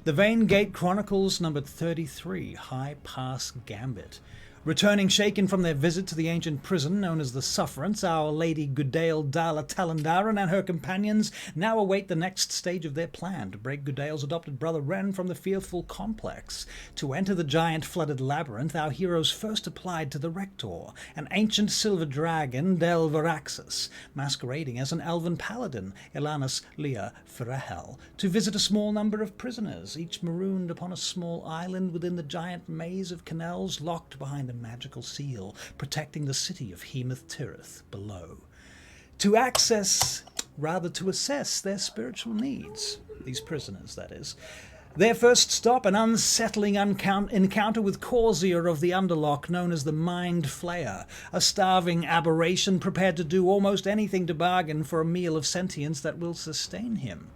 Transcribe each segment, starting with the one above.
The VAINGATE Chronicles numbered 33, High Pass Gambit. Returning shaken from their visit to the ancient prison known as the Sufferance, our Lady Gudale Dala Talandaran and her companions now await the next stage of their plan to break Gudale's adopted brother Ren from the fearful complex. To enter the giant flooded labyrinth, our heroes first applied to the Rector, an ancient silver dragon, Del Varaxus, masquerading as an elven paladin, Elanus Lea Ferahel, to visit a small number of prisoners, each marooned upon a small island within the giant maze of canals locked behind a magical seal protecting the city of Hemoth Tirith below. To assess their spiritual needs, these prisoners, that is. Their first stop, an unsettling encounter with Corsair of the Underlock, known as the Mind Flayer, a starving aberration prepared to do almost anything to bargain for a meal of sentience that will sustain him.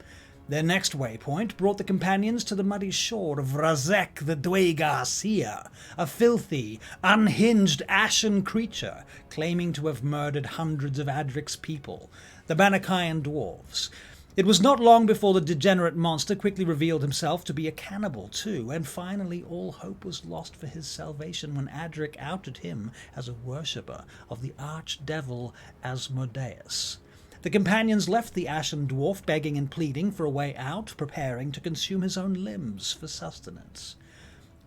Their next waypoint brought the companions to the muddy shore of Razek the Dwegarcia, a filthy, unhinged, ashen creature claiming to have murdered hundreds of Adrik's people, the Banakayan dwarves. It was not long before the degenerate monster quickly revealed himself to be a cannibal too, and finally all hope was lost for his salvation when Adrik outed him as a worshipper of the archdevil Asmodeus. The companions left the ashen dwarf begging and pleading for a way out, preparing to consume his own limbs for sustenance.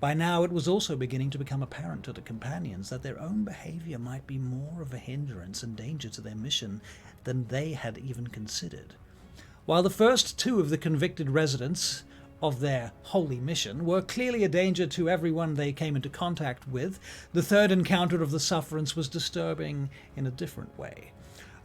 By now it was also beginning to become apparent to the companions that their own behavior might be more of a hindrance and danger to their mission than they had even considered. While the first two of the convicted residents of their holy mission were clearly a danger to everyone they came into contact with, the third encounter of the Sufferance was disturbing in a different way.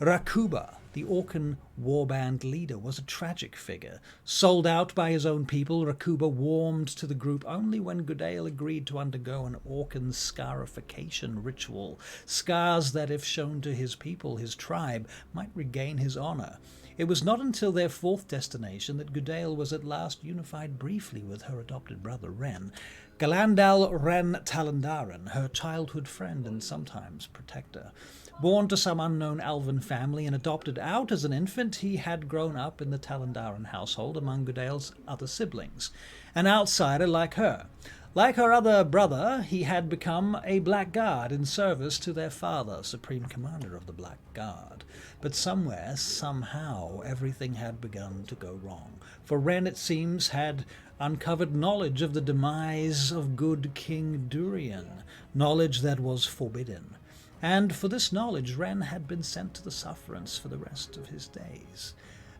Rakuba, the Orcan warband leader, was a tragic figure. Sold out by his own people, Rakuba warmed to the group only when Gudale agreed to undergo an Orcan scarification ritual, scars that, if shown to his people, his tribe, might regain his honor. It was not until their fourth destination that Gudale was at last unified briefly with her adopted brother Ren, Galandal Ren Talandaran, her childhood friend and sometimes protector. Born to some unknown elven family and adopted out as an infant, he had grown up in the Talandaran household among Gudale's other siblings, an outsider like her. Like her other brother, he had become a Blackguard in service to their father, Supreme Commander of the Blackguard. But somewhere, somehow, everything had begun to go wrong. For Ren, it seems, had uncovered knowledge of the demise of good King Durian, knowledge that was forbidden. And for this knowledge Ren had been sent to the Sufferance for the rest of his days.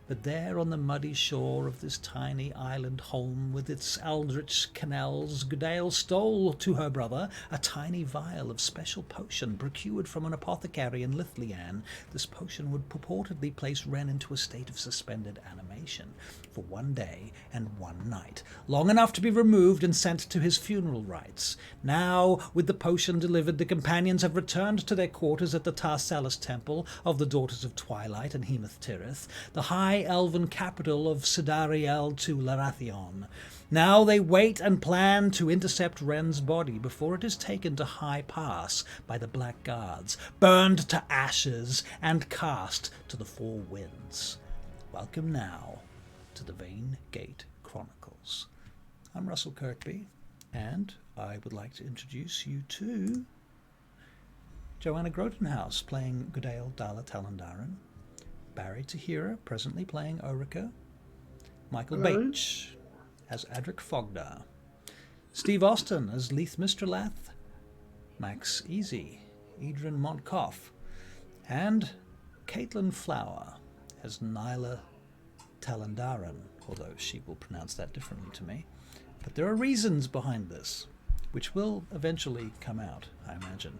But there on the muddy shore of this tiny island home with its eldritch canals, Gudale stole to her brother a tiny vial of special potion procured from an apothecary in Lithlian. This potion would purportedly place Ren into a state of suspended animation for 1 day and 1 night, long enough to be removed and sent to his funeral rites. Now, with the potion delivered, the companions have returned to their quarters at the Tarsellis Temple of the Daughters of Twilight in Hemoth Tirith, the high elven capital of Sidariel to Larathion. Now they wait and plan to intercept Ren's body before it is taken to High Pass by the Blackguards, burned to ashes, and cast to the four winds. Welcome now to the VAINGATE Chronicles. I'm Russell Kirkby, and I would like to introduce you to Joanna Grotenhouse playing Gudale Dala Talandaran, Barry Tahira presently playing Orika, Michael Bache as Adrik Fogdar, Steve Austin as Leith Mistralath, Max Easy, Edryn Montcoff, and Caitlin Flower as Nyla Talandaran, although she will pronounce that differently to me. But there are reasons behind this, which will eventually come out, I imagine.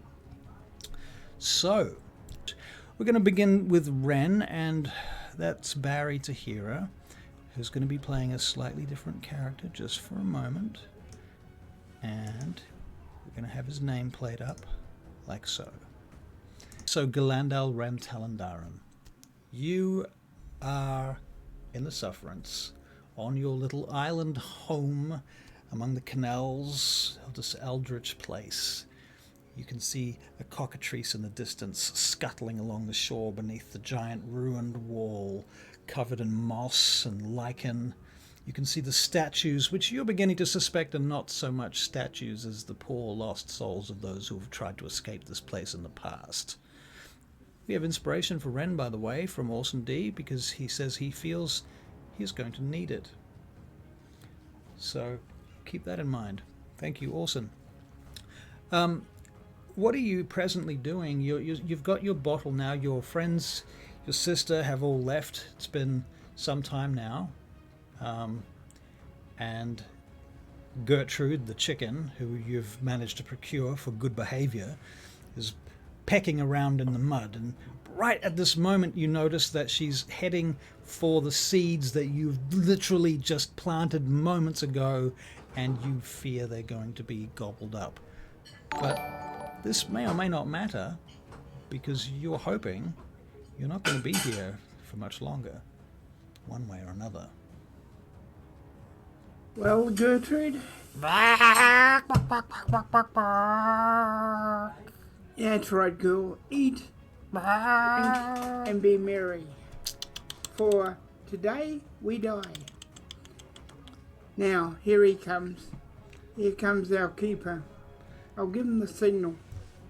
So, we're going to begin with Ren, and that's Barry Tahira, who's going to be playing a slightly different character just for a moment. And we're going to have his name played up like so. So, Galandal Ren Talandaran, you are in the Sufferance, on your little island home among the canals of this eldritch place. You can see a cockatrice in the distance scuttling along the shore beneath the giant ruined wall, covered in moss and lichen. You can see the statues, which you're beginning to suspect are not so much statues as the poor lost souls of those who have tried to escape this place in the past. We have inspiration for Ren, by the way, from Orson D, because he says he feels he's going to need it. So keep that in mind. Thank you, Orson. What are you presently doing? You've got your bottle now. Your friends, your sister have all left. It's been some time now. And Gertrude, the chicken, who you've managed to procure for good behavior, is pecking around in the mud. And right at this moment, you notice that she's heading for the seeds that you've literally just planted moments ago, and you fear they're going to be gobbled up. But this may or may not matter, because you're hoping you're not going to be here for much longer, one way or another. Well, Gertrude? Bark. Yeah, that's right, girl. Eat, drink, and be merry. For today we die. Now, here he comes. Here comes our keeper. I'll give him the signal.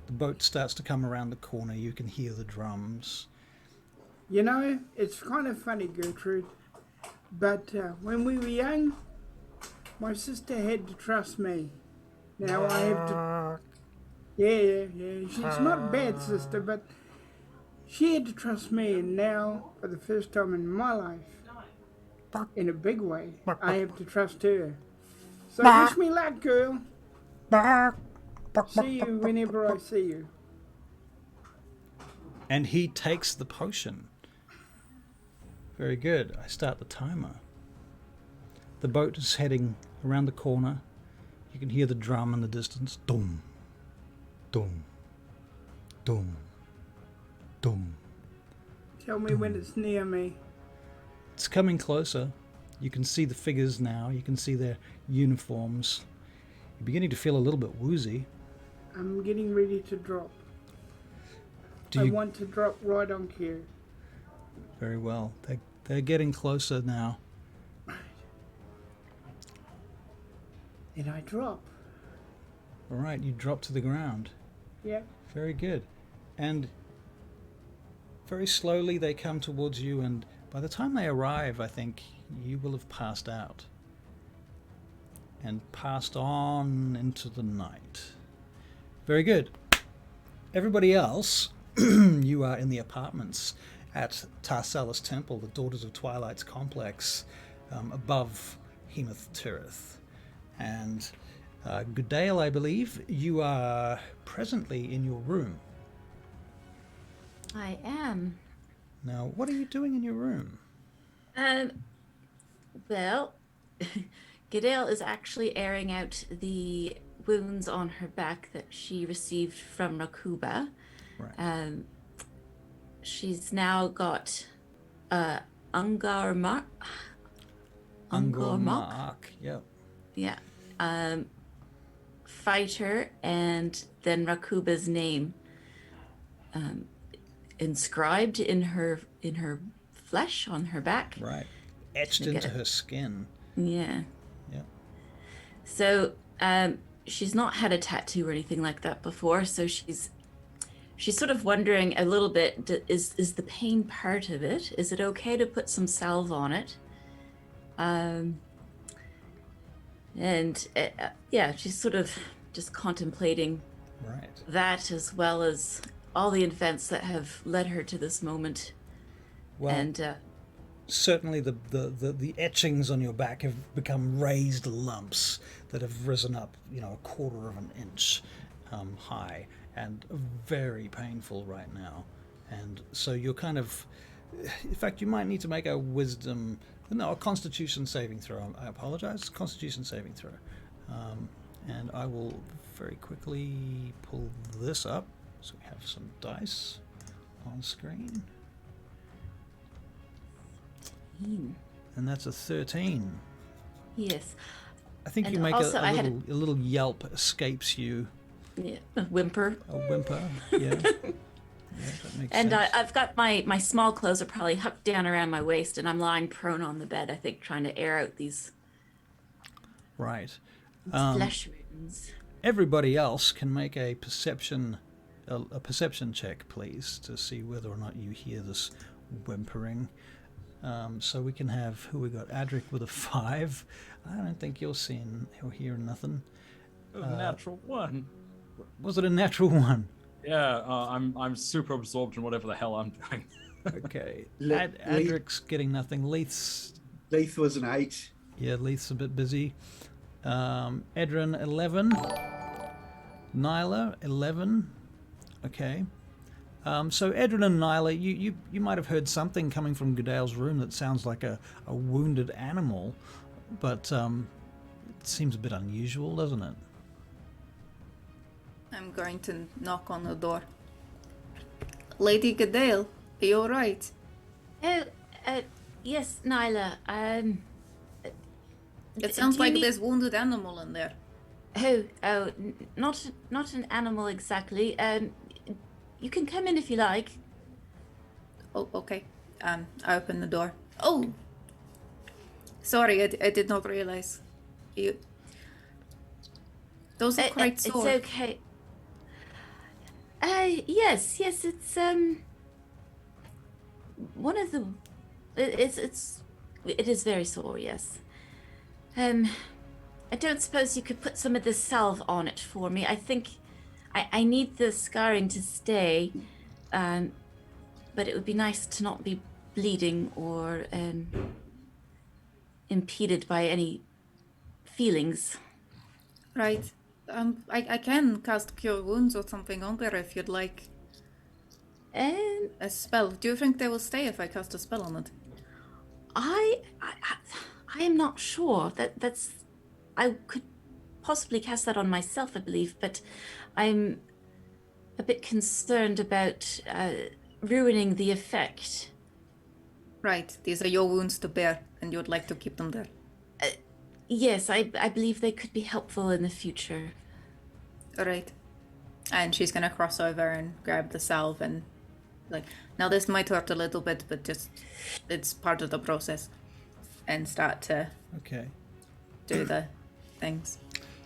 The boat starts to come around the corner. You can hear the drums. You know, it's kind of funny, Gertrude, but when we were young, my sister had to trust me. Now I have to... Yeah. She's not a bad sister, but she had to trust me, and now, for the first time in my life, in a big way, I have to trust her. So wish me luck, girl. See you whenever I see you. And he takes the potion. Very good. I start the timer. The boat is heading around the corner. You can hear the drum in the distance. Dum, dum, dum, dum. Tell me when it's near me. It's coming closer. You can see the figures now. You can see their uniforms. You're beginning to feel a little bit woozy. I'm getting ready to drop. I want to drop right on cue. Very well. They're getting closer now. And I drop. All right, you drop to the ground. Yep. Very good. And very slowly they come towards you, and by the time they arrive, I think you will have passed out and passed on into the night. Very good. Everybody else, you are in the apartments at Tarsellis Temple, the Daughters of Twilight's complex, above Hemoth Tirith. And Goodale, I believe, you are presently in your room. I am. Now, what are you doing in your room? Well, Goodale is actually airing out the wounds on her back that she received from Rakuba. Right. She's now got Ungar mark. Yep. Yeah. Fighter, and then Rakuba's name inscribed in her flesh on her back. Right. Etched into her skin. Yeah. Yep. So she's not had a tattoo or anything like that before, so she's sort of wondering a little bit, is the pain part of it? Is it okay to put some salve on it? Yeah, she's sort of just contemplating that, as well as all the events that have led her to this moment. Well, and certainly the etchings on your back have become raised lumps that have risen up, a quarter of an inch high, and very painful right now. And so you're kind of, in fact, you might need to make a Constitution saving throw. I apologize. Constitution saving throw. And I will very quickly pull this up so we have some dice on screen. And that's a 13. Yes. I think and you make also a little yelp escapes you. Yeah, a whimper. A whimper, yeah. that makes And sense. I've got my small clothes are probably hucked down around my waist, and I'm lying prone on the bed, I think, trying to air out these Right. flesh wounds. Everybody else can make a perception check, please, to see whether or not you hear this whimpering. So we can have, who we got? Adrik with a 5. I don't think you're seeing or hearing nothing. Natural 1. Was it a natural 1? Yeah, I'm super absorbed in whatever the hell I'm doing. Okay. Leith Adrik's getting nothing. Leith's was an 8. Yeah, Leith's a bit busy. Edryn 11. Nyla 11. Okay. So Edryn and Nyla, you might have heard something coming from Goodale's room that sounds like a wounded animal, but it seems a bit unusual, doesn't it? I'm going to knock on the door. Lady Goodale, are you alright? Oh, yes, Nyla. It sounds do you like need- there's wounded animal in there. Not an animal exactly. You can come in if you like. Oh, okay. I open the door. Oh! Sorry, I did not realize. You... Those are quite sore. It's okay. Yes, it's one of the. It is very sore. Yes. I don't suppose you could put some of this salve on it for me. I think I need the scarring to stay, but it would be nice to not be bleeding or impeded by any feelings. Right. I can cast Cure Wounds or something on there if you'd like. A spell. Do you think they will stay if I cast a spell on it? I am not sure. That's I could possibly cast that on myself, I believe, but I'm a bit concerned about ruining the effect. Right. These are your wounds to bear, and you'd like to keep them there. Yes, I believe they could be helpful in the future. Alright. And she's gonna cross over and grab the salve and now this might hurt a little bit, but just it's part of the process. And start to Okay. do the things.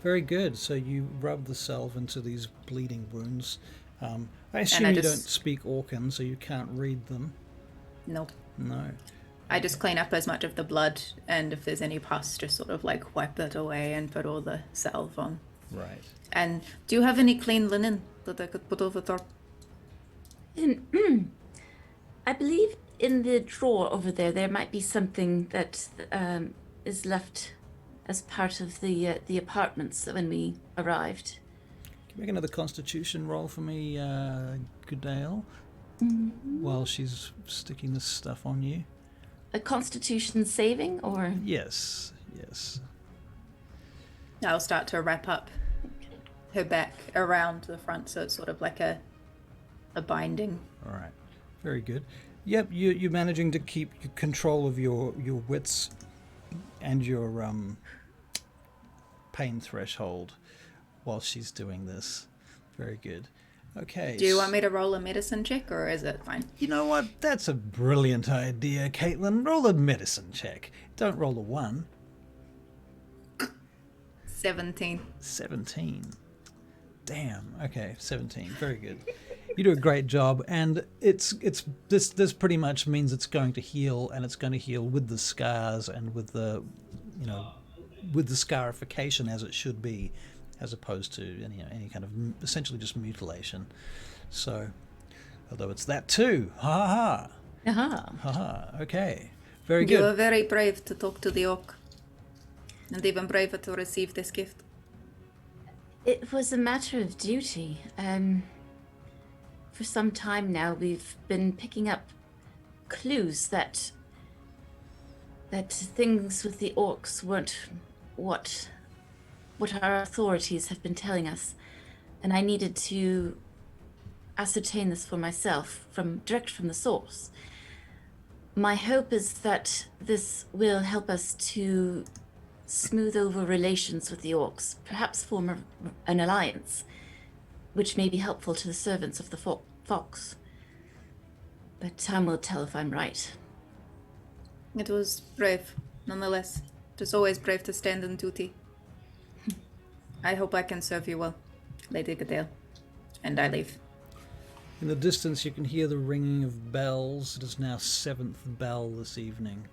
Very good. So you rub the salve into these bleeding wounds. I assume I you just- don't speak Orcan, so you can't read them. Nope. No. I just clean up as much of the blood, and if there's any pus, just sort of wipe that away and put all the salve on. Right. And do you have any clean linen that I could put over top? I believe in the drawer over there might be something that is left as part of the apartments when we arrived. Can you make another Constitution roll for me, Goodale, while she's sticking this stuff on you? A Constitution saving, or Yes. Yes. I'll start to wrap up her back around the front, so it's sort of like a binding. All right. Very good. Yep. You're managing to keep control of your wits and your pain threshold while she's doing this. Very good. Okay. Do you want me to roll a medicine check, or is it fine? You know what? That's a brilliant idea, Caitlin. Roll a medicine check. Don't roll a 1. 17. 17. Damn. Okay, 17. Very good. You do a great job, and this pretty much means it's going to heal, and it's going to heal with the scars and with the with the scarification as it should be, as opposed to any kind of essentially just mutilation. So, although it's that too. Ha ha. aha. Ha ha. Okay. Very You good. are very brave to talk to the orc. And even braver to receive this gift. It was a matter of duty. For some time now, we've been picking up clues that things with the orcs weren't what our authorities have been telling us, and I needed to ascertain this for myself, direct from the source. My hope is that this will help us to smooth over relations with the orcs, perhaps form an alliance, which may be helpful to the servants of the fox. But time will tell if I'm right. It was brave, nonetheless. It is always brave to stand on duty. I hope I can serve you well, Lady Goodale. And I leave. In the distance, you can hear the ringing of bells. It is now 7th bell this evening.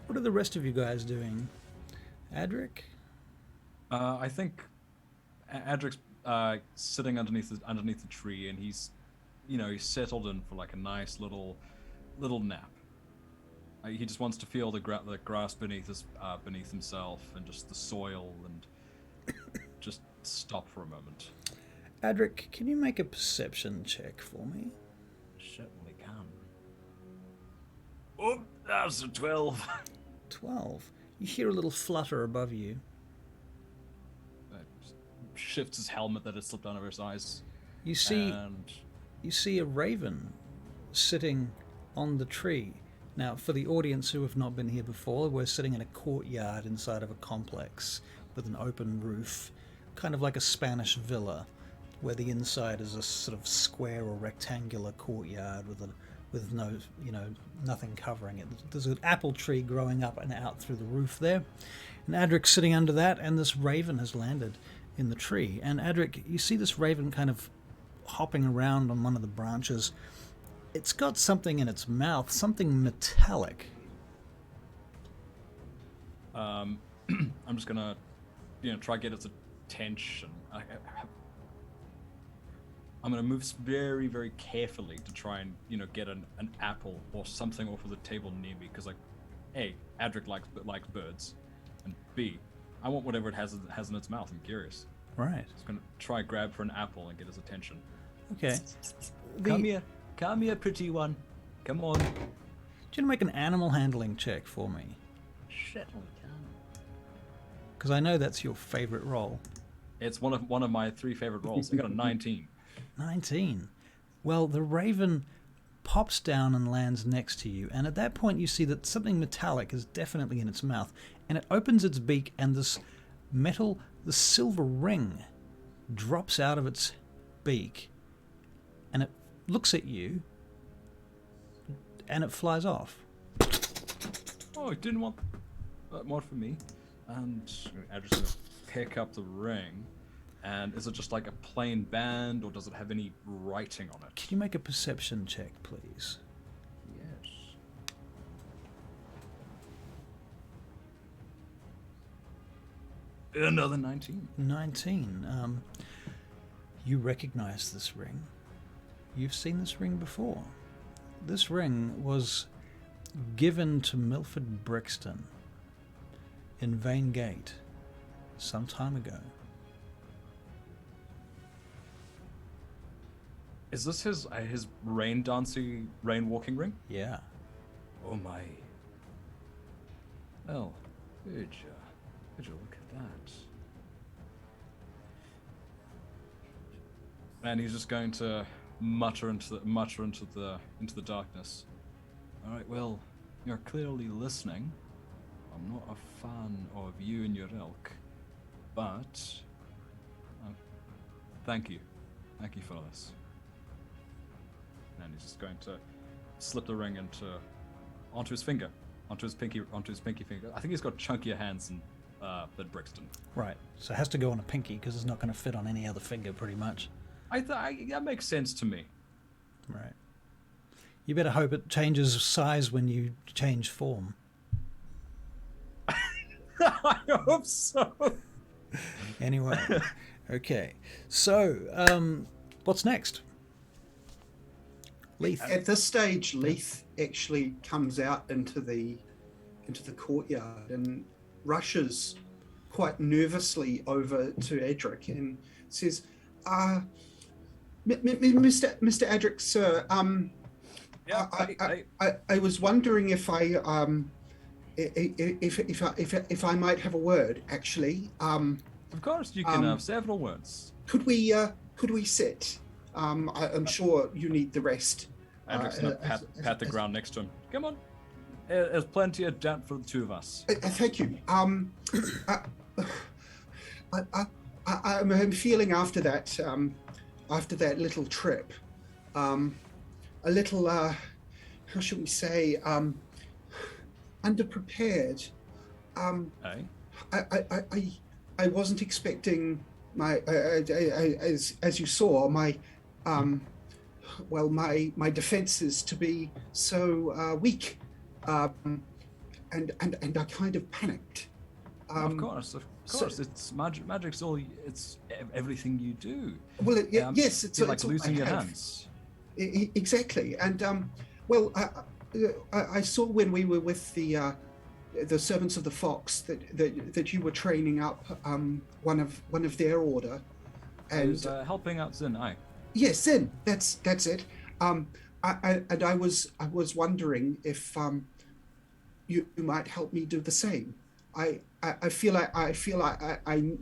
What are the rest of you guys doing? Adrik? I think Adrik's sitting underneath the tree, and he's settled in for like a nice little nap. He just wants to feel the grass beneath himself, and just the soil, and just stop for a moment. Adrik, can you make a perception check for me? Certainly can. Oh, that's a 12. 12. You hear a little flutter above you. Shifts his helmet that had slipped out of his eyes. You see a raven sitting on the tree. Now, for the audience who have not been here before, we're sitting in a courtyard inside of a complex with an open roof, kind of like a Spanish villa, where the inside is a sort of square or rectangular courtyard with no, nothing covering it. There's an apple tree growing up and out through the roof there, and Adrik's sitting under that, and this raven has landed in the tree. And Adrik, you see this raven kind of hopping around on one of the branches. It's got something in its mouth, something metallic. I'm just gonna, try to get its attention. I'm gonna move very, very carefully to try and, get an apple or something off of the table near me, because, A, Adrik likes birds, and B, I want whatever it has in its mouth. I'm curious. Right. Just gonna try grab for an apple and get his attention. Okay. Come here, pretty one. Come on. Do you want to make an animal handling check for me? Certainly can. Because I know that's your favorite role. It's one of my 3 favorite roles. I got a 19. 19. Well, the raven pops down and lands next to you, and at that point you see that something metallic is definitely in its mouth, and it opens its beak, and this silver ring drops out of its beak, and it looks at you, and it flies off. Oh, it didn't want that more for me. And I'm just gonna pick up the ring. And is it just like a plain band, or does it have any writing on it? Can you make a perception check, please? Yes. Another 19. 19. You recognize this ring. You've seen this ring before. This ring was given to Milford Brixton in VAINGATE some time ago. Is this his rain walking ring? Yeah. Oh my. Well, would you look at that? And he's just going to mutter into the darkness. All right, well, you're clearly listening. I'm not a fan of you and your ilk, but thank you for this. And he's just going to slip the ring onto his finger, onto his pinky finger. I think he's got chunkier hands than Brixton. Right. So it has to go on a pinky because it's not going to fit on any other finger, pretty much. That makes sense to me. Right. You better hope it changes size when you change form. I hope so. Anyway, okay. So, what's next? Leith. At this stage, Leith actually comes out into the courtyard and rushes quite nervously over to Adrik and says, Mr. Adrik, sir, I was wondering if I might have a word, actually. Of course, you can have several words. Could we sit? I'm sure you need the rest. Adrik's gonna pat the ground next to him. Come on. There's plenty of damp for the two of us. Thank you. I'm feeling after that little trip. a little, how should we say, underprepared. Aye. I wasn't expecting my, as you saw, my, my defenses to be so weak, and I kind of panicked. Of course. It's magic's all. It's everything you do. Well, yes, it's like losing your hands. Exactly, and I saw when we were with the servants of the fox that you were training up one of their order, and helping out Zin. Aye. Yes, Zin. That's it. I was wondering if you might help me do the same. I feel like I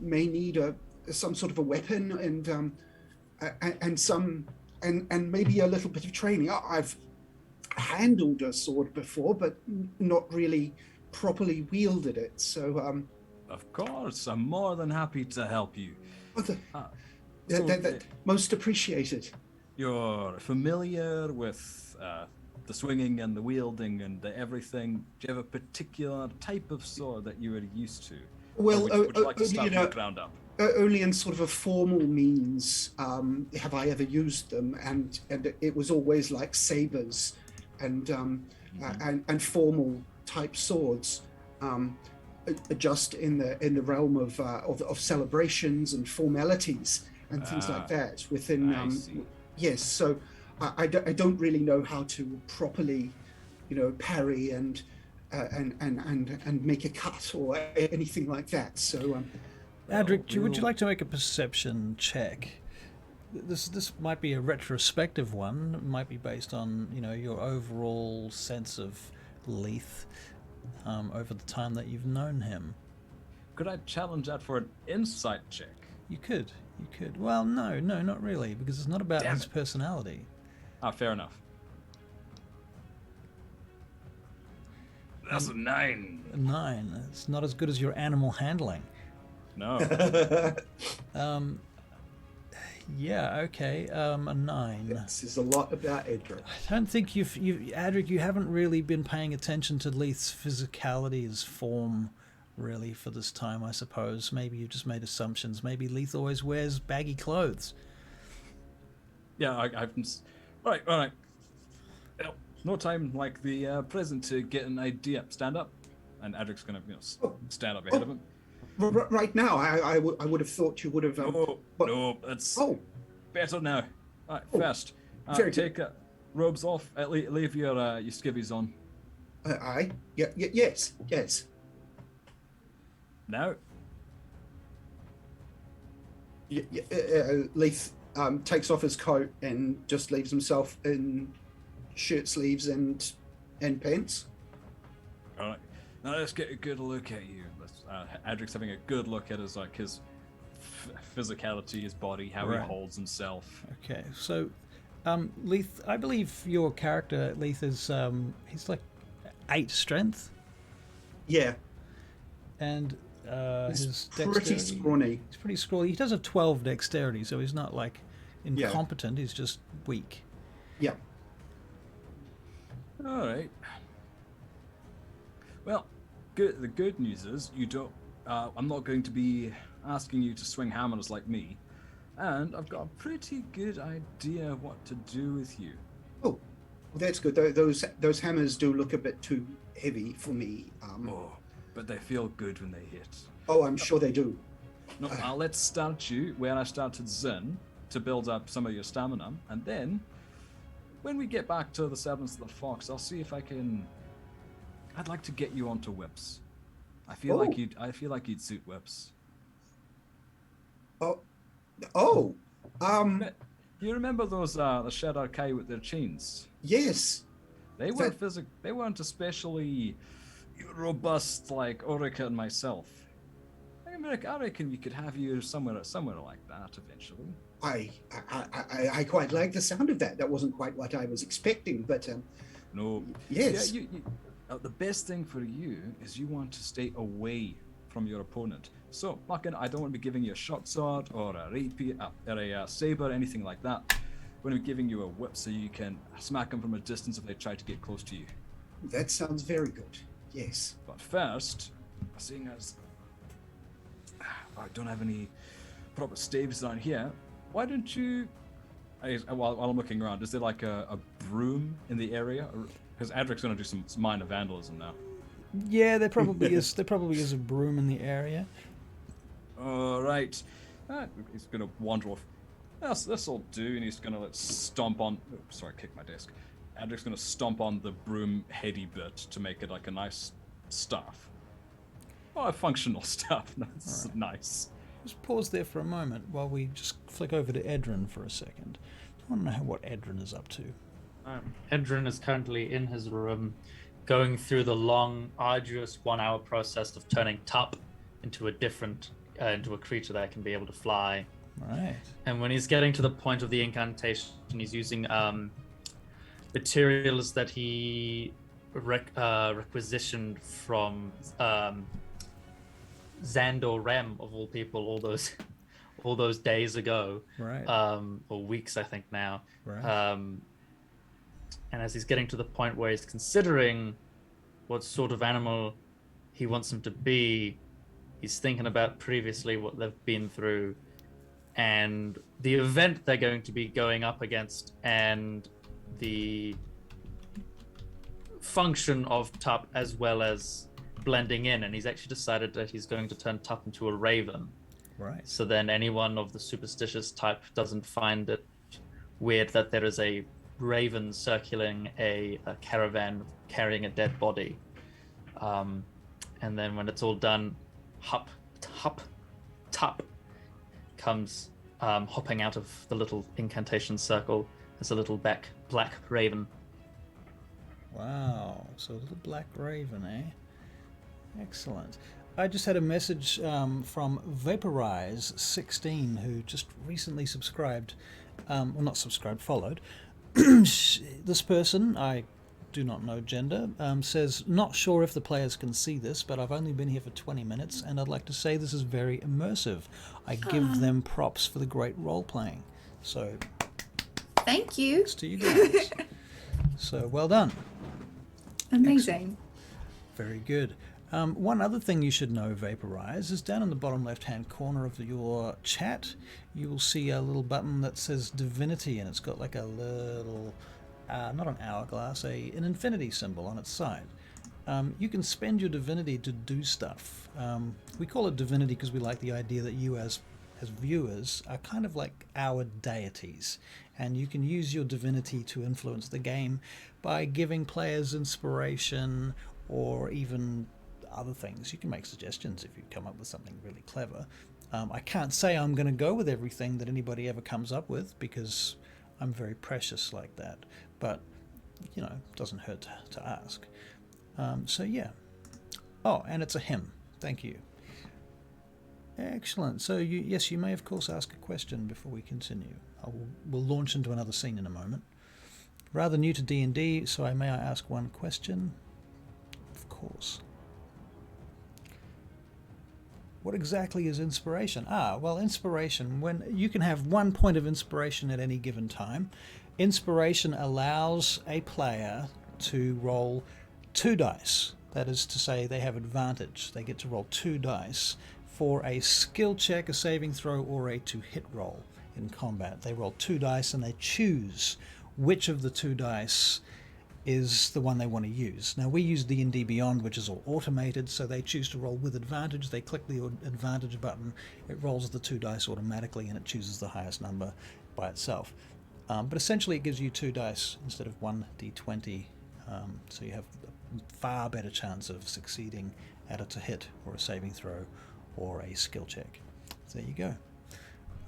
may need some sort of a weapon and maybe a little bit of training. I've handled a sword before, but not really properly wielded it. So of course, I'm more than happy to help you. Most appreciated. You're familiar with the swinging and the wielding and the everything. Do you have a particular type of sword that you are used to? Well, would you like to start from the ground up? Only in sort of a formal means have I ever used them, and it was always like sabers and formal type swords, just in the realm of celebrations and formalities and things like that. Within yes, so I don't really know how to properly, parry and make a cut or anything like that. So. Adrik, would you like to make a perception check? This might be a retrospective one. It might be based on your overall sense of Leith over the time that you've known him. Could I challenge that for an insight check? You could. Well, no, not really, because it's not about his personality. Fair enough. That's a 9. A 9. It's not as good as your animal handling. No. Yeah, okay. A 9. This is a lot about Edryn. I don't think Adrik, you haven't really been paying attention to Leith's physicality, his form, really, for this time, I suppose. Maybe you've just made assumptions. Maybe Leith always wears baggy clothes. Yeah, I've... All right. No time like the present to get an idea. Stand up. And Adrik's going to stand up ahead of him. Right now, I would have thought you would have... No, it's better now. All right, first, take robes off. Leave your skivvies on. Aye. Yes. Now? Leith takes off his coat and just leaves himself in shirt sleeves and pants. All right. Now let's get a good look at you. Adrik's having a good look at his physicality, his body, how he holds himself. Okay, so Leith, I believe your character Leith is he's like 8 strength. Yeah. And his pretty scrawny. He's pretty scrawny. He does have 12 dexterity, so he's not like incompetent. He's just weak. Yeah. All right. Well, the good news is you don't. I'm not going to be asking you to swing hammers like me, and I've got a pretty good idea of what to do with you. Oh, well, that's good. Those hammers do look a bit too heavy for me. But they feel good when they hit. Oh, I'm sure they do. No, let's start you where I started Zin to build up some of your stamina, and then when we get back to the Servants of the Fox, I'll see if I can. I'd like to get you onto whips. I feel like you'd suit whips. You remember those the Shadow Kai with their chains? Yes. They weren't especially robust like Orika and myself. I reckon we could have you somewhere like that eventually. I quite like the sound of that. That wasn't quite what I was expecting, but no. Yes. Yeah, the best thing for you is you want to stay away from your opponent. So, I don't want to be giving you a short sword or a rapier or a saber, anything like that. going to be giving you a whip so you can smack them from a distance if they try to get close to you. That sounds very good. Yes. But first, seeing as I don't have any proper staves down here, why don't you... While I'm looking around, is there like a broom in the area? Because Adrik's going to do some minor vandalism now. Yeah, there probably is. There probably is a broom in the area. All right. He's going to wander off. This'll do, and he's going to stomp on... Oh, sorry, I kicked my desk. Adrik's going to stomp on the broom heady bit to make it like a nice staff. Oh, a functional staff. That's nice. Just pause there for a moment while we just flick over to Edryn for a second. I want to know what Edryn is up to. Edryn is currently in his room, going through the long, arduous 1 hour process of turning Tup into a different, into a creature that can be able to fly. Right. And when he's getting to the point of the incantation, he's using materials that he requisitioned from Xandor Rem, of all people, all those days ago, right? Or weeks, I think now. Right. And as he's getting to the point where he's considering what sort of animal he wants him to be, he's thinking about previously what they've been through and the event they're going to be going up against and the function of Tup as well as blending in. And he's actually decided that he's going to turn Tup into a raven. Right. So then anyone of the superstitious type doesn't find it weird that there is a raven circling a caravan carrying a dead body. And then when it's all done, Tup comes hopping out of the little incantation circle as a little black raven. Wow. So a little black raven, eh? Excellent. I just had a message from Vaporize16, who just recently subscribed. Well, not subscribed, followed. This person, I do not know gender, says, not sure if the players can see this, but I've only been here for 20 minutes, and I'd like to say this is very immersive. I give them props for the great role-playing. So, thank you. it's to you guys. So, well done. Amazing. Very good. One other thing you should know, Vaporize, is down in the bottom left-hand corner of your chat, you will see a little button that says Divinity, and it's got like a little, not an hourglass, an infinity symbol on its side. You can spend your Divinity to do stuff. We call it Divinity because we like the idea that you as viewers are kind of like our deities, and you can use your Divinity to influence the game by giving players inspiration or even other things. You can make suggestions if you come up with something really clever. I can't say I'm going to go with everything that anybody ever comes up with because I'm very precious like that, but you know, it doesn't hurt to ask. So yeah. Oh, and it's a hymn. Thank you. Excellent. So yes, you may of course ask a question before we continue. We'll launch into another scene in a moment. Rather new to D&D, so may I ask one question? Of course. What exactly is inspiration? Well, inspiration, when you can have 1 point of inspiration at any given time. Inspiration allows a player to roll 2 dice. That is to say, they have advantage. They get to roll 2 dice for a skill check, a saving throw, or a to-hit roll in combat. They roll 2 dice and they choose which of the 2 dice is the one they want to use. Now we use D&D Beyond, which is all automated, so they choose to roll with advantage. They click the advantage button, it rolls the 2 dice automatically, and it chooses the highest number by itself. But essentially it gives you 2 dice instead of 1d20, so you have a far better chance of succeeding at a to-hit or a saving throw or a skill check. So there you go.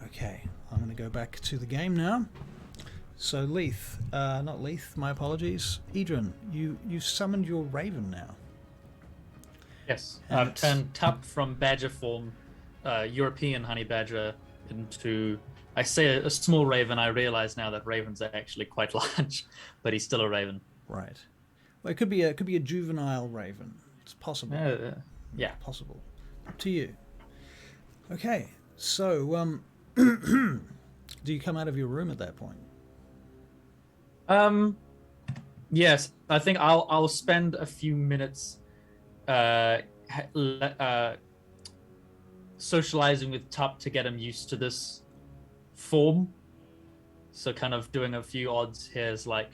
Okay, I'm going to go back to the game now. So Leith, not Leith, my apologies. Edryn, you summoned your raven now. Yes, And I've turned Tup from badger form, European honey badger, into, I say a small raven. I realize now that ravens are actually quite large, but he's still a raven. Right. Well, it could be a juvenile raven. It's possible. Yeah. Possible. Up to you. Okay. So, do you come out of your room at that point? Yes, I think I'll spend a few minutes socializing with Tup to get him used to this form. So kind of doing a few odds here is like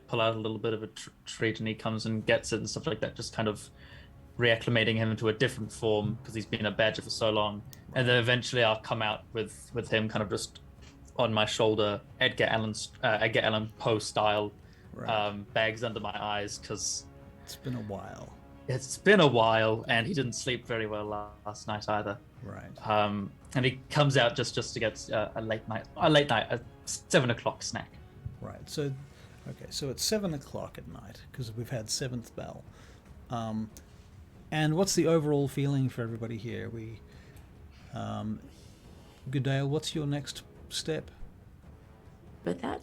pull out a little bit of a treat and he comes and gets it and stuff like that, just kind of reacclimating him into a different form because he's been a badger for so long. And then eventually I'll come out with him kind of just on my shoulder, Edgar Allan Poe style, bags under my eyes because It's been a while. it's been a while and he didn't sleep very well last night either. Right. And he comes out just to get a late night, a 7 o'clock snack. Right. So, okay. So it's 7 o'clock at night because we've had seventh bell. And what's the overall feeling for everybody here? Goodale, what's your next step? With that,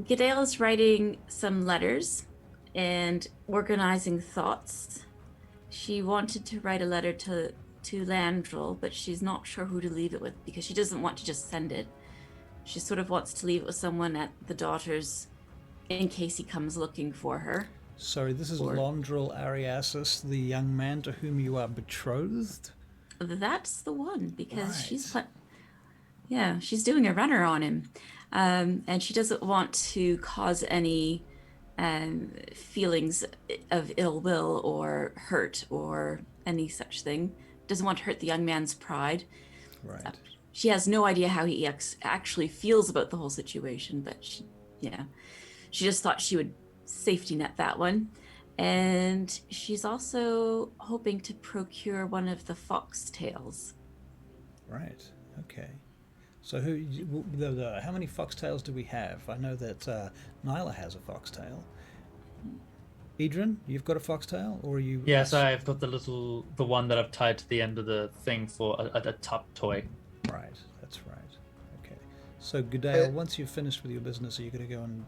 Goodale is writing some letters and organizing thoughts. She wanted to write a letter to Landrel, but she's not sure who to leave it with because she doesn't want to just send it. She sort of wants to leave it with someone at the Daughters in case he comes looking for her. Sorry, this is Landrel Ariasis, the young man to whom you are betrothed? That's the one, because Right. she's doing a runner on him. And she doesn't want to cause any feelings of ill will or hurt or any such thing. Doesn't want to hurt the young man's pride. Right. She has no idea how he actually feels about the whole situation, but she just thought she would safety net that one. And she's also hoping to procure one of the foxtails. Right. Okay. So how many foxtails do we have? I know that Nyla has a foxtail. Edryn, you've got a foxtail, or are you? Yes, I've got the one that I've tied to the end of the thing for a Tup toy. Right. That's right. Okay. So Goodale, once you've finished with your business, are you going to go and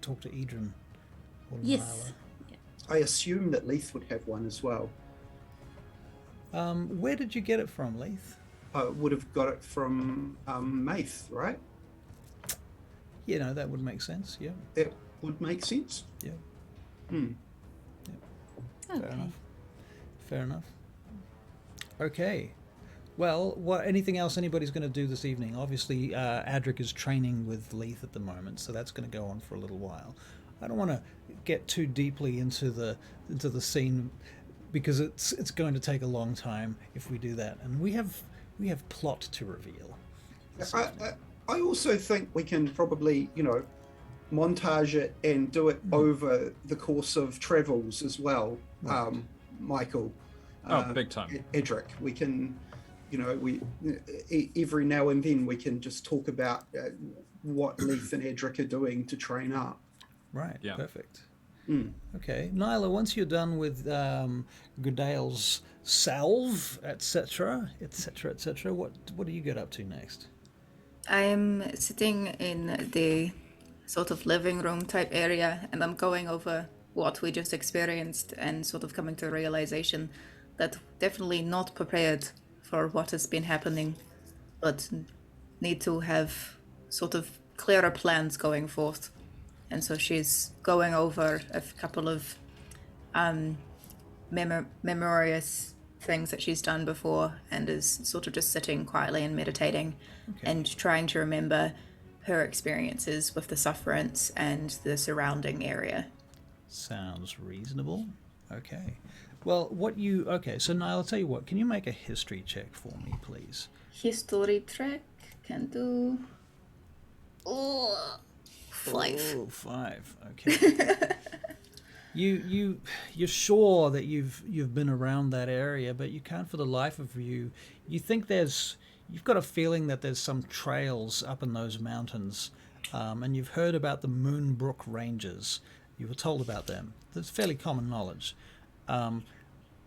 talk to Edryn or Yes. Nyla? I assume that Leith would have one as well. Where did you get it from, Leith? Would have got it from Maith, right? You know, that would make sense. Yeah. It would make sense. Yeah. Okay. Fair enough. Okay. Well, anything else anybody's going to do this evening? Obviously, Adrik is training with Leith at the moment, so that's going to go on for a little while. I don't want to get too deeply into the scene because it's going to take a long time if we do that, and we have plot to reveal. I also think we can probably, montage it and do it over the course of travels as well, Right. Michael. Big time. Adrik, we can, every now and then we can just talk about what Leith and Adrik are doing to train up. Right. Yeah. Perfect. Okay, Nyla. Once you're done with Goodale's salve, etc., what do you get up to next? I'm sitting in the sort of living room type area and I'm going over what we just experienced and sort of coming to a realization that definitely not prepared for what has been happening, but need to have sort of clearer plans going forth. And so she's going over a couple of memorious things that she's done before and is sort of just sitting quietly and meditating and trying to remember her experiences with the Sufferance and the surrounding area. Sounds reasonable. Okay. Well, so Nyla, I'll tell you what, can you make a history check for me, please? History track can do... Oh, 5. Oh, 5. Okay. You're sure that you've been around that area, but you can't for the life of you. You think you've got a feeling that there's some trails up in those mountains, and you've heard about the Moonbrook Ranges. You were told about them. That's fairly common knowledge.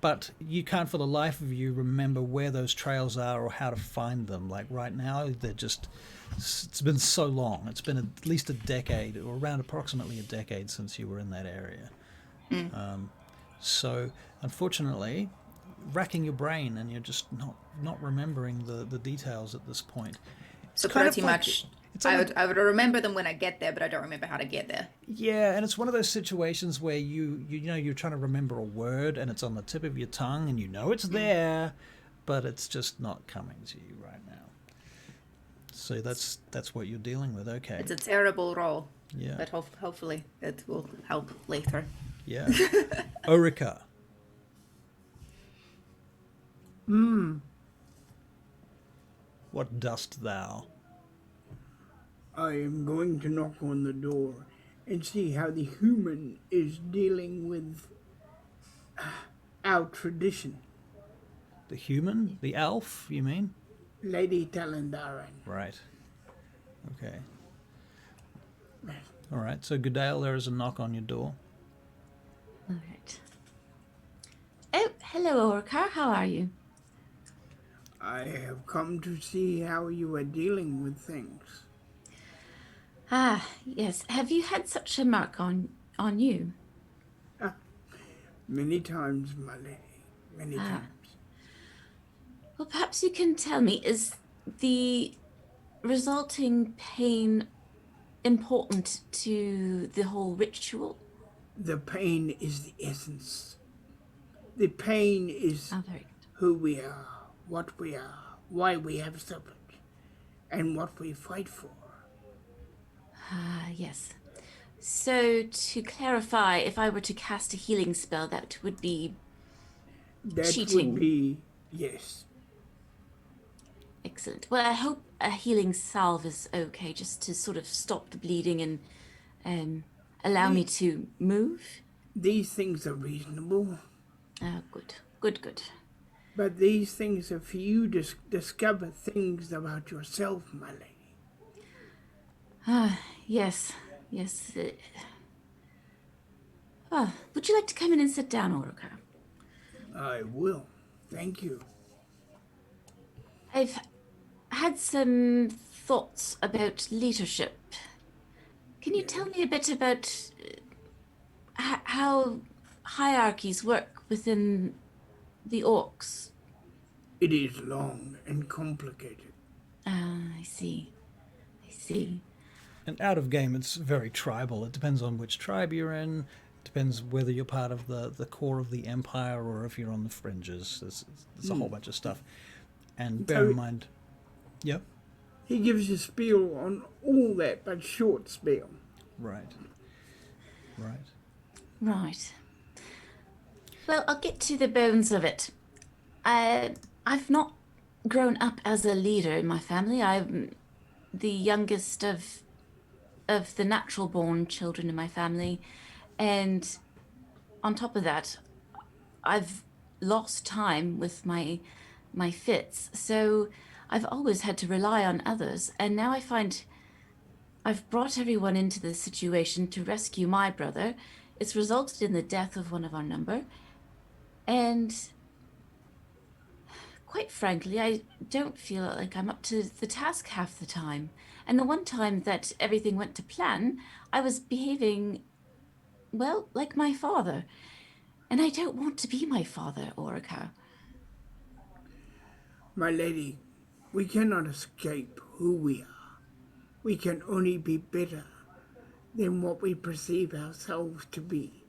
But you can't for the life of you remember where those trails are or how to find them. Like right now, it's been so long. It's been at least a decade, or around approximately a decade since you were in that area. So unfortunately, racking your brain and you're just not remembering the details at this point. So It's kind pretty of like, much... I would remember them when I get there, but I don't remember how to get there. Yeah, and it's one of those situations where you know you're trying to remember a word and it's on the tip of your tongue and you know it's there, but it's just not coming to you right now. So that's what you're dealing with. Okay. It's a terrible roll. Yeah. But hopefully it will help later. Yeah. Orika. What dost thou? I am going to knock on the door and see how the human is dealing with our tradition. The human? The elf, you mean? Lady Talandaran. Right. Okay. All right. So, Goodale, there is a knock on your door. All right. Oh, hello, Orika. How are you? I have come to see how you are dealing with things. Ah, yes. Have you had such a mark on you? Many times, my lady. Many times. Well, perhaps you can tell me, is the resulting pain important to the whole ritual? The pain is the essence. The pain is Oh, very good. who we are, what we are, why we have suffered, and what we fight for. Ah, yes. So, to clarify, if I were to cast a healing spell, that would be That cheating. would be, yes. Excellent. Well, I hope a healing salve is okay, just to sort of stop the bleeding and allow me to move. These things are reasonable, Oh, good. Good, good. but these things are for you to discover things about yourself, my lady. Ah, yes. Yes. Would you like to come in and sit down, Orika? I will. Thank you. I've had some thoughts about leadership. Can you tell me a bit about how hierarchies work within the orcs? It is long and complicated. Ah, I see. I see. And out of game, it's very tribal. It depends on which tribe you're in. It depends whether you're part of the core of the empire or if you're on the fringes. There's a whole bunch of stuff. And bear in mind... Yep. He gives a spiel on all that, but short spiel. Right. Right. Right. Well, I'll get to the bones of it. I've not grown up as a leader in my family. I'm the youngest of the natural-born children in my family, and on top of that, I've lost time with my fits, so I've always had to rely on others, and now I find I've brought everyone into this situation to rescue my brother. It's resulted in the death of one of our number, and quite frankly, I don't feel like I'm up to the task half the time. And the one time that everything went to plan, I was behaving, well, like my father. And I don't want to be my father, Orika. My lady, we cannot escape who we are. We can only be better than what we perceive ourselves to be.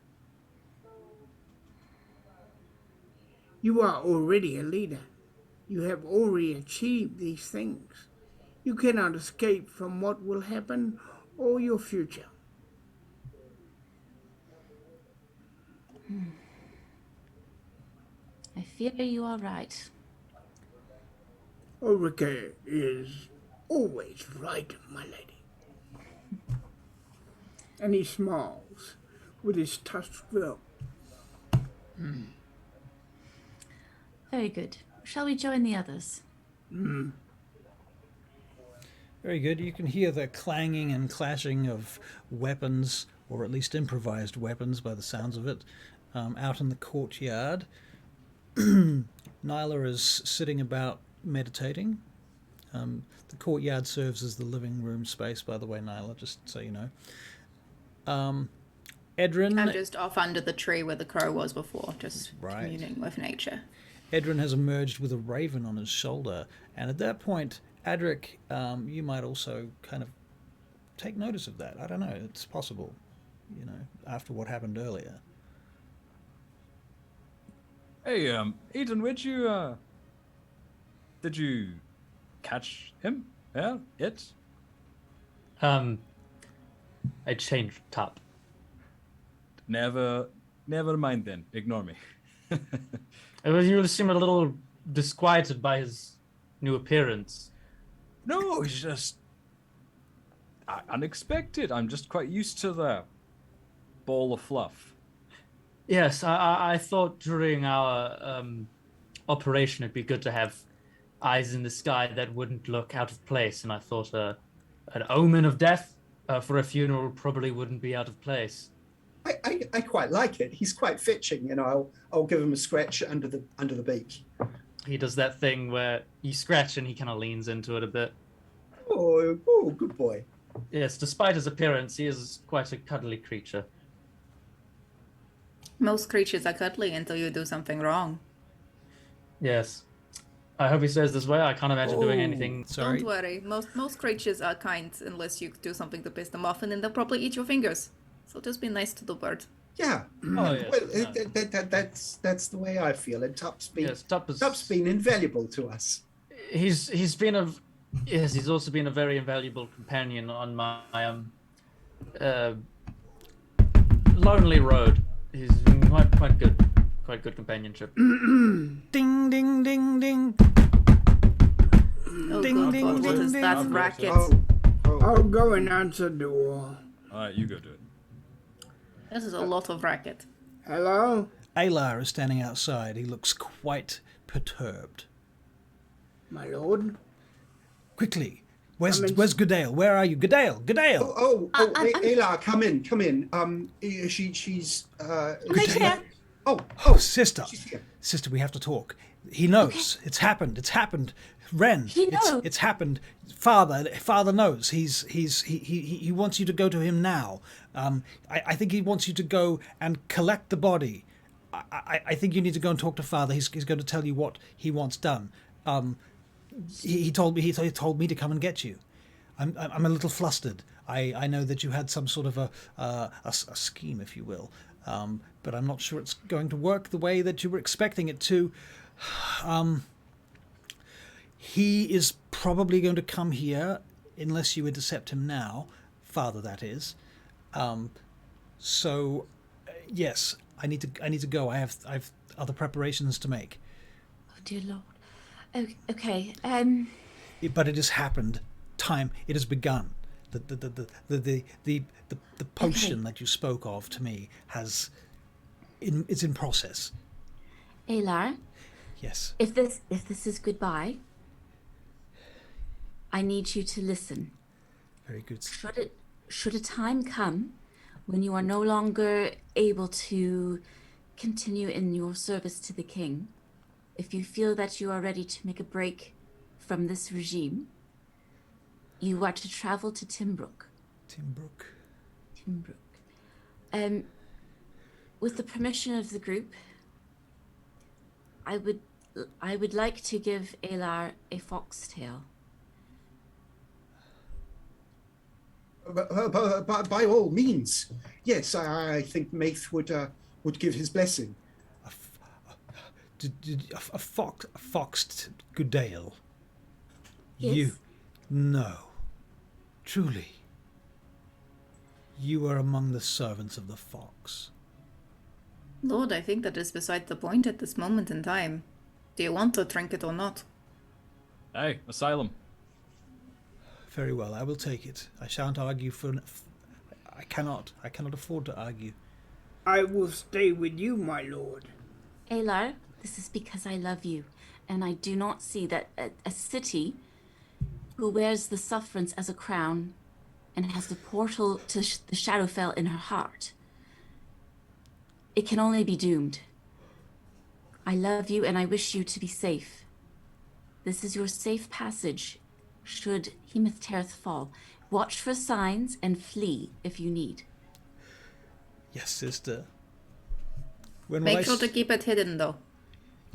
You are already a leader. You have already achieved these things. You cannot escape from what will happen or your future. I fear you are right. Orika is always right, my lady. And he smiles with his touched throat. Very good. Shall we join the others? Very good. You can hear the clanging and clashing of weapons, or at least improvised weapons by the sounds of it, out in the courtyard. Nyla is sitting about meditating. The courtyard serves as the living room space, by the way, Nyla, just so you know. Edryn... I'm just off under the tree where the crow was before, just Right. communing with nature. Edryn has emerged with a raven on his shoulder, and at that point, Adrik, you might also kind of take notice of that. I don't know. It's possible, after what happened earlier. Hey, Eden, did you catch him? Yeah, it? I changed top. Never mind then. Ignore me. You seem a little disquieted by his new appearance. No, it's just unexpected. I'm just quite used to the ball of fluff. Yes, I thought during our operation it'd be good to have eyes in the sky that wouldn't look out of place, and I thought an omen of death for a funeral probably wouldn't be out of place. I quite like it. He's quite fetching, I'll give him a scratch under the beak. He does that thing where you scratch and he kind of leans into it a bit. Oh, good boy. Yes, despite his appearance, he is quite a cuddly creature. Most creatures are cuddly until you do something wrong. Yes. I hope he stays this way. I can't imagine doing anything. Sorry. Don't worry. Most creatures are kind unless you do something to piss them off, and then they'll probably eat your fingers. So just be nice to the bird. Yeah. Oh, yes. Well, that's the way I feel. And Tup's been invaluable to us. He's also been a very invaluable companion on my lonely road. He's been quite good companionship. Ding, ding, ding, ding. Oh, Ding, God, ding, what ding, is ding. that racket? I'll go and answer the door. Alright, you go do it. This is a lot of racket. Hello? Aelar is standing outside. He looks quite perturbed. My lord? Quickly. Where's Goodale? Where are you? Goodale! Aelar, come in. She's Right here. Oh, sister. She's here. Sister, we have to talk. He knows. Okay. It's happened. Ren, He knows. it's happened. Father knows. He wants you to go to him now. I think he wants you to go and collect the body. I think you need to go and talk to Father. He's going to tell you what he wants done. He told me to come and get you. I'm a little flustered. I know that you had some sort of a scheme, if you will, but I'm not sure it's going to work the way that you were expecting it to. He is probably going to come here unless you intercept him now, Father. That is. Yes, I need to go. I have other preparations to make. Oh dear Lord. Okay. But it has happened. It has begun. The potion that you spoke of to me it's in process. Aelar, Yes. if this is goodbye, I need you to listen. Very good. Should a time come when you are no longer able to continue in your service to the king, if you feel that you are ready to make a break from this regime, you are to travel to Timbrook. Timbrook. With the permission of the group, I would like to give Aelar a foxtail. By all means, yes. I think Maith would give his blessing. A foxed Goodale. Yes. You, no, truly. You are among the servants of the fox. Lord, I think that is beside the point at this moment in time. Do you want to drink it or not? Hey, asylum. Very well, I will take it. I shan't argue I cannot afford to argue. I will stay with you, my lord. Aelar, this is because I love you, and I do not see that a city who wears the Sufferance as a crown and has the portal to the Shadowfell in her heart, it can only be doomed. I love you and I wish you to be safe. This is your safe passage should Hemeth Terith fall. Watch for signs and flee if you need. Yes, sister. When will Make sure to keep it hidden, though.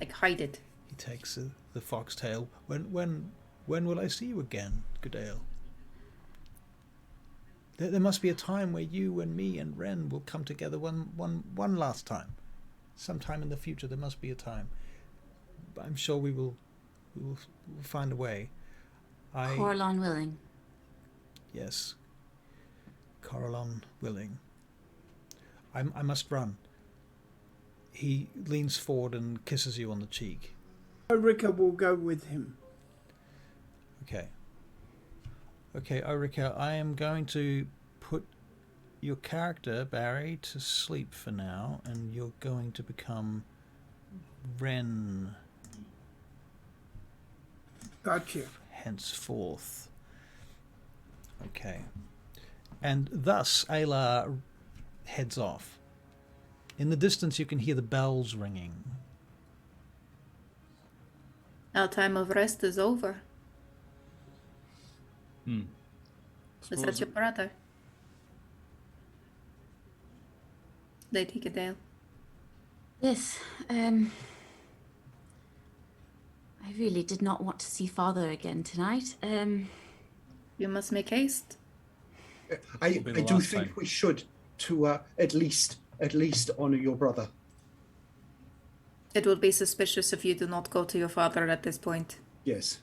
Like, hide it. He takes the foxtail. When When will I see you again, Goodale? There must be a time where you and me and Ren will come together one last time. Sometime in the future, there must be a time. I'm sure we will find a way. Coralon willing. Yes. Coralon willing. I must run. He leans forward and kisses you on the cheek. Orika will go with him. Okay. Okay, Orika, I am going to put your character, Barry, to sleep for now, and you're going to become Ren Gotcha. henceforth. Okay. And thus, Aelar heads off. In the distance, you can hear the bells ringing. Our time of rest is over. Is that your brother? Lady Goodale. Yes, I really did not want to see Father again tonight. You must make haste. I be the do last think time. we should to at least honor your brother. It would be suspicious if you do not go to your father at this point. Yes.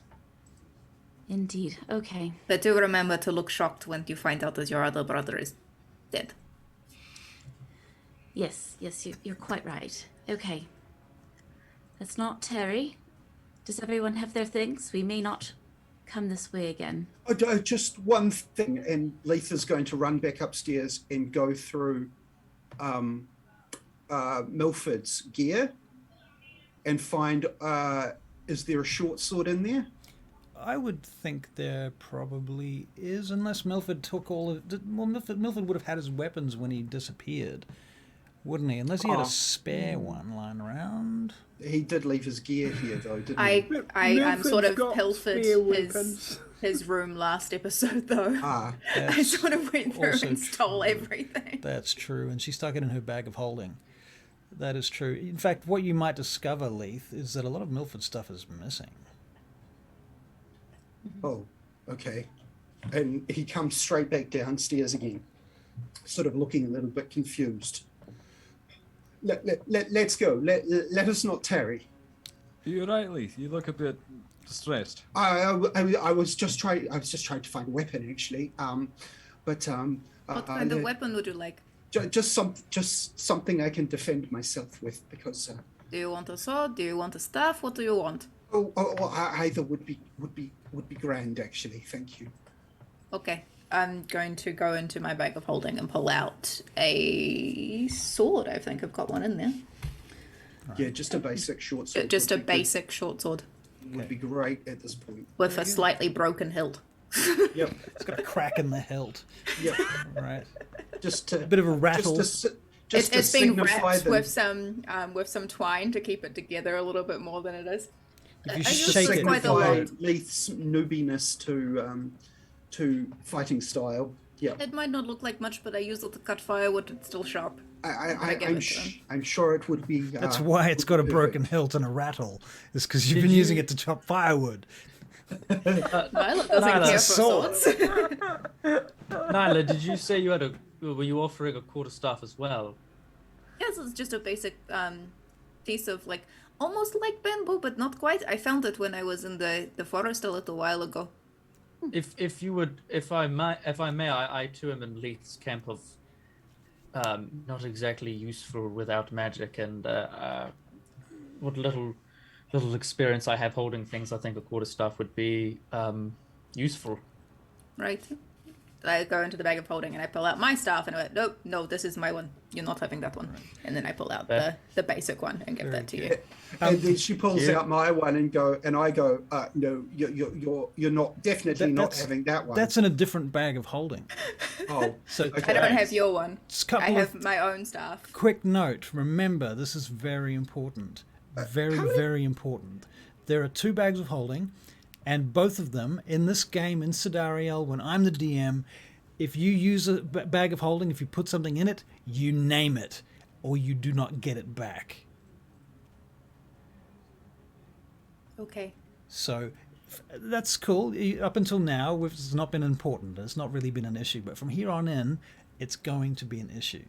Indeed. Okay. But do remember to look shocked when you find out that your other brother is dead. Yes, you're quite right. Okay. Let's not tarry. Does everyone have their things? We may not come this way again. Just one thing, and Leith is going to run back upstairs and go through Milford's gear and find, is there a short sword in there? I would think there probably is, unless Milford took all of... Well, Milford would have had his weapons when he disappeared, wouldn't he? Unless he had a spare one lying around. He did leave his gear here, though, didn't he? I sort of Milford's got pilfered spare his weapons. his room last episode, though. Ah, I That's sort of went through also and stole true. everything. That's true, and she stuck it in her bag of holding. That is true. In fact, what you might discover, Leith, is that a lot of Milford stuff is missing. oh, okay. And he comes straight back downstairs again, sort of looking a little bit confused. Let's go. Let us not tarry. You're right, Leith. You look a bit distressed. I was just trying to find a weapon, actually. But What kind of weapon would you like? just something I can defend myself with, because Do you want a sword? Do you want a staff? What do you want? either would be grand, actually. Thank you. Okay, I'm going to go into my bag of holding and pull out a sword. I think I've got one in there. Yeah, just a basic short sword. Just a would be basic short sword good. Would be great at this point. with a slightly broken hilt. Yep. It's got a crack in the hilt. Yep. Right. Just to, A bit of a rattle. Just to It's been signify wrapped them. with some twine to keep it together a little bit more than it is. If you I use shake it it, quite a Signify lot. Leith's noobiness to fighting style. Yeah, It might not look like much, but I use it to cut firewood. It's still sharp. I give it to him. I'm sure it would be. that's why it's got a broken hilt and a rattle. Is because you've been using it to chop firewood. Nyla doesn't Nyla. care It's a for sword. swords. Nyla, did you say you had were you offering a quarterstaff as well? Yes, it's just a basic piece of almost like bamboo, but not quite. I found it when I was in the forest a little while ago. If you would, if I may, I too am in Leith's camp of not exactly useful without magic, and what little experience I have holding things, I think a quarterstaff would be useful. Right. I go into the bag of holding and I pull out my staff and I went, nope, no, this is my one. You're not having that one. And then I pull out the basic one and give that to you. And then she pulls Yeah. out my one and I go, no, you're not definitely not having that one. That's in a different bag of holding. Oh, So okay. I don't have your one. Just I couple have of my own staff. quick note. Remember, this is very important. Very important. There are 2 bags of holding, and both of them in this game in Sidariel, when I'm the DM, if you use a bag of holding, if you put something in it, you name it, or you do not get it back. Okay. So That's cool. Up until now, it's not been important. It's not really been an issue. But from here on in, it's going to be an issue.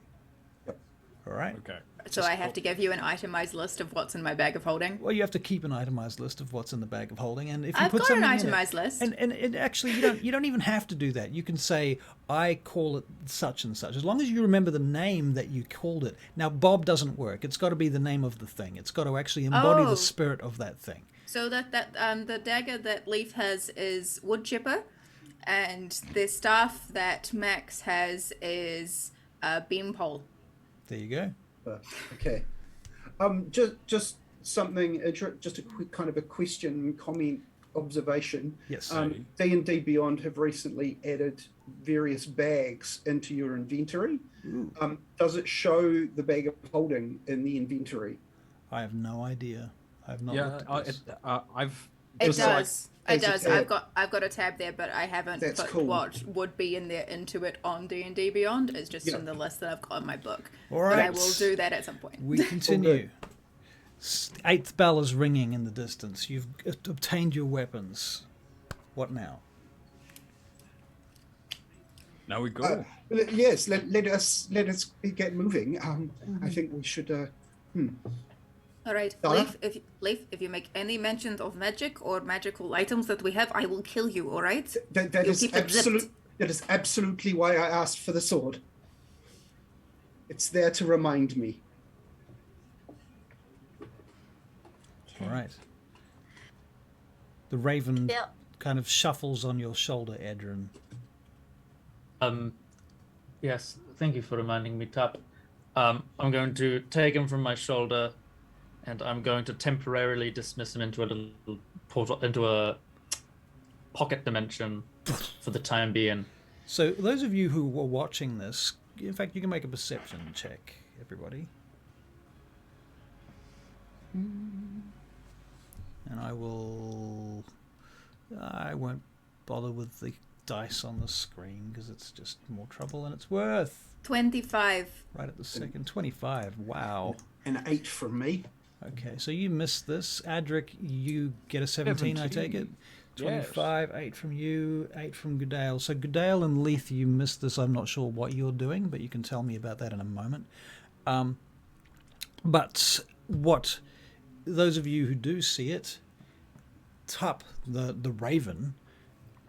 Yep. All right? Okay. So I have to give you an itemized list of what's in my bag of holding. Well, you have to keep an itemized list of what's in the bag of holding, and if you I've put got an something in itemized list. and it actually you don't even have to do that. You can say I call it such and such, as long as you remember the name that you called it. Now, Bob doesn't work. It's got to be the name of the thing. It's got to actually embody Oh. the spirit of that thing. So the dagger that Leith has is wood chipper, and the staff that Max has is beanpole. There you go. Okay. Just something, just a quick kind of a question, comment, observation. Yes. D&D Beyond have recently added various bags into your inventory. Does it show the bag of holding in the inventory? I have no idea. I have not looked at this. It Just like- does. It There's a does. tab. I've got a tab there, but I haven't That's put cool. what would be in there into it on D&D Beyond. It's just Yeah. in the list that I've got in my book. All But I right. will do that at some point. We continue. Eighth bell is ringing in the distance. You've obtained your weapons. What now? Now we go. Yes, let us get moving. I think we should. All right, Donna? Leith, if you make any mention of magic or magical items that we have, I will kill you. All right? That You'll is keep it zipped. that is absolutely why I asked for the sword. It's there to remind me. All right. The raven Yeah. kind of shuffles on your shoulder, Edryn. Yes, thank you for reminding me, Tap. I'm going to take him from my shoulder, and I'm going to temporarily dismiss him into a little portal, into a pocket dimension for the time being. So those of you who were watching this, in fact, you can make a perception check, everybody. And I won't bother with the dice on the screen because it's just more trouble than it's worth. 25. Right at the second. 25. Wow. An 8 from me. Okay, so you missed this. Adrik, you get a 17, I take it? 25, 8 from you, 8 from Goodale. So Goodale and Leith, you missed this. I'm not sure what you're doing, but you can tell me about that in a moment. But what those of you who do see it, Tup, the raven,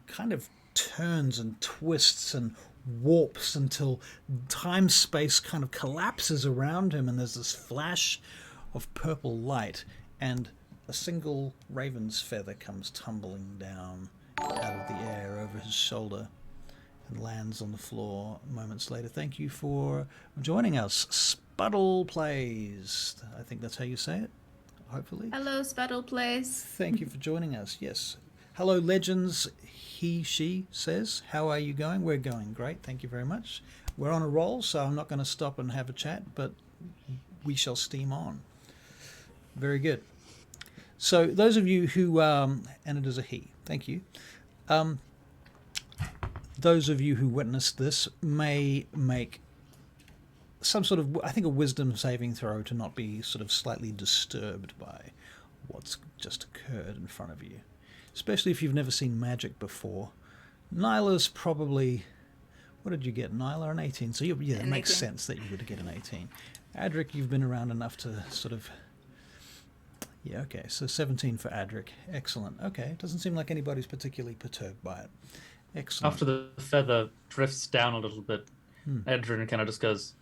kind of turns and twists and warps until time-space kind of collapses around him, and there's this flash of purple light, and a single raven's feather comes tumbling down out of the air over his shoulder and lands on the floor moments later. Thank you for joining us. Spuddle Plays. I think that's how you say it, hopefully. Hello, Sputtle Place. Thank you for joining us. Yes. Hello, Legends. She says, how are you going? We're going great. Thank you very much. We're on a roll, so I'm not going to stop and have a chat, but we shall steam on. Very good. So those of you who, and it is a he, thank you. Those of you who witnessed this may make some sort of, I think, a wisdom saving throw to not be sort of slightly disturbed by what's just occurred in front of you. Especially if you've never seen magic before. Nyla's probably, what did you get, Nyla? An 18. So yeah, it makes 18. sense that you would get an 18. Adrik, you've been around enough to sort of, yeah, okay. So 17 for Adrik. Excellent. Okay, it doesn't seem like anybody's particularly perturbed by it. Excellent. After the feather drifts down a little bit, Edryn kind of just goes,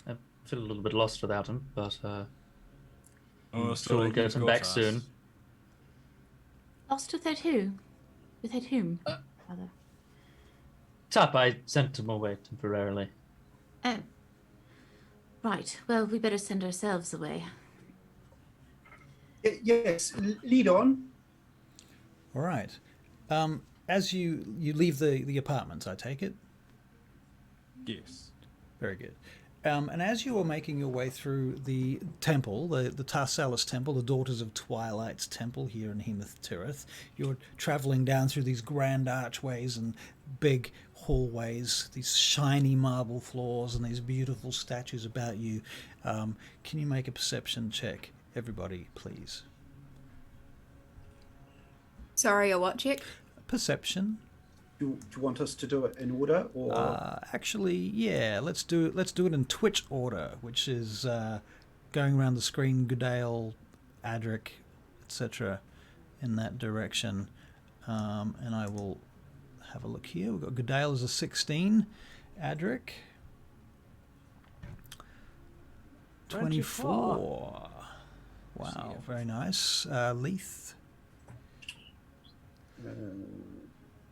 I feel a little bit lost without him, but Oh, sure we'll get him back soon. Lost without who? Without whom? Rather. Tap, I sent him away temporarily. Oh. Right. Well, we better send ourselves away. Yes, lead on. All right. As you leave the apartment, I take it? Yes. Very good. And as you are making your way through the temple, the Tarsellis temple, the Daughters of Twilight's temple here in Hemeth Tirith, you're traveling down through these grand archways and big hallways, these shiny marble floors and these beautiful statues about you. Can you make a perception check, everybody, please? Sorry, a what check? Perception. Do you want us to do it in order, or Actually, yeah. Let's do it in Twitch order, which is going around the screen. Goodale, Adrik, etc. in that direction. And I will have a look here. We've got Goodale as a 16. Adrik. 24. Wow, very nice. Leith.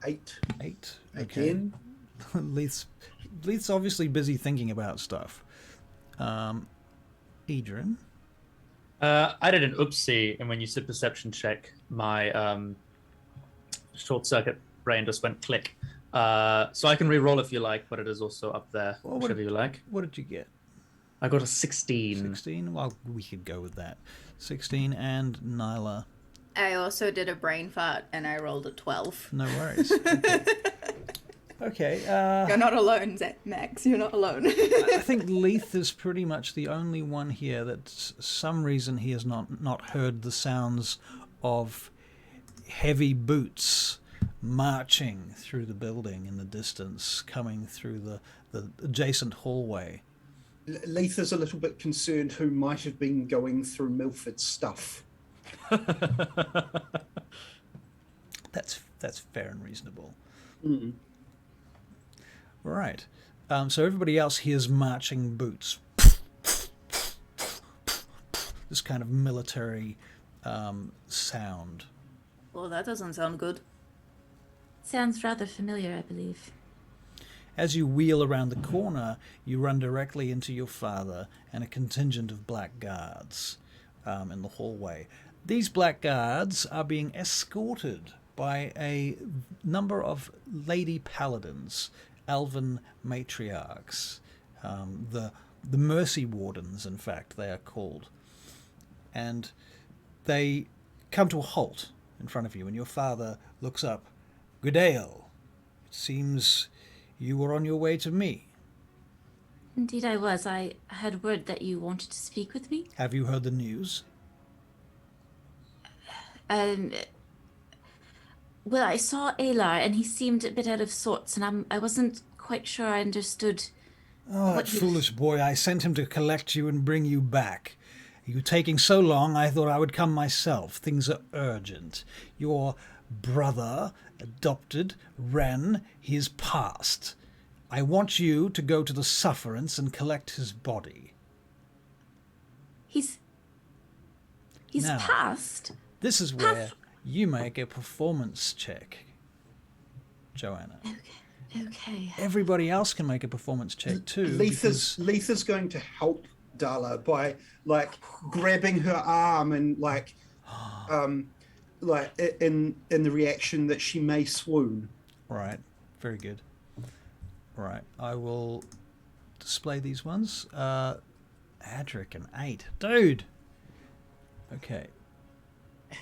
8 8. again? Leith's obviously busy thinking about stuff. Edryn. I did an oopsie, and when you said perception check, my short circuit brain just went click. So I can re-roll if you like, but it is also up there, Well, whichever you like. What did you get? I got a 16. 16? Well, we could go with that. 16 and Nyla. I also did a brain fart and I rolled a 12. No worries. Okay. You're not alone, Max. You're not alone. I think Leith is pretty much the only one here that some reason he has not heard the sounds of heavy boots marching through the building in the distance, coming through the adjacent hallway. Leith is a little bit concerned who might have been going through Milford's stuff. That's fair and reasonable. Mm. Right. So everybody else hears marching boots. This kind of military sound. Well, that doesn't sound good. Sounds rather familiar, I believe. As you wheel around the corner, you run directly into your father and a contingent of black guards in the hallway. These black guards are being escorted by a number of lady paladins, elven matriarchs, the mercy wardens, in fact, they are called. And they come to a halt in front of you, and your father looks up. Goodale, it seems you were on your way to me. Indeed I was. I had word that you wanted to speak with me. Have you heard the news? Well, I saw Aelar, and he seemed a bit out of sorts, and I wasn't quite sure I understood. Oh, that foolish boy. I sent him to collect you and bring you back. You taking so long, I thought I would come myself. Things are urgent. Your brother, adopted, Ren, he is passed. I want you to go to the Sufferance and collect his body. He's Now, passed? This is where you make a performance check, Joanna. Okay. Everybody else can make a performance check too. Leith is going to help Dala by grabbing her arm and in the reaction that she may swoon. Right, very good. Right, I will display these ones. Adrik, an 8. Dude! Okay.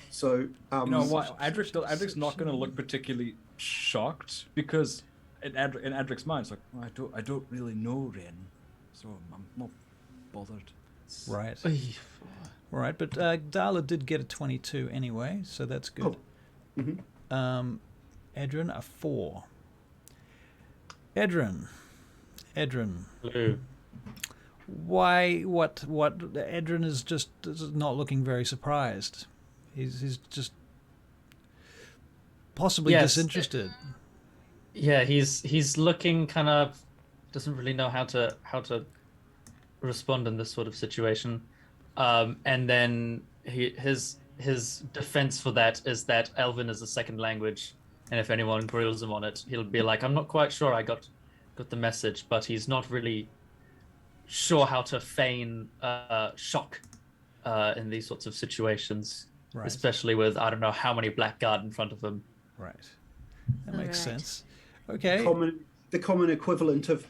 So, You know what? Adrik's not going to look particularly shocked because in Adrik's mind, it's like, well, I don't really know Ren, so I'm not bothered. Right. Right, but Dala did get a 22 anyway, so that's good. Oh. Mm-hmm. Edryn, a 4. Edryn. Hello. Why? What? Edryn is just not looking very surprised. He's just possibly disinterested. Yeah, he's looking kind of doesn't really know how to respond in this sort of situation. And then his defense for that is that Elven is a second language, and if anyone grills him on it, he'll be like, I'm not quite sure I got the message, but he's not really sure how to feign shock in these sorts of situations, Right. especially with I don't know how many blackguard in front of him. Right. That makes Alright. sense. Okay. The common equivalent of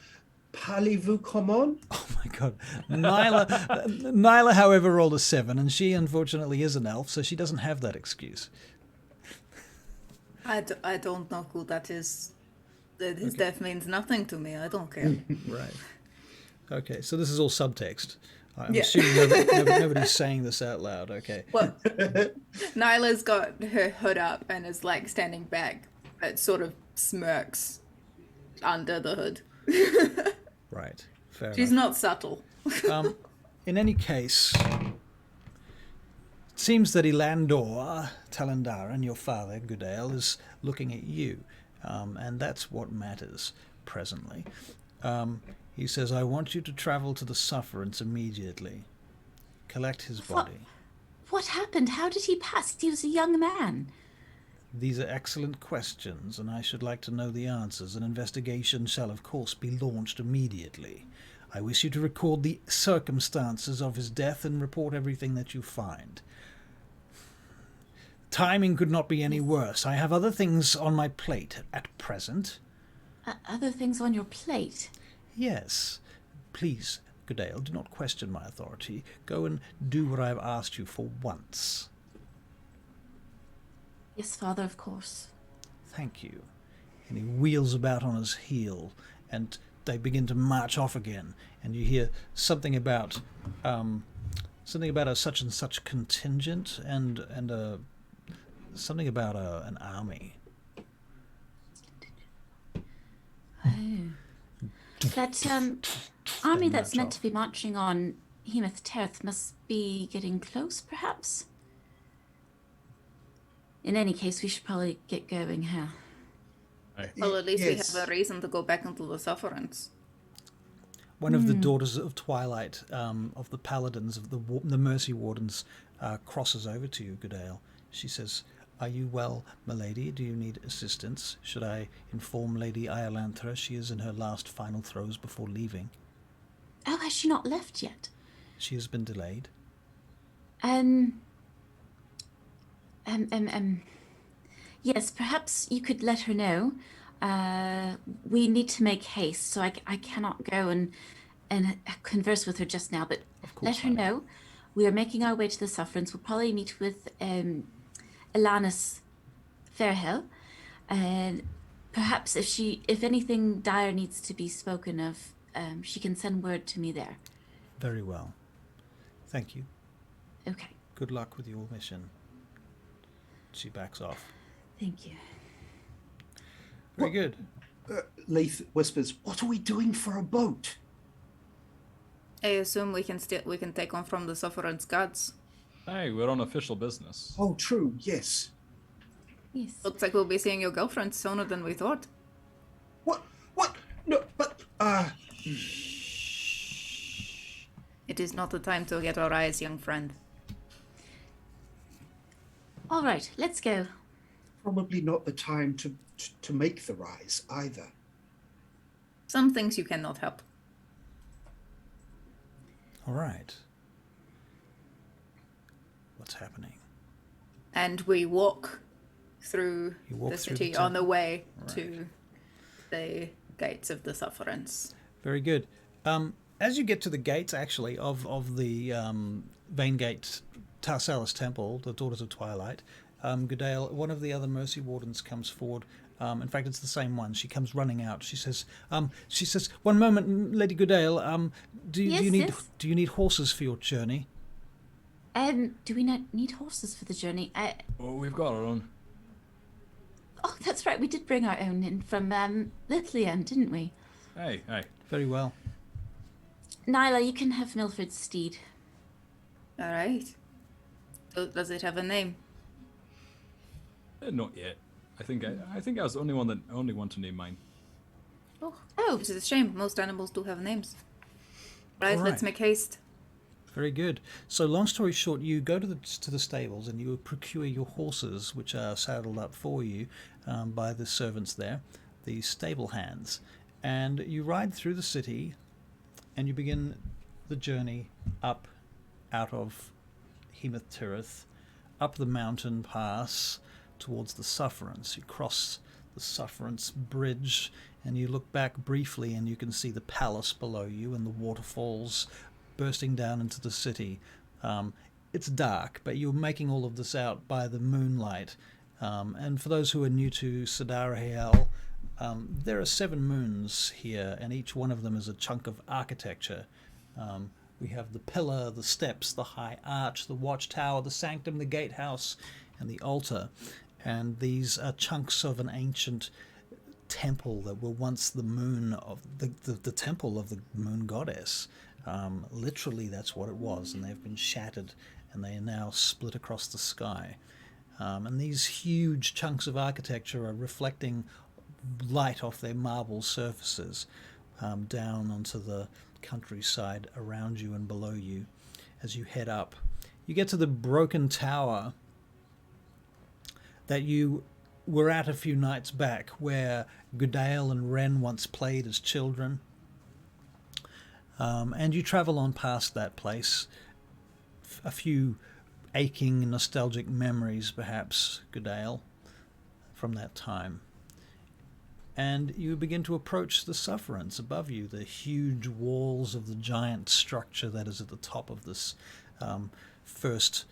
"Parlez-vous common?" Oh my god. Nyla, however, rolled a 7, and she unfortunately is an elf, so she doesn't have that excuse. I don't know who that is. His death means nothing to me. I don't care. Right. Okay, so this is all subtext. I'm Yeah. assuming nobody's saying this out loud. Okay. Well, Nyla's got her hood up and is like standing back, but sort of smirks under the hood. Right. Fair She's enough. not subtle. In any case, it seems that Elandor, Talandar, your father, Goodale, is looking at you, and that's what matters presently. He says, I want you to travel to the Sufferance immediately. Collect his body. What happened? How did he pass? He was a young man. These are excellent questions, and I should like to know the answers. An investigation shall, of course, be launched immediately. I wish you to record the circumstances of his death and report everything that you find. Timing could not be any worse. I have other things on my plate at present. Other things on your plate? Yes. Please, Goodale, do not question my authority. Go and do what I have asked you for once. Yes, Father, of course. Thank you. And he wheels about on his heel, and they begin to march off again. And you hear something about a such and such contingent, and something about an army. Oh. That army that's march meant off. to be marching on Hemeth Terth must be getting close, perhaps? In any case, we should probably get going here. Well, at least Yes. we have a reason to go back into the Sufferance. One of the daughters of Twilight, of the paladins, of the Mercy Wardens, crosses over to you, Goodale. She says, Are you well, milady? Do you need assistance? Should I inform Lady Iolantha she is in her last final throes before leaving? Oh, has she not left yet? She has been delayed. Yes, perhaps you could let her know. We need to make haste, so I cannot go and converse with her just now, but Of course, let her honey. know. We are making our way to the Sufferance. We'll probably meet with Elanus Fairhill, and perhaps if anything dire needs to be spoken of, she can send word to me there. Very well. Thank you. Okay, Good luck with your mission. She backs off. thank you. Very good. Leith whispers, "What are we doing for a boat?" I assume we can take on from the Sufferance gods. Hey, we're on official business. Oh, true. Yes. Yes. Looks like we'll be seeing your girlfriend sooner than we thought. What? No, but It is not the time to get our eyes, young friend. All right, let's go. probably not the time to make the rise either. Some things you cannot help. All right. What's happening? And we walk through You walk the through city the on the temple. way Right. to the gates of the Sufferance. Very good. As you get to the gates, actually, of the VAINGATE Tarsellis Temple, the Daughters of Twilight, Goodale, one of the other Mercy Wardens comes forward. In fact, it's the same one. She comes running out. She says, "One moment, Lady Goodale. Do you need horses for your journey?" Do we not need horses for the journey? Well, we've got our own. Oh, that's right. We did bring our own in from Lithlian, didn't we? Hey. Very well. Nyla, you can have Milford's steed. All right. So does it have a name? Not yet. I think I was the only one to name mine. Oh, which is a shame. Most animals do have names. Right, All let's right. make haste. Very good. So, long story short, you go to the stables and you procure your horses, which are saddled up for you by the servants there, the stable hands, and you ride through the city, and you begin the journey up out of Hemeth Tirith, up the mountain pass towards the Sufferance. You cross the Sufferance bridge, and you look back briefly, and you can see the palace below you and the waterfalls bursting down into the city. It's dark, but you're making all of this out by the moonlight. And for those who are new to Sidarahiel, there are 7 moons here, and each one of them is a chunk of architecture, We have the pillar, the steps, the high arch, the watchtower, the sanctum, the gatehouse, and the altar. And these are chunks of an ancient temple that were once the moon of the temple of the moon goddess. Literally, that's what it was, and they've been shattered, and they are now split across the sky. And these huge chunks of architecture are reflecting light off their marble surfaces down onto the countryside around you and below you as you head up. You get to the broken tower that you were at a few nights back, where Goodale and Wren once played as children. And you travel on past that place. A few aching, nostalgic memories, perhaps, Goodale, from that time. And you begin to approach the Sufferance above you, the huge walls of the giant structure that is at the top of this first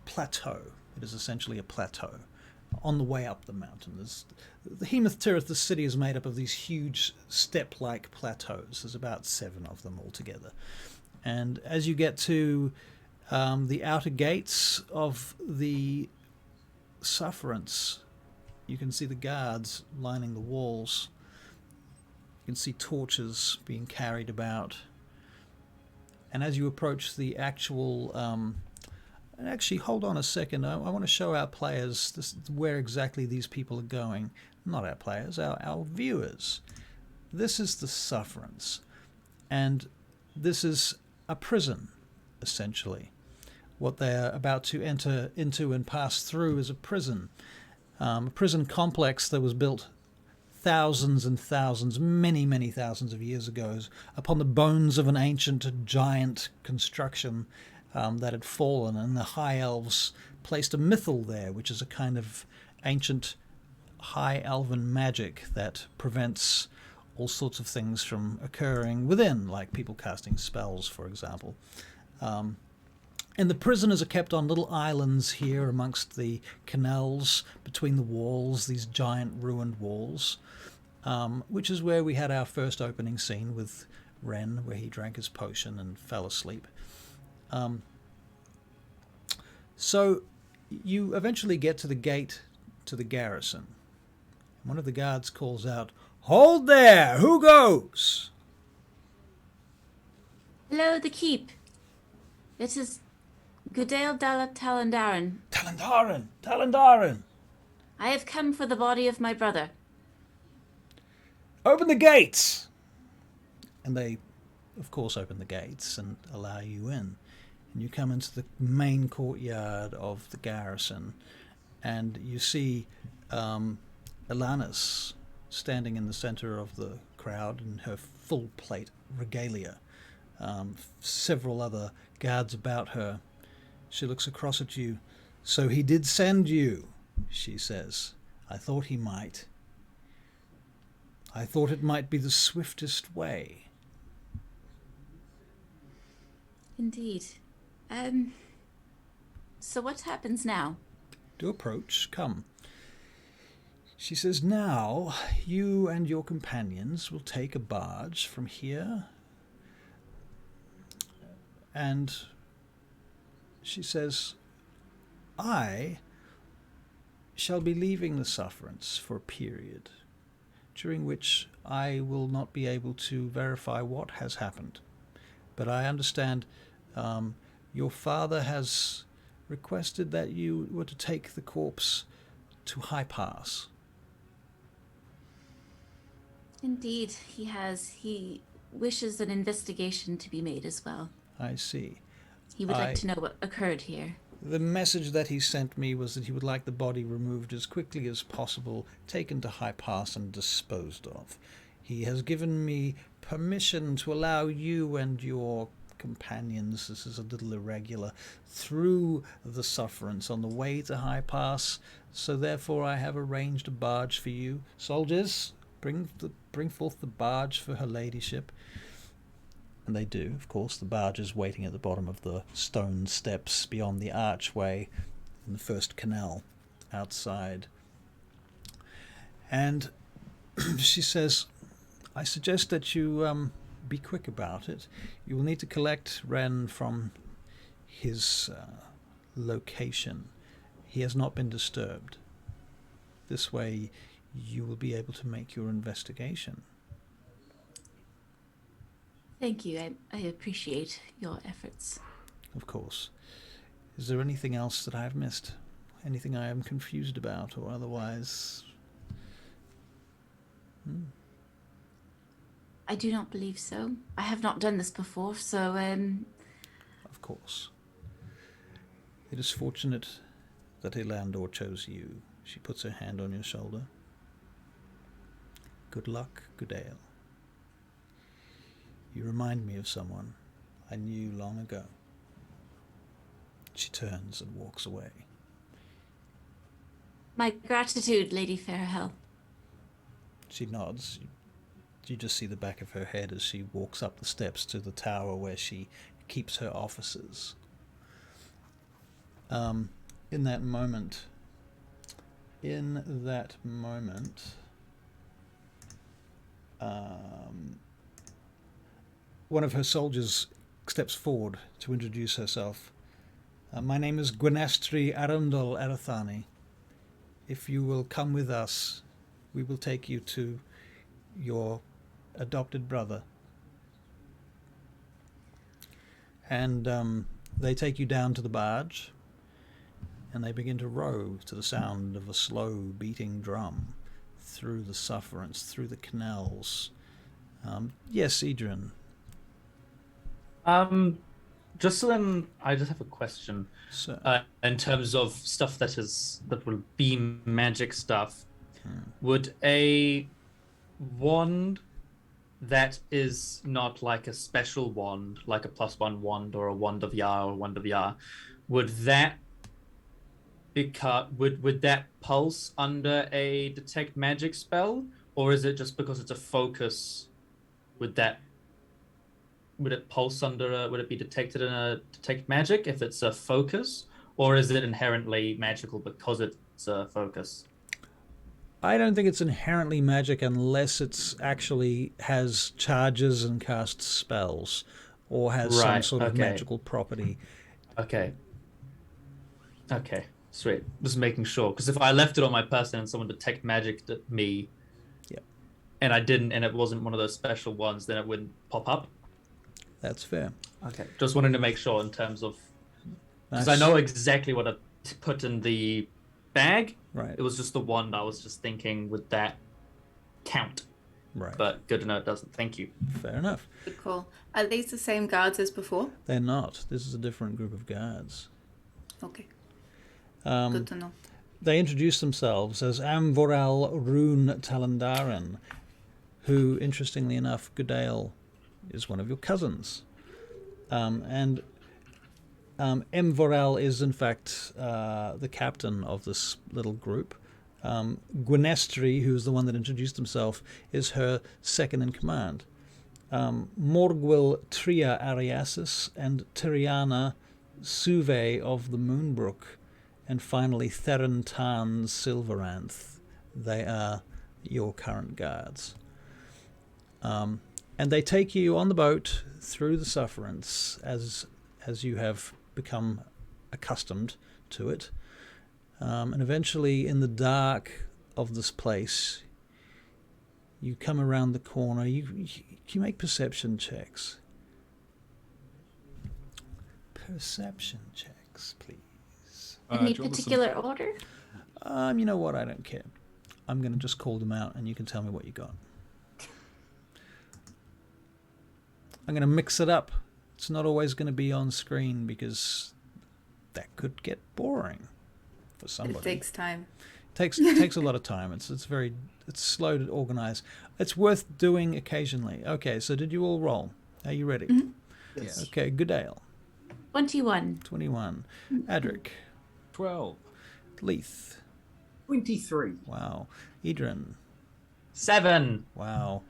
plateau. It is essentially a plateau on the way up the mountain. The Hemoth Tirith, the city, is made up of these huge step-like plateaus. There's about 7 of them altogether. And as you get to the outer gates of the Sufferance, you can see the guards lining the walls. You can see torches being carried about. And as you approach the actual... and actually, hold on a second. I want to show our players where exactly these people are going. Not our players, our viewers. This is the Sufferance. And this is a prison, essentially. What they're about to enter into and pass through is a prison. A prison complex that was built thousands and thousands, many, many thousands of years ago, upon the bones of an ancient giant construction that had fallen, and the High Elves placed a mythal there, which is a kind of ancient High Elven magic that prevents all sorts of things from occurring within, like people casting spells, for example. And the prisoners are kept on little islands here amongst the canals between the walls, these giant ruined walls, which is where we had our first opening scene with Wren, where he drank his potion and fell asleep. So you eventually get to the gate to the garrison. One of the guards calls out, "Hold there! Who goes?" Hello, the keep. It is Goodale Talandaran. Talandaran! I have come for the body of my brother. Open the gates! And they, of course, open the gates and allow you in. And you come into the main courtyard of the garrison, and you see Elanis standing in the center of the crowd in her full plate regalia. Several other guards about her. She looks across at you. "So he did send you," she says. "I thought he might. I thought it might be the swiftest way." Indeed. So what happens now? Do approach, come. She says, "Now you and your companions will take a barge from here." And she says, "I shall be leaving the Sufferance for a period, during which I will not be able to verify what has happened. But I understand your father has requested that you were to take the corpse to High Pass." Indeed, he has. He wishes an investigation to be made as well. I see. He would like to know what occurred here. The message that he sent me was that he would like the body removed as quickly as possible, taken to High Pass and disposed of. He has given me permission to allow you and your companions, this is a little irregular, through the Sufferance on the way to High Pass, so therefore I have arranged a barge for you. Soldiers, bring forth the barge for her ladyship. And they do, of course. The barge is waiting at the bottom of the stone steps beyond the archway in the first canal outside. And she says, "I suggest that you be quick about it. You will need to collect Ren from his location. He has not been disturbed. This way you will be able to make your investigation. Thank you. I appreciate your efforts. Of course. Is there anything else that I have missed? Anything I am confused about or otherwise? I do not believe so. I have not done this before, so Of course. It is fortunate that Aelar and Orika chose you. She puts her hand on your shoulder. Good luck, Goodale. You remind me of someone I knew long ago. She turns and walks away. my gratitude, Lady Fairhell. She nods. You just see the back of her head as she walks up the steps to the tower where she keeps her offices. In that moment, one of her soldiers steps forward to introduce herself. My name is Gwenestri Arundel Erathani. If you will come with us, we will take you to your adopted brother. And they take you down to the barge, and they begin to row to the sound of a slow beating drum through the Sufferance, through the canals. Yes, Edryn. Just so then, I just have a question. So, In terms of stuff that will be magic stuff, would a wand that is not like a special wand, like a +1 wand or a wand of Yah or wand of Yah, would that would that pulse under a detect magic spell, or is it just because it's a focus? Would it pulse under would it be detected in a detect magic if it's a focus, or is it inherently magical because it's a focus? I don't think it's inherently magic unless it's actually has charges and casts spells, or has some sort of magical property. Okay, sweet. Just making sure, because if I left it on my person and someone detect magic at me, and I didn't, and it wasn't one of those special ones, then it wouldn't pop up. That's fair. Okay, just wanted to make sure in terms of, because Nice. I know exactly what I put in the bag. Right. It was just the wand. I was just thinking, would that count? Right. But good to know it doesn't. Thank you. Fair enough. Good call. Are these the same guards as before? They're not. This is a different group of guards. Okay. Good to know. They introduce themselves as Amvoral Rune Talandaran, who, interestingly enough, Goodale is one of your cousins. And Mvoral is, in fact, the captain of this little group. Gwenestri, who's the one that introduced himself, is her second in command. Morgwil Tria Ariasis and Tiriana Suve of the Moonbrook, and finally Theron Tarn Silveranth. They are your current guards. And they take you on the boat through the Sufferance as you have become accustomed to it. And eventually, in the dark of this place, you come around the corner. You make perception checks. Perception checks, please. Any do you want particular order? You know what? I don't care. I'm going to just call them out, and you can tell me what you got. I'm going to mix it up. It's not always going to be on screen because that could get boring for somebody. It takes time. It takes a lot of time. It's slow to organize. It's worth doing occasionally. Okay, so did you all roll? Are you ready? Mm-hmm. Yes. Okay, Goodale. 21. 21. Adrik. 12. Leith. 23. Wow. Edryn. 7. Wow.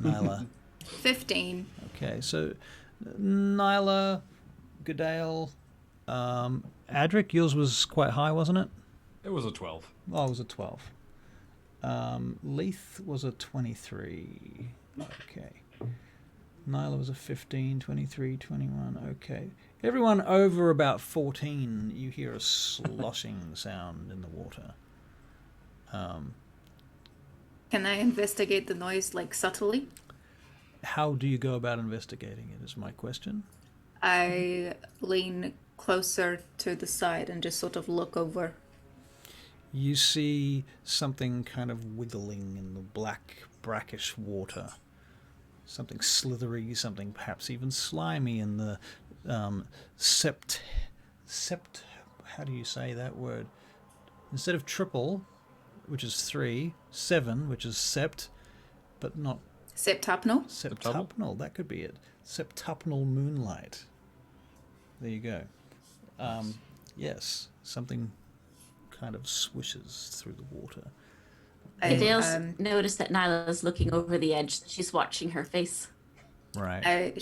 Nyla. 15. Okay, so Nyla, Goodale, Adrik, yours was quite high, wasn't it? It was a 12. Oh, it was a 12. Leith was a 23. Okay. Nyla was a 15, 23, 21. Okay. Everyone over about 14, you hear a sloshing sound in the water. Can I investigate the noise, like, subtly? How do you go about investigating it is my question. I lean closer to the side and just sort of look over. You see something kind of wiggling in the black, brackish water. Something slithery, something perhaps even slimy in the sept. How do you say that word? Instead of triple, which is 3, 7, which is sept, but not Septupnal? septupnal. That could be it. Septupnal moonlight. There you go. Yes, something kind of swishes through the water. Adele's noticed that Nyla's looking over the edge. She's watching her face. Right.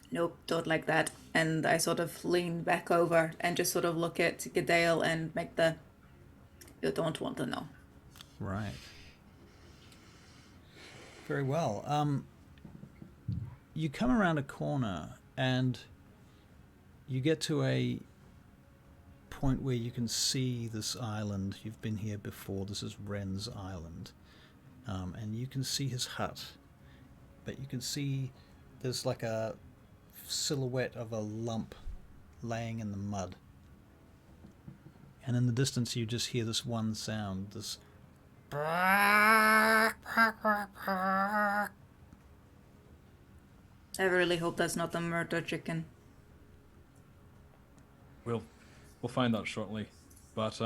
Nope, don't like that. And I sort of lean back over and just sort of look at Gadale and make the, you don't want to know. Right. Very well. You come around a corner and you get to a point where you can see this island. You've been here before. This is Ren's island. And you can see his hut. But you can see there's like a silhouette of a lump laying in the mud. And in the distance you just hear this one sound, this I really hope that's not the murder chicken. We'll find out shortly. But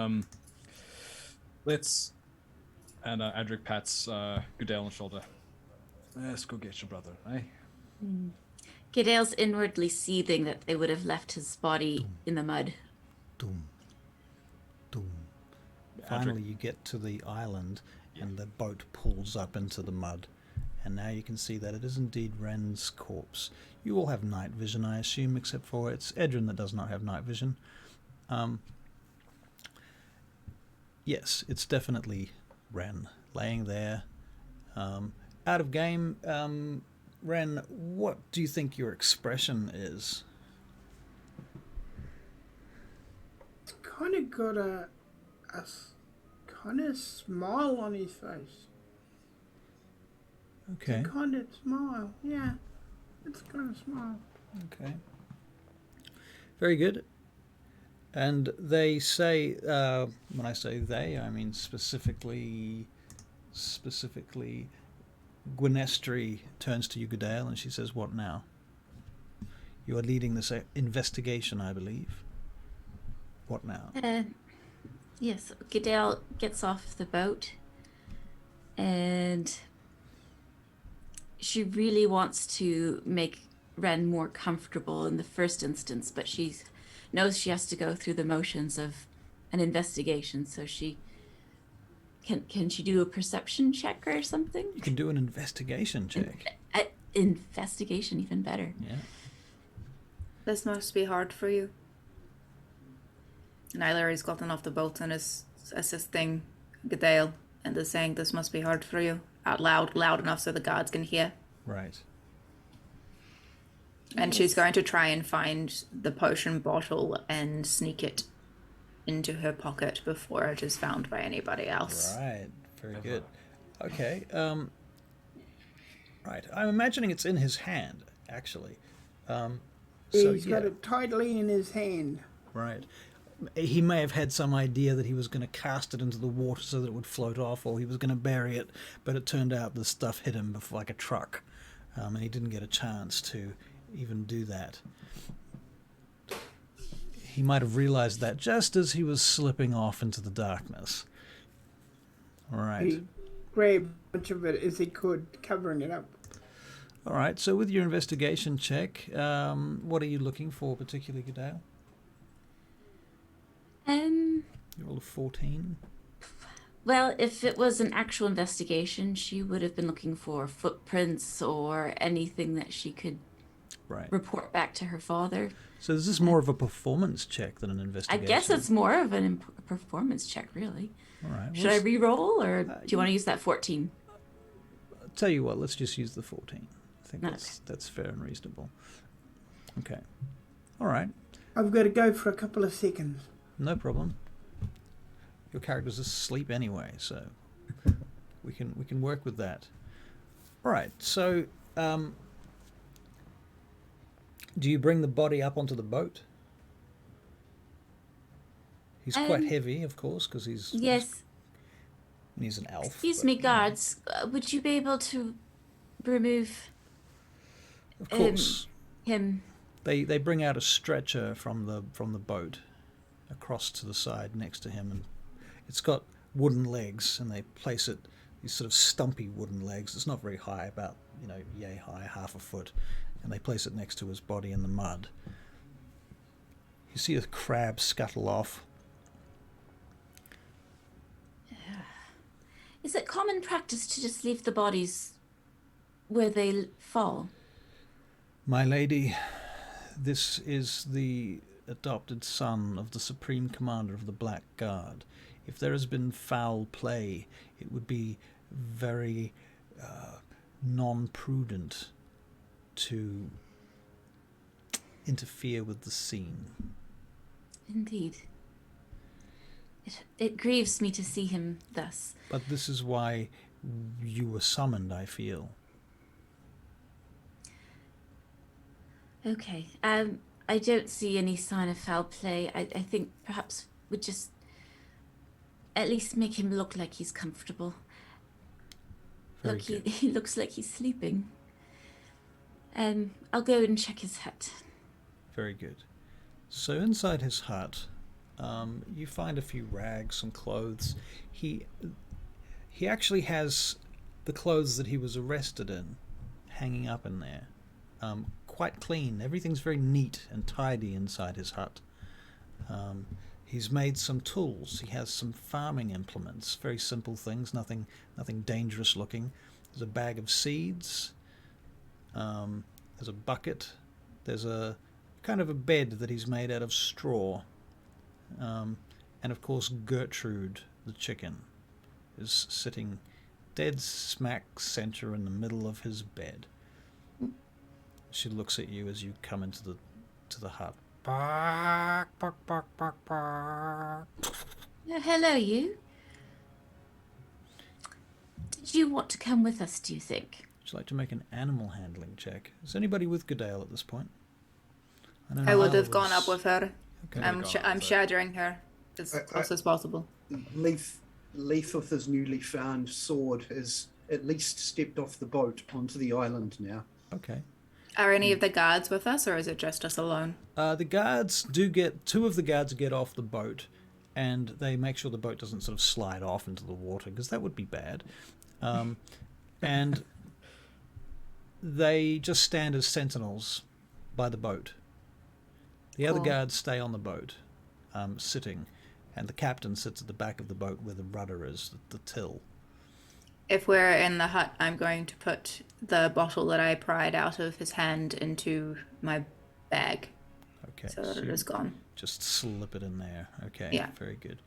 let's. And Adrik pats Goodale on the shoulder. Let's go get your brother, eh? Gadale's inwardly seething that they would have left his body in the mud. doom, doom. Finally, you get to the island, and the boat pulls up into the mud. And now you can see that it is indeed Ren's corpse. You all have night vision, I assume, except for it's Edryn that does not have night vision. Yes, it's definitely Ren laying there. Out of game, Ren, what do you think your expression is? It's kind of got a kind of smile on his face. Okay. It's a kind of smile, yeah. It's a kind of smile. Okay. Very good. And they say, when I say they, I mean specifically, Gwynestry turns to you, Goodale, and she says, "What now? You are leading this investigation, I believe. What now?" Yes, Goodale gets off the boat, and she really wants to make Ren more comfortable in the first instance, but she knows she has to go through the motions of an investigation, so she can she do a perception check or something? You can do an investigation check. Investigation, even better. Yeah. This must be hard for you. Nyla has gotten off the boat and is assisting Goodale and is saying this must be hard for you. Out loud enough so the guards can hear. Right. And she's going to try and find the potion bottle and sneak it into her pocket before it is found by anybody else. Right. Very good. Okay. Right. I'm imagining it's in his hand, actually. He's got it tightly in his hand. Right. He may have had some idea that he was going to cast it into the water so that it would float off, or he was going to bury it, but it turned out the stuff hit him before, like a truck, and he didn't get a chance to even do that. He might have realized that just as he was slipping off into the darkness. All right. He grabbed much of it as he could, covering it up. All right, so with your investigation check, what are you looking for particularly, Goodale? You rolled a 14. Well, if it was an actual investigation, she would have been looking for footprints or anything that she could report back to her father. So is this more of a performance check than an investigation? I guess it's more of a performance check, really. All right. Should I re-roll, or do you want to use that 14? tell you what, let's just use the 14. I think Okay. that's fair and reasonable. Okay. All right. I've got to go for a couple of seconds. No problem. Your character's asleep anyway, so we can work with that. All right. So, do you bring the body up onto the boat? He's quite heavy, of course, because he's Yes. he's an elf. Excuse but, me, guards. Would you be able to remove Of course. him? They bring out a stretcher from the boat across to the side next to him, and it's got wooden legs, and they place it, these sort of stumpy wooden legs. It's not very high, about yay high, half a foot, and they place it next to his body in the mud. You see a crab scuttle off. Is it common practice to just leave the bodies where they fall? My lady, this is the adopted son of the Supreme Commander of the Black Guard. If there has been foul play, it would be very non-prudent to interfere with the scene. Indeed. It grieves me to see him thus. But this is why you were summoned, I feel. Okay. I don't see any sign of foul play. I think perhaps we'd just at least make him look like he's comfortable. Very Look, good. he looks like he's sleeping. I'll go and check his hut. Very good. So inside his hut, you find a few rags and clothes. He actually has the clothes that he was arrested in hanging up in there. Quite clean. Everything's very neat and tidy inside his hut. He's made some tools. He has some farming implements. Very simple things. Nothing dangerous looking. There's a bag of seeds. There's a bucket. There's a kind of a bed that he's made out of straw. And of course Gertrude, the chicken, is sitting dead smack center in the middle of his bed. She looks at you as you come into the hut. Bark, bark, bark, bark, bark. Hello, you. Did you want to come with us, do you think? Would you like to make an animal handling check? Is anybody with Goodale at this point? know I would Nyla have gone was- up with her. Okay. I'm shadowing her as close as possible. Leith with his newly found sword has at least stepped off the boat onto the island now. Okay. Are any of the guards with us, or is it just us alone? The guards two of the guards get off the boat, and they make sure the boat doesn't sort of slide off into the water, because that would be bad. And they just stand as sentinels by the boat. The other Cool. guards stay on the boat, sitting, and the captain sits at the back of the boat where the rudder is, the till. If we're in the hut, I'm going to put the bottle that I pried out of his hand into my bag, Okay. so that it you is gone. just slip it in there. Okay. Yeah. Very good.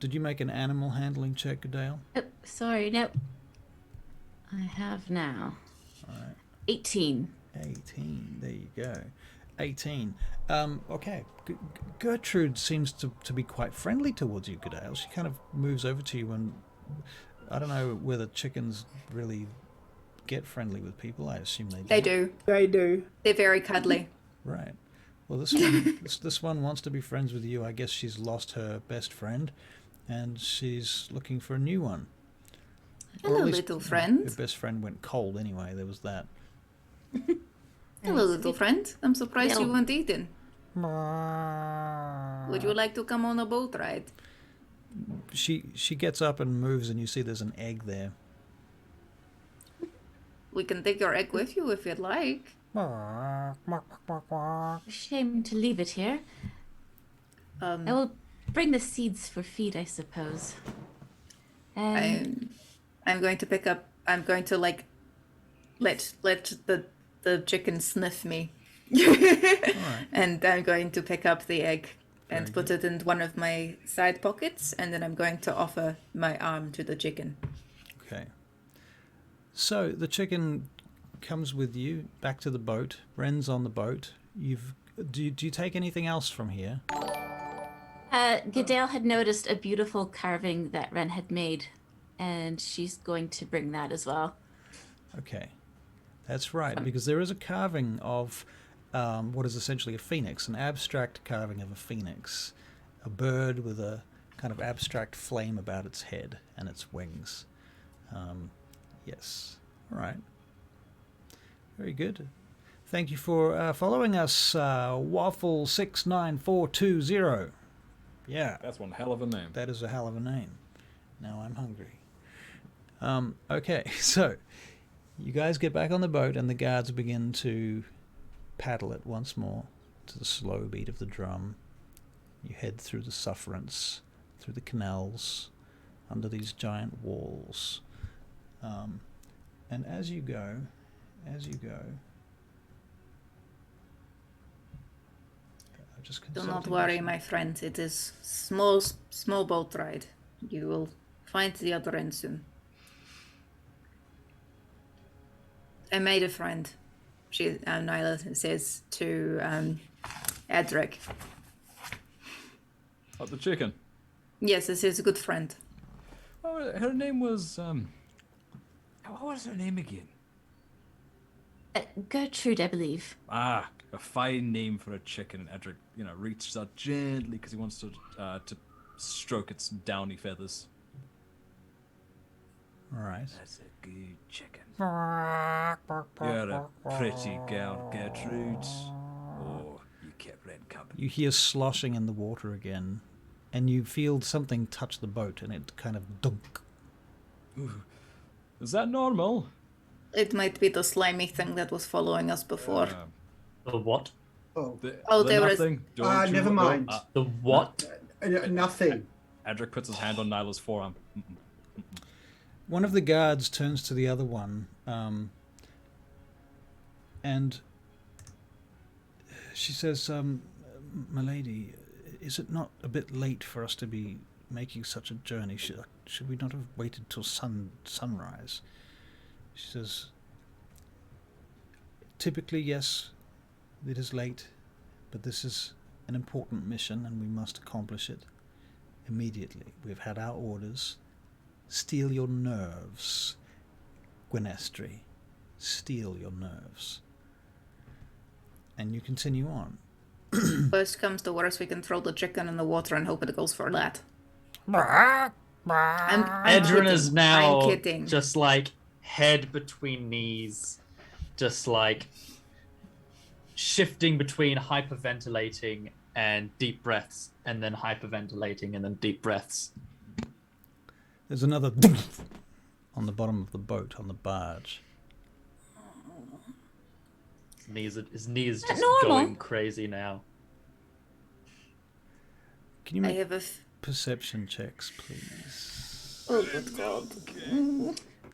Did you make an animal handling check, Dale? Oh, sorry, no. I have now. All right. 18. 18. There you go. 18. Okay. Gertrude seems to be quite friendly towards you, Goodale. She kind of moves over to you, and I don't know whether chickens really get friendly with people. I assume they do. They do. They do. They're very cuddly. Right. Well, this one, this one wants to be friends with you. I guess she's lost her best friend, and she's looking for a new one. Or Hello, at least, little Her friend. best friend went cold anyway. There was that. Hello, little friend. I'm surprised you Hello. weren't eaten. Would you like to come on a boat ride? She gets up and moves, and you see there's an egg there. We can take your egg with you if you'd like. Shame to leave it here. I will bring the seeds for feed, I suppose. I'm going to pick up. I'm going to let the chicken sniff me, and I'm going to pick up the egg and put it in one of my side pockets, and then I'm going to offer my arm to the chicken. Okay. So the chicken comes with you back to the boat. Ren's on the boat. Do you take anything else from here? Goodale had noticed a beautiful carving that Ren had made, and she's going to bring that as well. Okay, that's right, because there is a carving of what is essentially a phoenix, an abstract carving of a phoenix, a bird with a kind of abstract flame about its head and its wings. Yes, all right. Very good. Thank you for following us, Waffle69420. Yeah. That's one hell of a name. That is a hell of a name. Now I'm hungry. Okay, so you guys get back on the boat and the guards begin to paddle it once more to the slow beat of the drum. You head through the Sufferance, through the canals, under these giant walls. And as you go, Do not worry, my friend. It is small boat ride. You will find the other end soon. I made a friend. Nyla says to Adrik. Oh, the chicken. Yes, this is a good friend. Oh, her name was what was her name again? Gertrude, I believe. Ah, a fine name for a chicken. And Adrik, reaches out gently because he wants to stroke its downy feathers. all right. That's a good chicken. You're a pretty girl, Gertrude. Oh, you kept Ren company. You hear sloshing in the water again, and you feel something touch the boat, and it kind of dunk. Ooh. Is that normal? It might be the slimy thing that was following us before. The what? Oh, There was. never mind. The what? Nothing. Adrik puts his hand on Nyla's forearm. One of the guards turns to the other one, and she says, "My lady, is it not a bit late for us to be making such a journey? Should we not have waited till sunrise?" She says, "Typically, yes, it is late, but this is an important mission and we must accomplish it immediately. We've had our orders. Steel your nerves, Gwenestri. Steel your nerves." And you continue on. Worst comes to worst, we can throw the chicken in the water and hope it goes for that. I'm Edryn is kidding. now I'm kidding. just like head between knees, just like shifting between hyperventilating and deep breaths, and then hyperventilating and then deep breaths. There's another on the bottom of the boat, on the barge. His knee is just normal? going crazy now. Can you I make have a. perception checks, please? Oh, good God.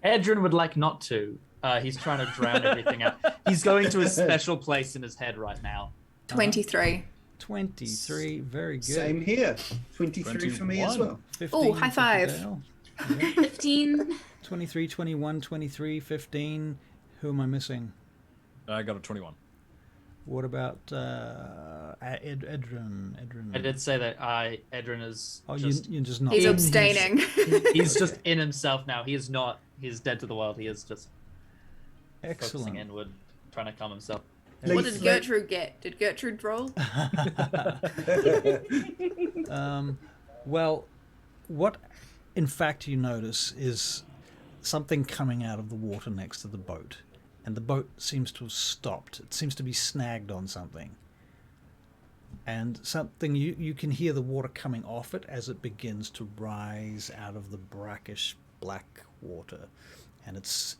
Edryn would like not to. He's trying to drown everything out. He's going to a special place in his head right now. 23. 23, very good. Same here. 23 for me as well. 15 Oh, high for five. Goodale. 15. 23, 21, 23, 15. Who am I missing? I got a 21. What about Edryn? I did say that Edryn is Oh, just... you're just not. He's in abstaining. He's just in himself now. He is not... He's dead to the world. He is just Excellent. focusing inward, trying to calm himself. What did Gertrude get? Did Gertrude roll? Well, what in fact you notice is something coming out of the water next to the boat. And the boat seems to have stopped. It seems to be snagged on something. And something, you can hear the water coming off it as it begins to rise out of the brackish black water. And it's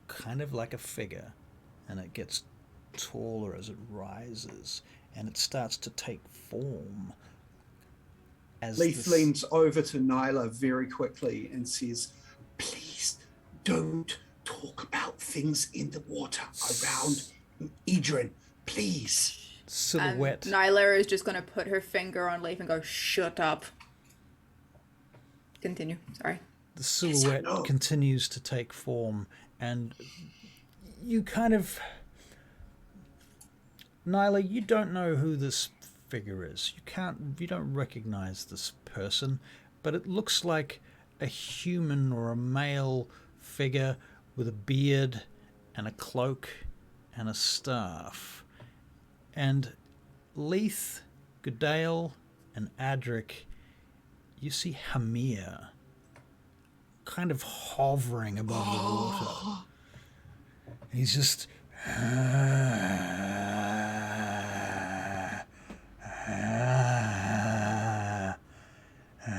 kind of like a figure. And it gets taller as it rises. And it starts to take form. As Leith leans over to Nyla very quickly and says, "Please don't talk about things in the water around Edryn, please." silhouette. Nyla is just going to put her finger on Leith and go, "Shut up." Continue. Sorry. The silhouette continues to take form, and you kind of... Nyla, you don't know who this figure is. You don't recognize this person, but it looks like a human or a male figure with a beard and a cloak and a staff. And Leith, Goodale, and Adrik, you see Hamir kind of hovering above the water. He's just...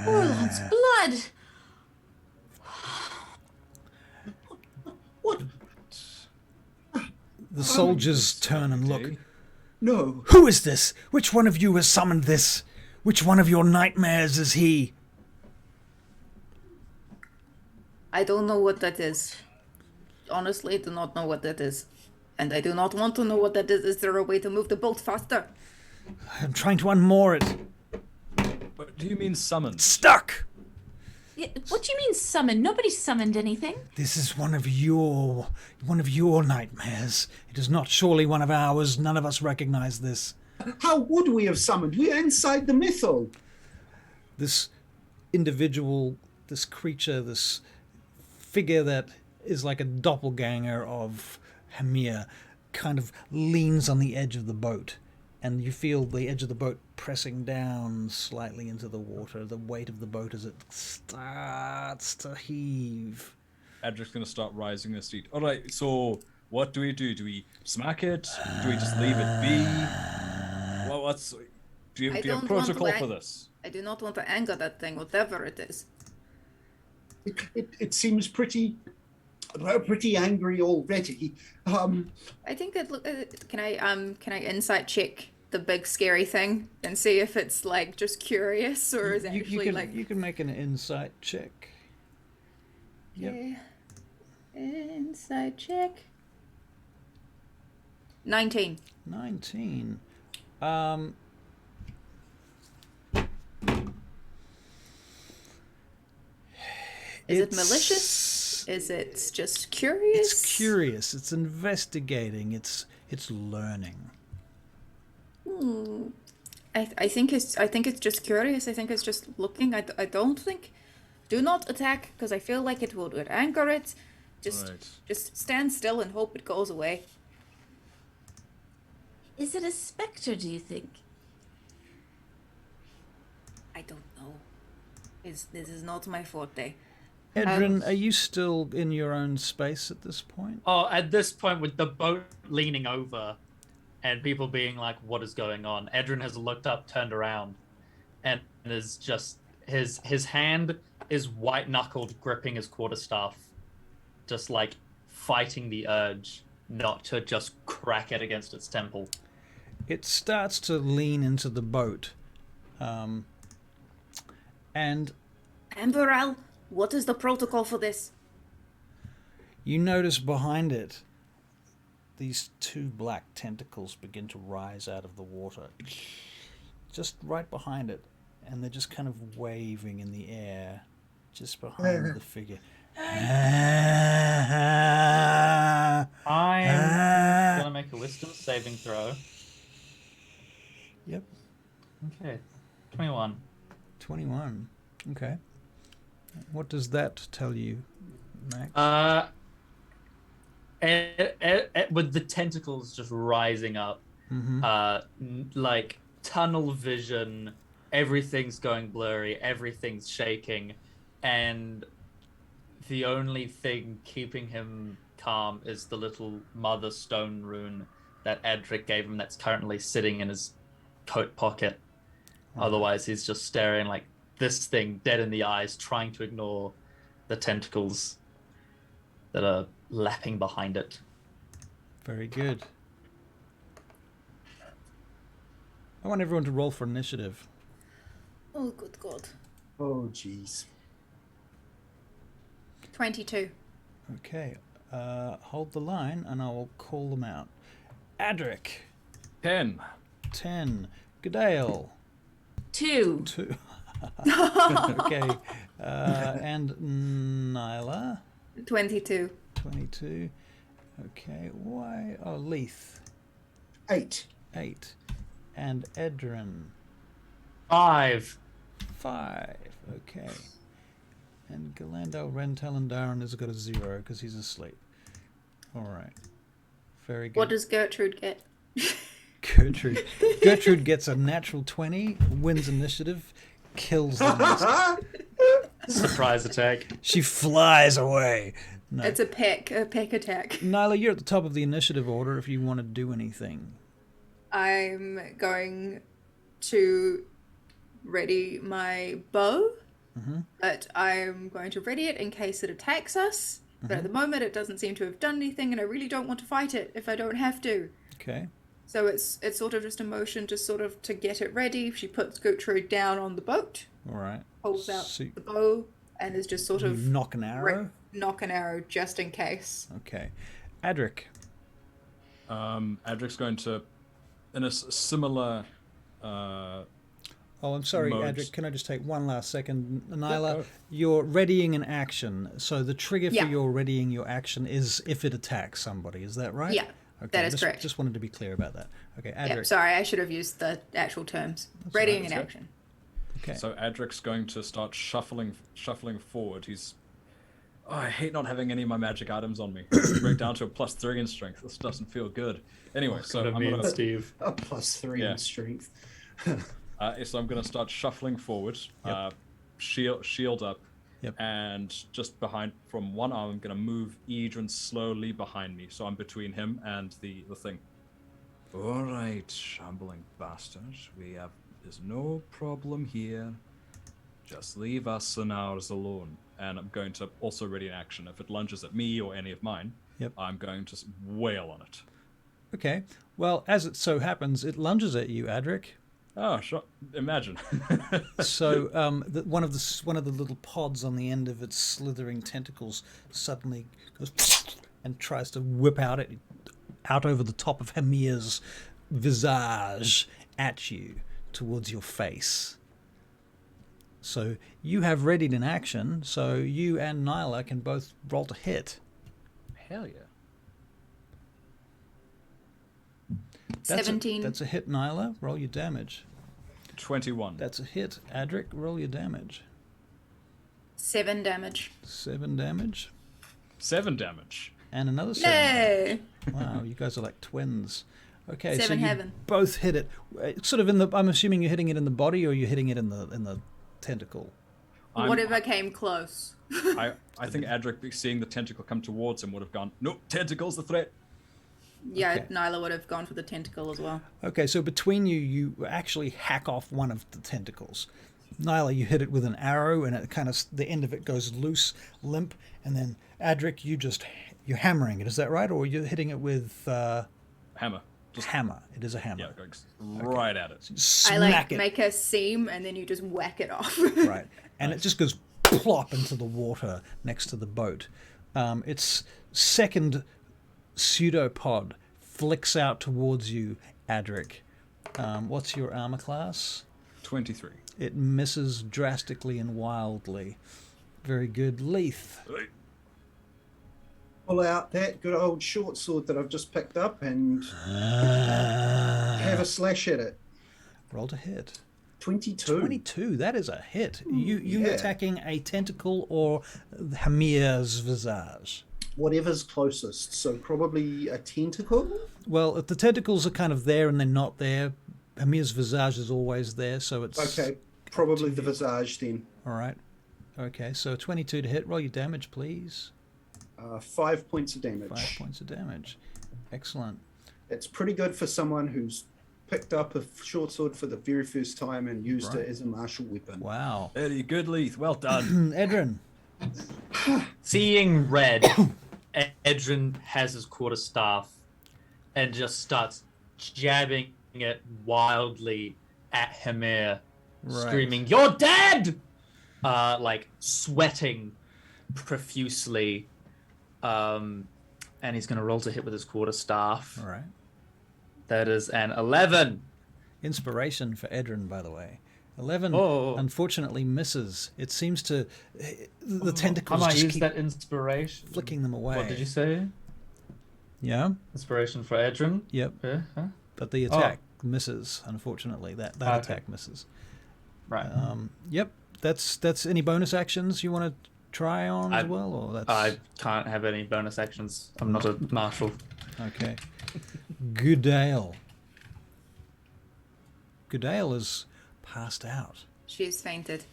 Orland's blood! What? The soldiers turn and look. No. Who is this? Which one of you has summoned this? Which one of your nightmares is he? I don't know what that is. Honestly, I do not know what that is. And I do not want to know what that is. Is there a way to move the boat faster? I'm trying to unmoor it. What do you mean summoned? Stuck! Yeah, what do you mean summoned? Nobody summoned anything. This is one of your nightmares. It is not surely one of ours. None of us recognize this. How would we have summoned? We are inside the mythal. This individual, this creature, this figure that is like a doppelganger of Hamir kind of leans on the edge of the boat, and you feel the edge of the boat pressing down slightly into the water, the weight of the boat as it starts to heave. Adrik's going to start rising his feet. All right, so what do? Do we smack it? Do we just leave it be? Well, do you have a protocol for this? I do not want to anger that thing, whatever it is. It seems pretty angry already. I think that can I insight check the big scary thing and see if it's like just curious or is it actually like you can make an insight check. Yep. Yeah. Insight check. 19. 19. Is it malicious? Is it just curious? It's curious. It's investigating. It's learning. I think it's just curious. I think it's just looking. I don't think. Do not attack because I feel like it would anger it. Just stand still and hope it goes away. Is it a specter, do you think? I don't know. This is not my forte. Edryn, are you still in your own space at this point? Oh, at this point, with the boat leaning over and people being like, what is going on? Edryn has looked up, turned around, and is just... His hand is white-knuckled, gripping his quarterstaff, just like fighting the urge not to just crack it against its temple. It starts to lean into the boat. And... Amberell, what is the protocol for this? You notice behind it, these two black tentacles begin to rise out of the water. Just right behind it. And they're just kind of waving in the air, just behind the figure. I'm gonna make a wisdom saving throw. Yep. Okay. 21. 21. Okay. What does that tell you, Max? With the tentacles just rising up, like tunnel vision, everything's going blurry, everything's shaking, and the only thing keeping him calm is the little mother stone rune that Adrik gave him that's currently sitting in his coat pocket. Otherwise, he's just staring like this thing dead in the eyes, trying to ignore the tentacles that are lapping behind it. Very good. I want everyone to roll for initiative. Oh, good God. Oh, jeez. 22. Okay. Hold the line and I will call them out. Adrik. 10. 10. Goodale. 2. 2. Okay. And Nyla. 22. 22. Okay, why? Oh, Leith. 8. 8. And Edryn. 5. 5. Okay. And Galandel Rentalandaran has got a 0 because he's asleep. Alright. Very good. What does Gertrude get? Gertrude gets a natural 20, wins initiative, kills the monster. Surprise attack. She flies away. No. It's a peck attack. Nyla, you're at the top of the initiative order if you want to do anything. I'm going to ready my bow, but I'm going to ready it in case it attacks us. But at the moment, it doesn't seem to have done anything, and I really don't want to fight it if I don't have to. Okay. So it's sort of just a motion to get it ready. She puts Gertrude down on the boat, Alright. pulls out So the bow, and is just sort you of knock an arrow? knock an arrow just in case. Okay. Adrik. Adrik's going to, in a similar. Oh, I'm sorry, modes. Adrik. Can I just take one last second? Nyla, go. you're readying an action. So the trigger Yeah. for your readying your action is if it attacks somebody. Is that right? Yeah, Okay, that is correct. Just wanted to be clear about that. Okay, Adrik. Yeah, sorry, I should have used the actual terms. Readying an that's action. Okay. So Adrik's going to start shuffling forward. He's. Oh, I hate not having any of my magic items on me. Break down to a +3 in strength. This doesn't feel good. Anyway, so I'm me gonna. and Steve. A +3 Yeah. in strength. So I'm going to start shuffling forward, shield up, Yep. and just behind from one arm, I'm going to move Edryn slowly behind me, so I'm between him and the thing. All right, shambling bastard, there's no problem here. Just leave us and ours alone. And I'm going to also ready an action. If it lunges at me or any of mine, Yep. I'm going to wail on it. Okay. Well, as it so happens, it lunges at you, Adrik. Oh, sure. Imagine. So one of the little pods on the end of its slithering tentacles suddenly goes and tries to whip out over the top of Hamir's visage at you towards your face. So you have readied an action, so you and Nyla can both roll to hit. Hell yeah. 17. That's a hit, Nyla. Roll your damage. 21. That's a hit. Adrik, roll your damage. 7 damage. 7 damage. 7 damage. And another 7 damage. No! Wow, you guys are like twins. Okay, so 7 you heaven. both hit it. Sort of I'm assuming you're hitting it in the body or you're hitting it in the tentacle. Whatever came close. I think Adrik, seeing the tentacle come towards him, would have gone, nope, tentacle's the threat. Yeah, Okay. Nyla would have gone for the tentacle as well. Okay, so between you actually hack off one of the tentacles. Nyla, you hit it with an arrow, and it kind of the end of it goes loose, limp, and then Adrik, you're hammering it. Is that right, or you're hitting it with Hammer. Just hammer? It is a hammer. yeah, going right at it. Smack it. Make a seam and then you just whack it off. Right, and it just goes plop into the water next to the boat. Its second pseudopod flicks out towards you, Adrik. What's your armor class? 23. It misses drastically and wildly. Very good. Leith. Pull out that good old short sword that I've just picked up and have a slash at it. Roll to hit. 22. 22. That is a hit. You yeah. attacking a tentacle or Hamir's visage? Whatever's closest. So probably a tentacle. Well, if the tentacles are kind of there and they're not there, Hamir's visage is always there, so it's... Okay, probably the visage then. All right. Okay, so 22 to hit. Roll your damage, please. 5 points of damage. 5 points of damage. Excellent. It's pretty good for someone who's picked up a short sword for the very first time and used it as a martial weapon. Wow. Very good, Leith. Well done. Edryn. Seeing red, Edryn has his quarterstaff and just starts jabbing it wildly at Hamir, screaming, "You're dead!" Like sweating profusely. And he's going to roll to hit with his quarterstaff. All right. That is an 11. Inspiration for Edryn, by the way. 11 Oh. unfortunately misses. It seems to... The I tentacles might just use keep that inspiration. flicking them away. What did you say? Yeah? Inspiration for Edryn? Yep. Yeah, huh? But the attack misses, unfortunately. That Okay. attack misses. Right. Yep. That's any bonus actions you want to try on as well? Or that's... I can't have any bonus actions. I'm not a marshal. Okay. Goodale. Goodale is passed out. She's fainted.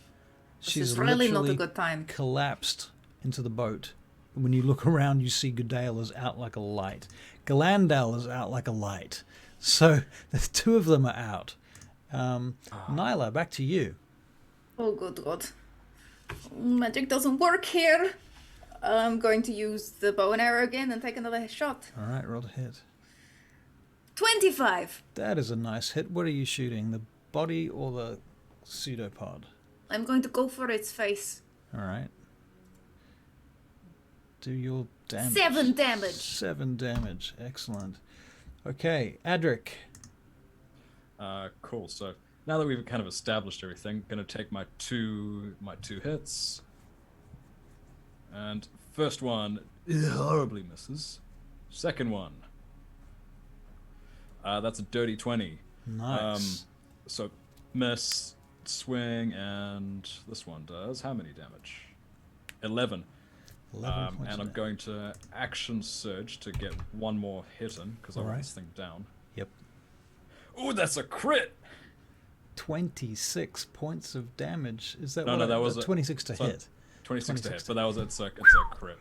She's is really not a literally good time. collapsed into the boat. When you look around, you see Goodale is out like a light. Galandal is out like a light. So the two of them are out. Nyla, back to you. Oh, good God. Magic doesn't work here. I'm going to use the bow and arrow again and take another shot. All right, roll to hit. 25. That is a nice hit. What are you shooting? The body or the pseudopod? I'm going to go for its face. All right. Do your damage. 7 damage. 7 damage. Excellent. Okay, Adrik. Cool. So now that we've kind of established everything, gonna take my two hits. And first one horribly misses. Second one. That's a dirty 20. Nice. So miss, swing, and this one does how many damage? 11. 11 points And of I'm going to action surge to get one more hit in because I want Alright. this thing down. Yep. Ooh, that's a crit! 26 points of damage. Is that No, what? no, that was 26 to so- hit. 26 to 26 hit, but it's a crit.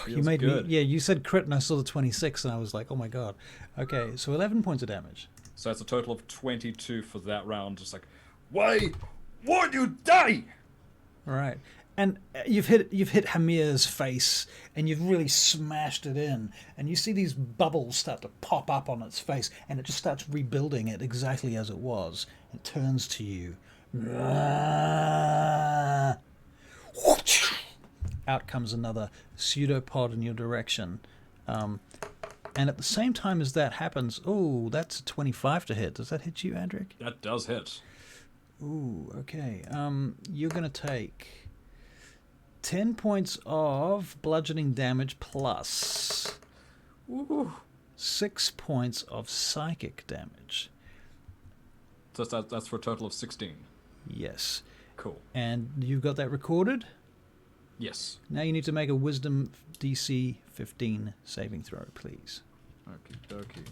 You Feels made good. me. Yeah, you said crit, and I saw the 26, and I was like, oh my god. Okay, so 11 points of damage. So that's a total of 22 for that round. Just like, why won't you die? All right, and you've hit Hamir's face, and you've really smashed it in, and you see these bubbles start to pop up on its face, and it just starts rebuilding it exactly as it was. It turns to you. Out comes another pseudopod in your direction. And at the same time as that happens, oh, that's a 25 to hit. Does that hit you, Adrik? That does hit. Ooh, okay. You're going to take 10 points of bludgeoning damage plus Ooh. 6 points of psychic damage. So that's for a total of 16. Yes. Cool. And you've got that recorded? Yes. Now you need to make a wisdom DC 15 saving throw, please. Okie dokie.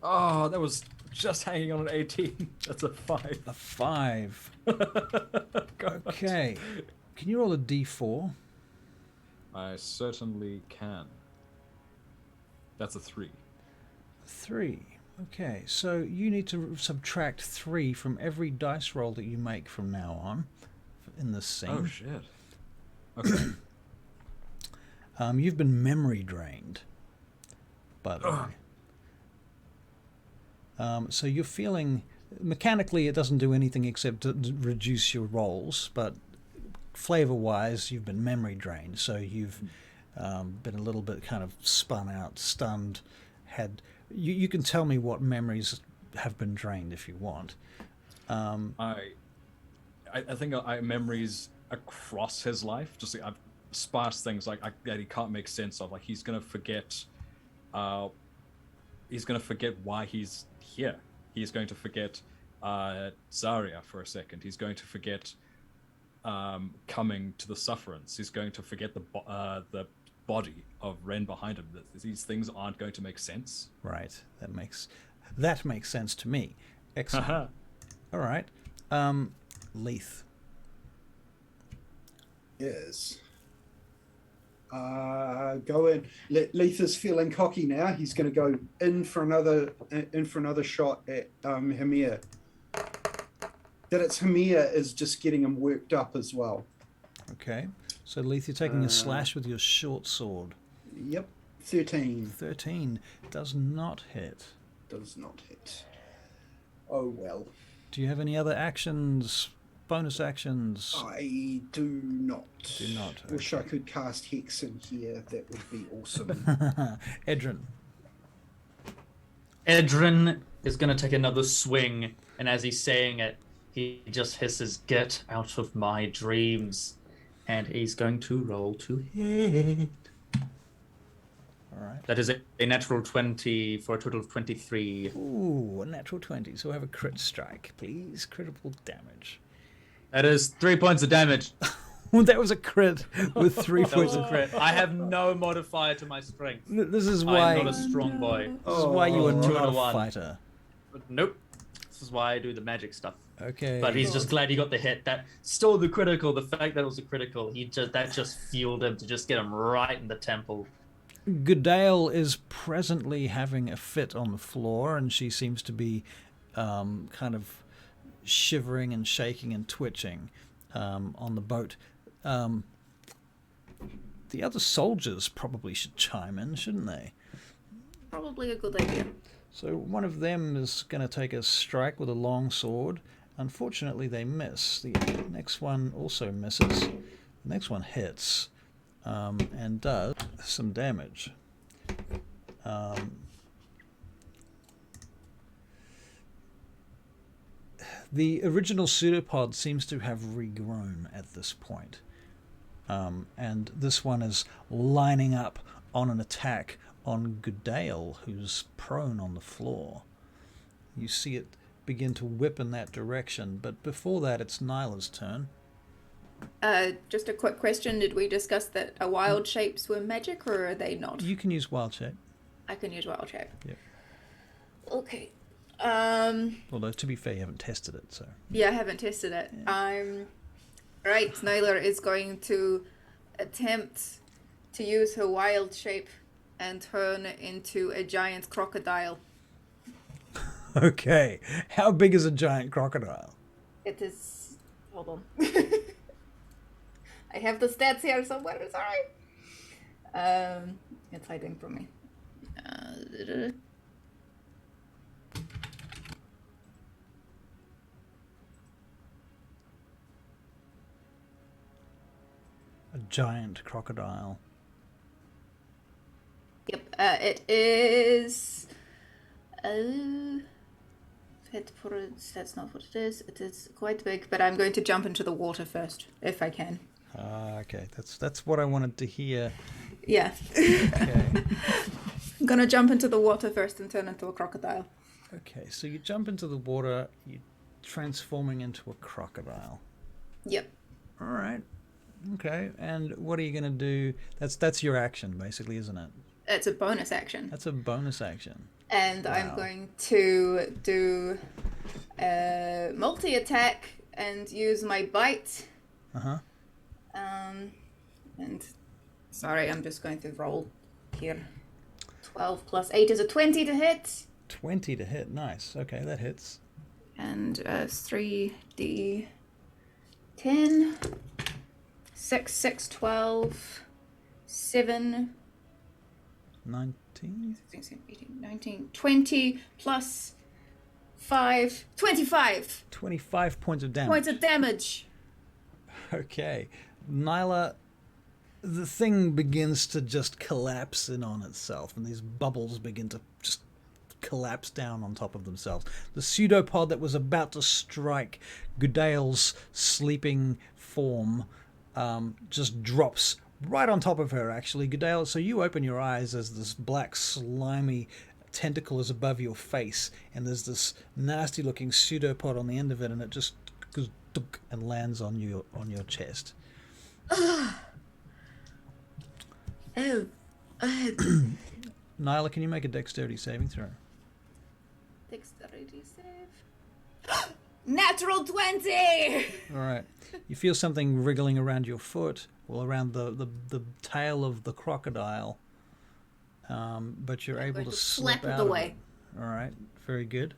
Oh, that was just hanging on an 18. That's a 5. A 5. God. Okay. Can you roll a d4? I certainly can. That's a 3. 3. Okay, so you need to subtract 3 from every dice roll that you make from now on in this scene. Oh, shit. Okay. You've been memory drained, by the way. So you're feeling... Mechanically, it doesn't do anything except to reduce your rolls, but flavor-wise, you've been memory drained. So you've been a little bit kind of spun out, stunned, had... You can tell me what memories have been drained if you want. I think I memories across his life. Just like I've sparse things like that he can't make sense of. Like he's gonna forget. He's gonna forget why he's here. He's going to forget Zarya for a second. He's going to forget coming to the Sufferance. He's going to forget the body of Ren behind him. These things aren't going to make sense. Right. That makes sense to me. Excellent. All right. Leith. Yes. Go in. Leith is feeling cocky now. He's going to go in for another shot at Hamir. That it's Hamir is just getting him worked up as well. Okay. So Leith, you're taking a slash with your short sword. Yep. 13. 13 does not hit. Does not hit. Oh well. Do you have any other actions? Bonus actions? I do not. Do not. Wish I could cast Hex in here. That would be awesome. Edryn. Edryn is going to take another swing And as he's saying it, he just hisses, "Get out of my dreams." And he's going to roll to hit. All right. That is a natural 20 for a total of 23. Ooh, a natural 20. So have a crit strike, please. Critical damage. That is 3 points of damage. That was a crit with 3 That was points a of crit. I have no modifier to my strength. This is why. I'm not a strong boy. This is why you are Two not and a a one. fighter. But nope. This is why I do the magic stuff. Okay. But he's just glad he got the hit. That still the critical. The fact that it was a critical, that just fueled him to just get him right in the temple. Goodale is presently having a fit on the floor, and she seems to be kind of shivering and shaking and twitching on the boat. The other soldiers probably should chime in, shouldn't they? Probably a good idea. So one of them is going to take a strike with a long sword. Unfortunately, they miss. The next one also misses. The next one hits and does some damage. The original pseudopod seems to have regrown at this point. And this one is lining up on an attack on Goodale, who's prone on the floor. You see it begin to whip in that direction, but before that, it's Nyla's turn. Just a quick question. Did we discuss that wild shapes were magic, or are they not? You can use wild shape. I can use wild shape. Yep. Okay. Although, to be fair, you haven't tested it, so... Yeah, I haven't tested it. Right, Nyla is going to attempt to use her wild shape and turn into a giant crocodile. Okay. How big is a giant crocodile? It is... Hold on. I have the stats here somewhere, sorry. It's hiding from me. A giant crocodile. Yep, it is... that's not what it is. It is quite big, but I'm going to jump into the water first, if I can. Okay, that's what I wanted to hear. Yeah. Okay. I'm going to jump into the water first and turn into a crocodile. Okay, so you jump into the water, you're transforming into a crocodile. Yep. All right. Okay, and what are you going to do? That's your action, basically, isn't it? It's a bonus action. That's a bonus action. And Wow. I'm going to do a multi-attack and use my bite. Uh-huh. And sorry, I'm just going to roll here. 12 plus 8 is a 20 to hit. 20 to hit. Nice. Okay, that hits. And 3d10. 6, 6, 12, 7, 19? 16, 18, 19, 20 plus 5, 25 25 points of damage. points of damage. Okay. Nyla, the thing begins to just collapse in on itself, and these bubbles begin to just collapse down on top of themselves. The pseudopod that was about to strike Goodale's sleeping form just drops right on top of her, actually. Goodale, so you open your eyes as this black, slimy tentacle is above your face, and there's this nasty-looking pseudopod on the end of it, and it just goes dunk and lands on your chest. Nyla, can you make a dexterity saving throw? Dexterity save. Natural 20! All right. You feel something wriggling around your foot, or around the tail of the crocodile, but you're able to slip slap it out of away. it. All right. Very good.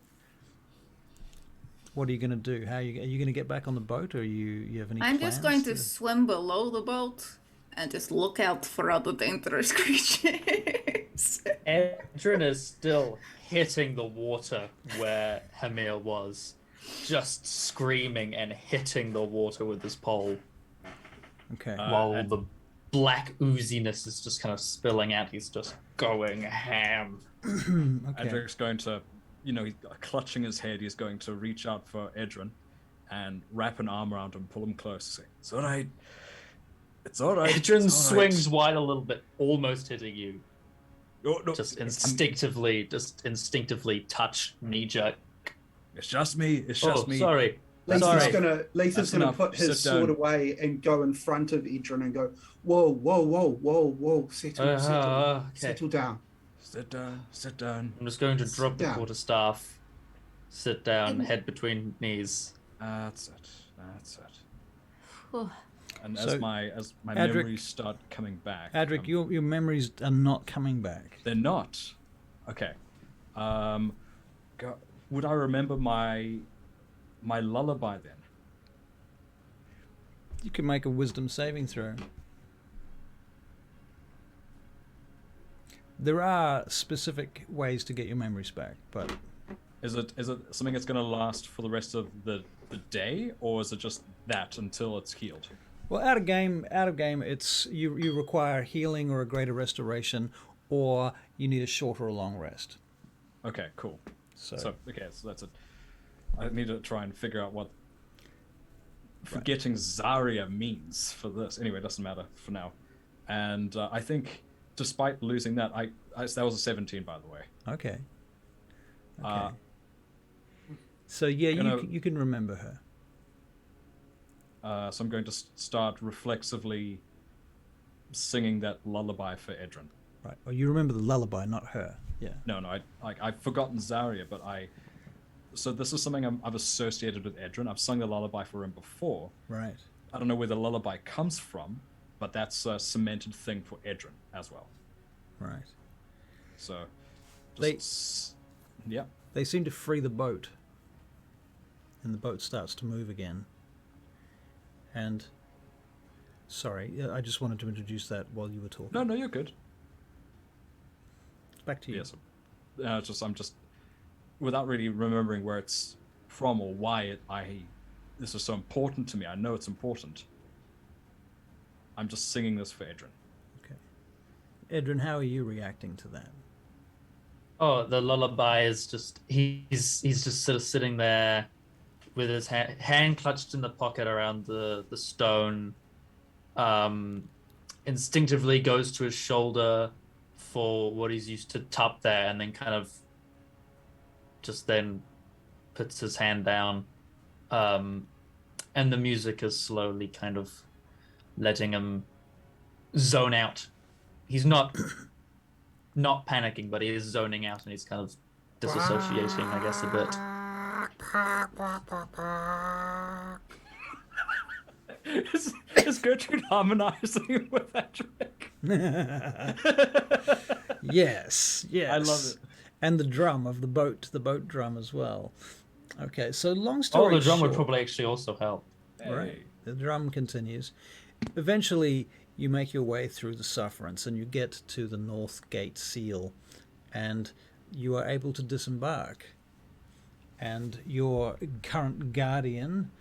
What are you going to do? Are you going to get back on the boat, or you have any I'm plans just going to swim below the boat and just look out for other dangerous creatures. Edryn is still hitting the water where Hamir was, just screaming and hitting the water with his pole, Okay. while the black ooziness is just kind of spilling out. He's just going ham. Okay. Adrik's going to he's clutching his head. He's going to reach out for Edryn and wrap an arm around him, pull him close, say, "It's all right. It's all right." Edryn it's all swings right. wide a little bit, almost hitting you. Oh, no, Just instinctively touch, knee jerk. It's just me. It's just me. Sorry. Leith is gonna enough. put his Sit sword down. away and go in front of Edryn and go, whoa, settle down. Sit down. Sit down. I'm just going to drop the down. quarterstaff, sit down, head between knees. That's it. That's it. Whew. And So, as my Adrik- memories start coming back, Adrik, your memories are not coming back. they're not. Okay. Would I remember my lullaby then? You can make a wisdom saving throw. There are specific ways to get your memories back, but Is it something that's going to last for the rest of the day, or is it just that until it's healed? well, out of game, it's you require healing or a greater restoration, or you need a short or a long rest. Okay, cool. So, So that's it. I need to try and figure out what forgetting Zarya means for this. Anyway, it doesn't matter for now. And I think, despite losing that, that was a 17, by the way. okay. Uh, So yeah, gonna- you can remember her. So I'm going to start reflexively singing that lullaby for Edryn. Right. Well, you remember the lullaby, not her. Yeah. No, I've forgotten Zarya, but so this is something I've associated with Edryn. I've sung the lullaby for him before. Right. I don't know where the lullaby comes from, but that's a cemented thing for Edryn as well. Right. So, They- yeah. They seem to free the boat, and the boat starts to move again. And sorry, I just wanted to introduce that while you were talking. No, you're good. Back to you. Yes. I'm just without really remembering where it's from or why this is so important to me. I know it's important. I'm just singing this for Edryn. Okay. Edryn, how are you reacting to that? Oh, the lullaby is just he's just sort of sitting there with his hand clutched in the pocket around the stone. Instinctively goes to his shoulder for what he's used to top there, and then kind of just then puts his hand down. And the music is slowly kind of letting him zone out. He's not panicking, but he is zoning out, and he's kind of disassociating, I guess, a bit. Is Gertrude harmonizing with Adrik? Yes. I love it. And the drum of the boat drum as well. Okay, so long story The drum would short- probably actually also help. Right. The drum continues. Eventually, you make your way through the Sufferance and you get to the North Gate Seal, and you are able to disembark. And your current guardian,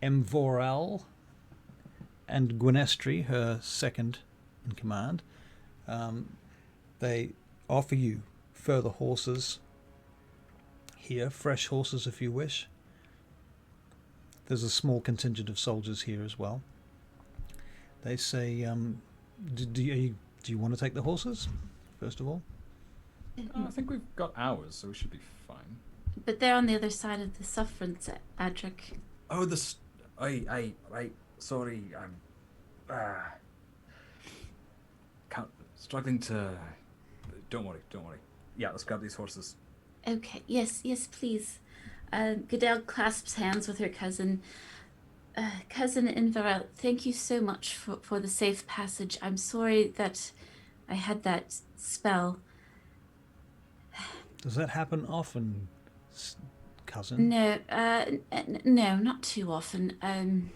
Emvoral, and Gwynestri, her second in command, they offer you further horses here, fresh horses if you wish. There's a small contingent of soldiers here as well. They say, do you want to take the horses, first of all? I think we've got hours, so we should be fine. But they're on the other side of the Sufferance, Adrik. Oh, sorry, I'm struggling to. Don't worry. Yeah, let's grab these horses. Okay, yes, please. Goodale clasps hands with her cousin. Cousin Inverell, thank you so much for the safe passage. I'm sorry that I had that spell. Does that happen often, cousin? No, no, not too often.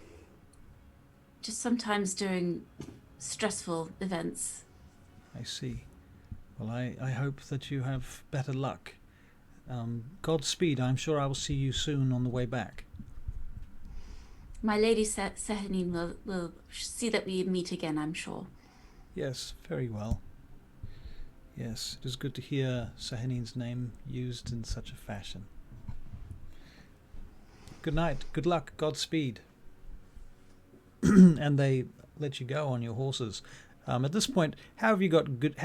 Just sometimes during stressful events. I see. Well, I hope that you have better luck. Godspeed. I'm sure I will see you soon on the way back. My lady Sehanine will see that we meet again, I'm sure. Yes, very well. Yes, it is good to hear Sahanin's name used in such a fashion. Good night, good luck, Godspeed. And they let you go on your horses. At this point, how have you got good?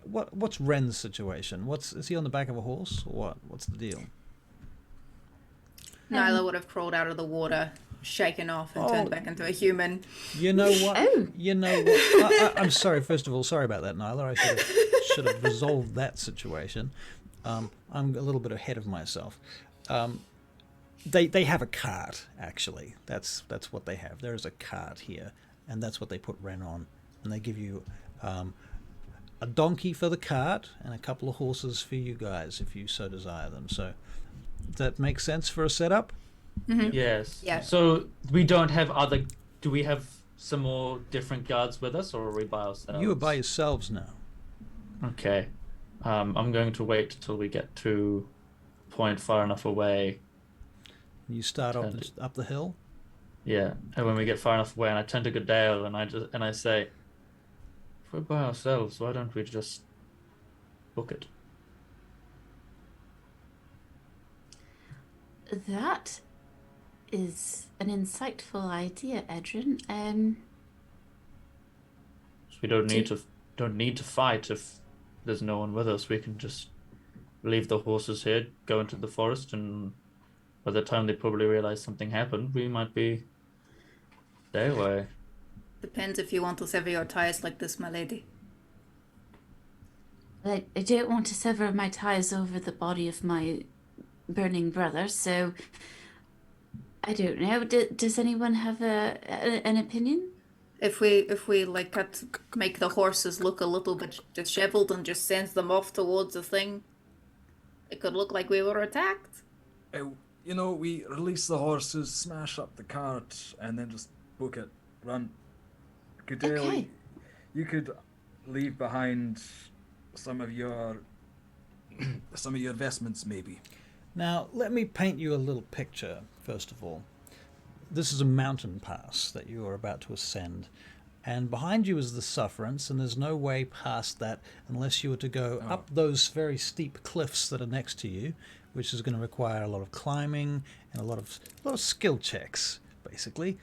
What's Ren's situation? Is he on the back of a horse or what? What's the deal? Nyla would have crawled out of the water, shaken off, and turned back into a human. You know what? Oh. You know what? I'm sorry. First of all, sorry about that, Nyla. I should have resolved that situation. I'm a little bit ahead of myself. They have a cart, actually. That's what they have. There is a cart here, and that's what they put Ren on. And they give you a donkey for the cart and a couple of horses for you guys, if you so desire them. So, does that make sense for a setup? Mm-hmm. Yes. Yeah. So we don't have other. Do we have some more different guards with us, or are we by ourselves? You are by yourselves now. Okay. I'm going to wait till we get to a point far enough away. You start up the hill. Yeah, and when we get far enough away, and I turn to Goodale, and I say, if we're by ourselves, why don't we just book it? That is an insightful idea, Edryn. So we don't need to fight if there's no one with us. We can just leave the horses here, go into the forest, and by the time they probably realize something happened, we might be day away. Depends if you want to sever your ties like this, my lady. I don't want to sever my ties over the body of my burning brother, so I don't know. Does anyone have an opinion? If we like make the horses look a little bit disheveled and just sends them off towards the thing, it could look like we were attacked. We release the horses, smash up the cart, and then just book it. Run. Goodale, Okay. you could leave behind some of your investments, maybe. Now, let me paint you a little picture, first of all. This is a mountain pass that you are about to ascend, and behind you is the Sufferance, and there's no way past that unless you were to go up those very steep cliffs that are next to you, which is going to require a lot of climbing and a lot of skill checks, basically.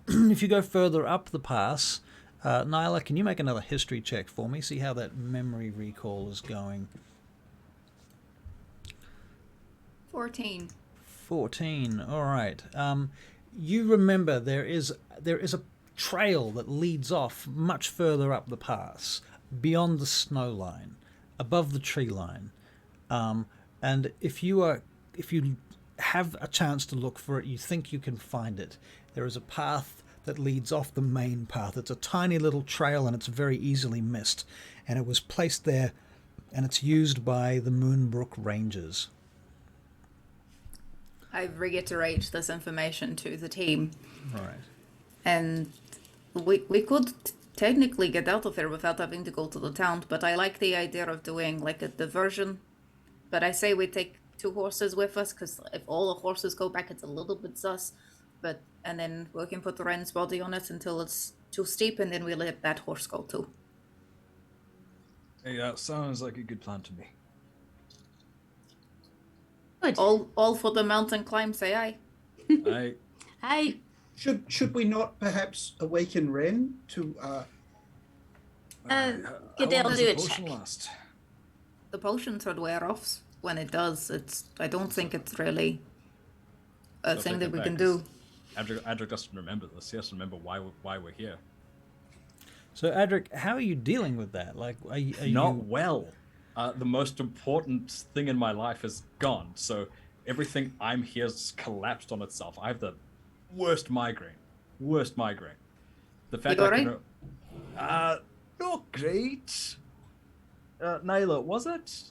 If you go further up the pass, Nyla, can you make another history check for me? See how that memory recall is going. 14. 14. All right. You remember there is a trail that leads off much further up the pass, beyond the snow line, above the tree line. And if you have a chance to look for it, you think you can find it. There is a path that leads off the main path. It's a tiny little trail and it's very easily missed. And it was placed there and it's used by the Moonbrook Rangers. I reiterate this information to the team. All right. And we could technically get out of here without having to go to the town, but I like the idea of doing like a diversion. But I say we take 2 horses with us, because if all the horses go back, it's a little bit sus. And then we can put Ren's body on it until it's too steep, and then we let that horse go too. Hey, that sounds like a good plan to me. Good. All for the mountain climb, say I. Hi. Should we not perhaps awaken Ren to Goodale, do a check. Potion last? The potion should wear off when it does. I don't think it's really a Don't thing take that it we back, can do. Adrik doesn't remember this. He has to remember why we're here. So, Adrik, how are you dealing with that? Like, are you Not well. The most important thing in my life is gone. So everything I'm here's collapsed on itself. I have the worst migraine. The fact You I alright? can. Not great. Nyla, was it?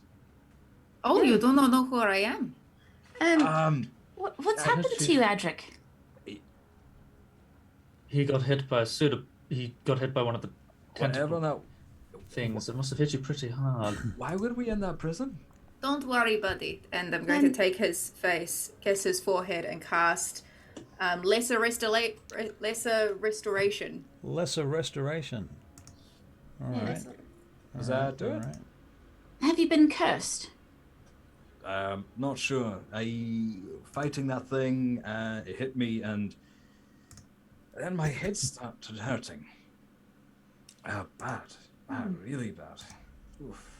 Oh, you do not know who I am? What's happened to you, Adrik? He got hit by one of the Whatever tentacle that. things. It must have hit you pretty hard. Why were we in that prison? Don't worry, buddy. And I'm going to take his face, kiss his forehead, and cast lesser restoration. Lesser restoration. All right. Does that do it? Alright. Have you been cursed? Not sure. Fighting that thing, it hit me, and then my head started hurting. Bad. Really bad. Oof.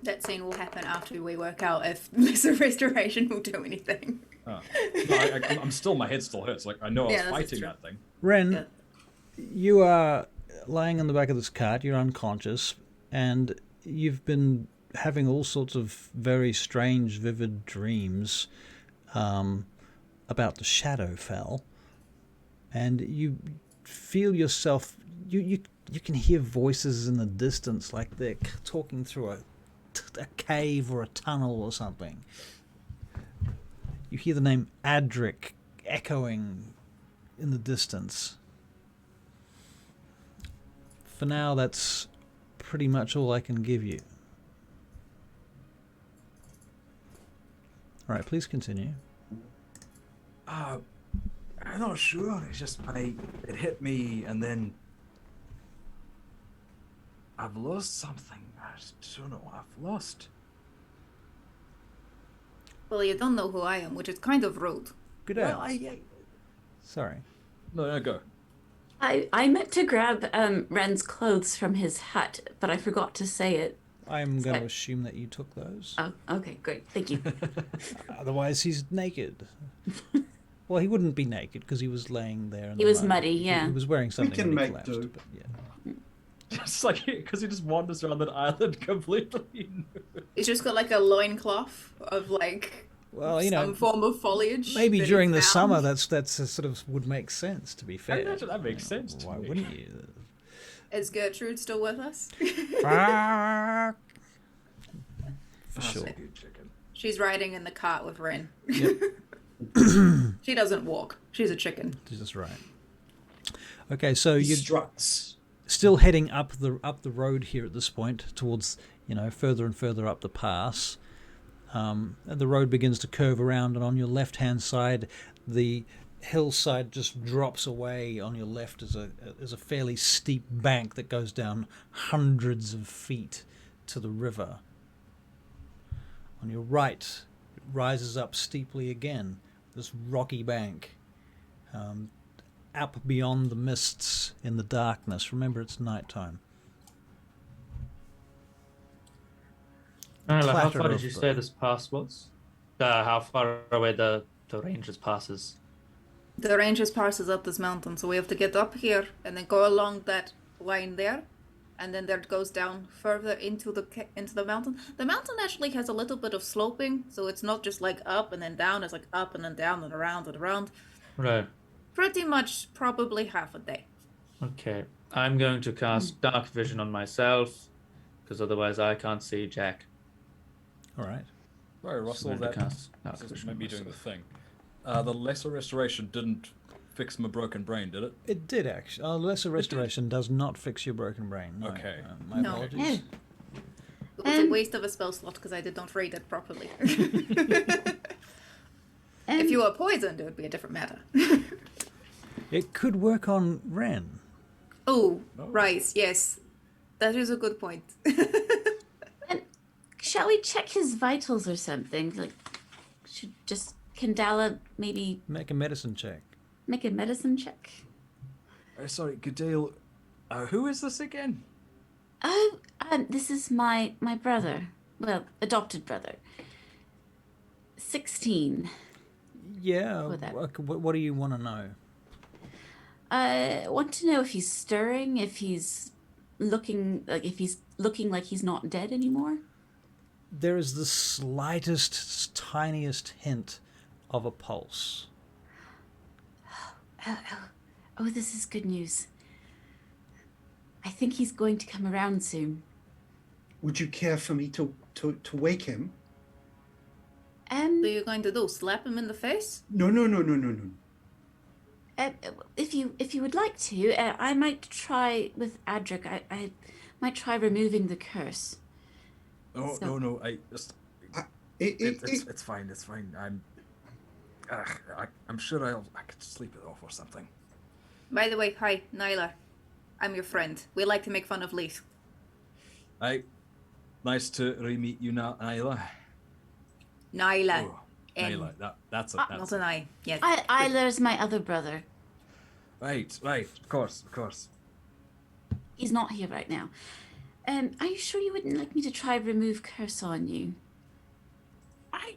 That scene will happen after we work out if Lesser Restoration will do anything. Oh. No, my head still hurts. Like, I know I was Yeah, that's fighting true. that thing. Ren, Yeah. you are lying on the back of this cart, you're unconscious, and you've been having all sorts of very strange, vivid dreams about the Shadowfell, and you feel yourself, you can hear voices in the distance, like they're talking through a cave or a tunnel or something. You hear the name Adrik echoing in the distance. For now, that's pretty much all I can give you. Alright, please continue. I'm not sure. It's just it hit me, and then I've lost something. I don't know what I've lost. Well, you don't know who I am, which is kind of rude. Good day. Well, Sorry. No, go. I meant to grab Ren's clothes from his hut, but I forgot to say it. I'm going to assume that you took those. Oh, okay, great. Thank you. Otherwise, he's naked. Well, he wouldn't be naked because he was laying there. In He the was mud. muddy, yeah. He was wearing something can when he make collapsed. do. But yeah. Just like, because he just wanders around that island completely. He's just got like a loincloth of like Well, you some know, form of foliage. maybe that he during the found. summer that's a sort of would make sense. To be fair, imagine that makes sense to Why me. wouldn't you? Is Gertrude still with us? For That's sure. a good chicken. She's riding in the cart with Ren. Yep. She doesn't walk. She's a chicken. This is right. Okay, so He you're struts. still heading up the road here at this point towards, further and further up the pass. And the road begins to curve around, and on your left-hand side, the hillside just drops away. On your left is a fairly steep bank that goes down hundreds of feet to the river. On your right, it rises up steeply again, this rocky bank, up beyond the mists in the darkness. Remember, it's nighttime. Nyla, how Clatter far did of you the- say this pass was? How far away the ranger's pass is? The ranger's pass is up this mountain, so we have to get up here and then go along that line there, and then there it goes down further into the mountain. The mountain actually has a little bit of sloping, so it's not just like up and then down. It's like up and then down and around and around. Right. Pretty much, probably half a day. Okay. I'm going to cast Dark Vision on myself, because otherwise I can't see Jack. All right. Sorry, Russell, I'm going to that cast Dark this Vision might on be doing the myself. thing. The Lesser Restoration didn't fix my broken brain, did it? It did actually. Lesser Restoration does not fix your broken brain. No. Okay. My No. apologies. It was a waste of a spell slot because I did not read it properly. If you were poisoned, it would be a different matter. It could work on Ren. Oh, Oh. right, yes. That is a good point. Shall we check his vitals or something? Like, can Dala maybe Make a medicine check. make a medicine check? Sorry, Goodale. Who is this again? Oh, this is my brother. Well, adopted brother. 16. Yeah. With that. What do you want to know? I want to know if he's stirring, if he's looking like he's not dead anymore. There is the slightest, tiniest hint of a pulse. Oh, this is good news. I think he's going to come around soon. Would you care for me to wake him? What are you going to do? Slap him in the face? No. If you would like to, I might try with Adrik. I might try removing the curse. Oh, So- no. I just. It's fine. It's fine. I'm sure I could sleep it off or something. By the way, hi, Nyla. I'm your friend. We like to make fun of Leith. Hey, nice to re-meet you now, Nyla. Nyla. Oh, N. Nyla, that's it. Not an I. Yes. Eiler's my other brother. Right, of course. He's not here right now. Are you sure you wouldn't like me to try remove curse on you?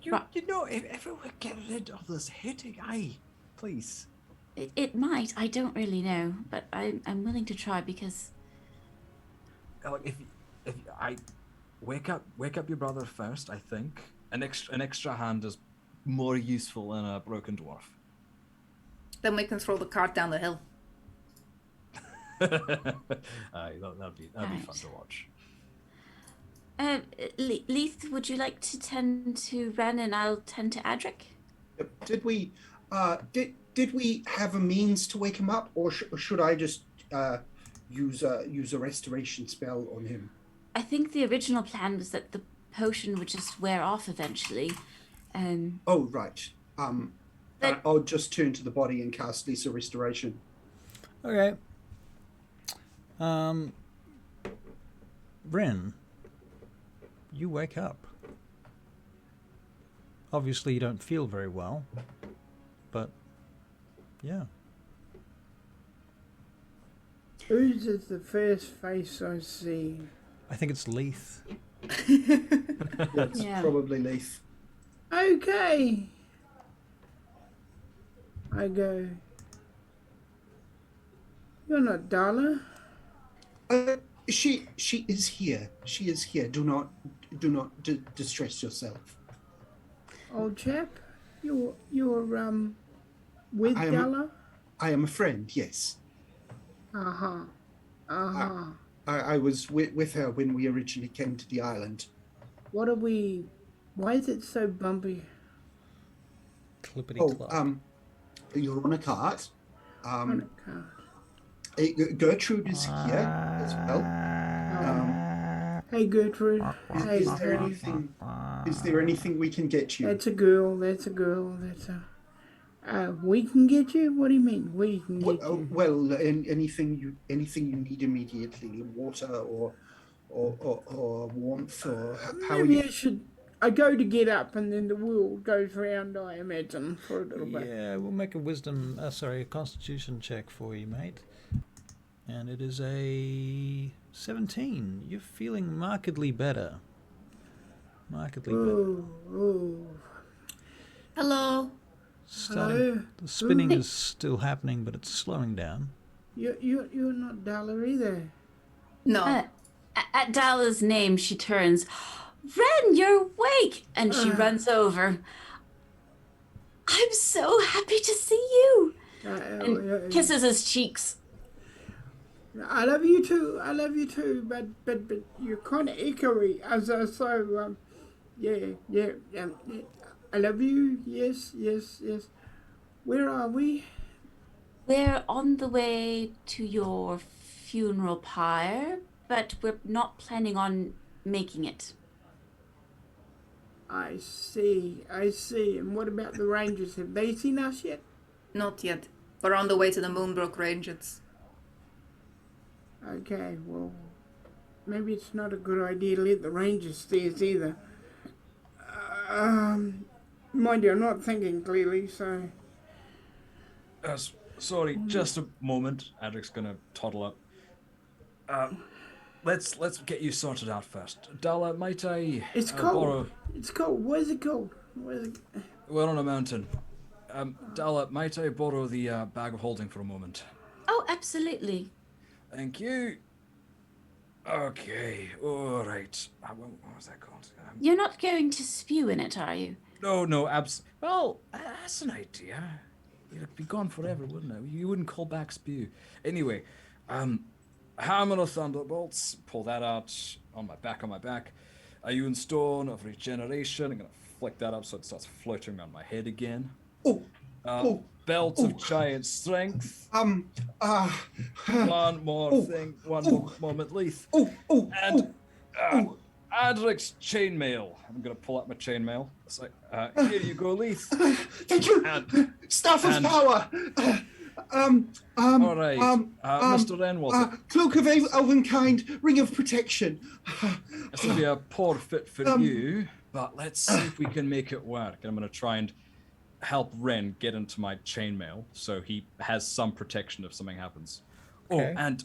You know, if we would get rid of this headache, please. It might. I don't really know, but I'm willing to try because. Like if I wake up your brother first, I think an extra hand is more useful than a broken dwarf. Then we can throw the cart down the hill. That'd be fun to watch. Leith, would you like to tend to Ren and I'll tend to Adrik? Did we have a means to wake him up, or should I just use a restoration spell on him? I think the original plan was that the potion would just wear off eventually. Oh, right. I'll just turn to the body and cast Lisa Restoration. Okay. Ren, you wake up. Obviously, you don't feel very well, but yeah. Whose is the first face I see? I think it's Leith. That's probably Leith. Okay. I go. You're not Dala. She is here. She is here. Do not distress yourself. Old chap, you're with Dala. I am a friend. Yes. I was with her when we originally came to the island. Why is it so bumpy? Clippity clop. You're on a cart. On a cart. Gertrude is here as well. Hey Gertrude. Hey, is there anything we can get you? That's a girl. We can get you? What do you mean? We can get you? Well, anything you need immediately, water or warmth, or how Maybe I go to get up and then the wheel goes round, I imagine, for a little bit. Yeah, we'll make a constitution check for you, mate. And it is a 17. You're feeling markedly better. Ooh. Hello. Hello. The spinning is still happening, but it's slowing down. You're not Dala either. No. At Dala's name, she turns. Ren, you're awake! And she runs over. I'm so happy to see you! And kisses his cheeks. I love you too, but you're kind of echoey. I love you, yes. Where are we? We're on the way to your funeral pyre, but we're not planning on making it. I see. And what about the Rangers? Have they seen us yet? Not yet. We're on the way to the Moonbrook Ranges. Okay, well, maybe it's not a good idea to let the Rangers see us either. Mind you, I'm not thinking clearly, so... Sorry, just a moment. Adrik's gonna toddle up. Let's get you sorted out first. Dala, might I It's cold. borrow... It's cold. Where's it cold? We're on a mountain. Dala, might I borrow the bag of holding for a moment? Oh, absolutely. Thank you. Okay, all right. What was that called? You're not going to spew in it, are you? No, well, that's an idea. It'd be gone forever, wouldn't it? You wouldn't call back spew. Anyway, Hammer of Thunderbolts. Pull that out on my back. Are you in stone of regeneration? I'm gonna flick that up so it starts floating around my head again. Belt of giant strength. One more thing. One more moment, Leith. And Adrik's chainmail. I'm gonna pull out my chainmail. It's like, here you go, Leith. Thank you. Staff of power. All right, Mr. Wren, was it? Cloak of Elvenkind, Ring of Protection. This will be a poor fit for you, but let's see if we can make it work. I'm going to try and help Wren get into my chainmail so he has some protection if something happens. Okay. Oh, and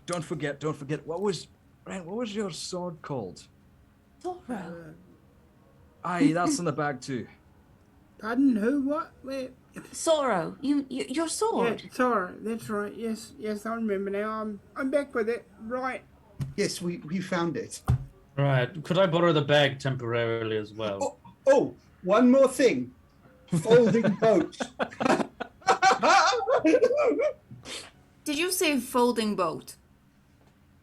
don't forget, what was your sword called? Thoro. Aye, that's in the bag too. Pardon, who, what, where? Sorrow. Your sword. Yeah, sorry, that's right. Yes, I remember now. I'm back with it. Right. Yes, we found it. Right. Could I borrow the bag temporarily as well? Oh, one more thing. Folding boat. Did you say folding boat?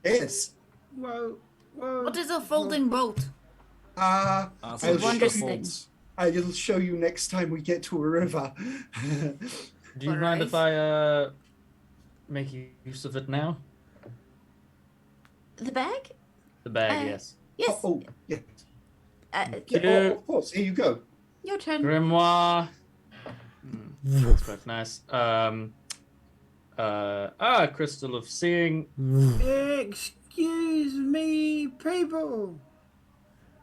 Yes. Whoa. What is a folding boat? That's I'll a wonder show you- thing. I'll show you next time we get to a river. Do you mind if I make use of it now? The bag? The bag, yes. Yes. Yeah. Cute. Of course. Here you go. Your turn. Grimoire. That's quite nice. Crystal of Seeing. Excuse me, people.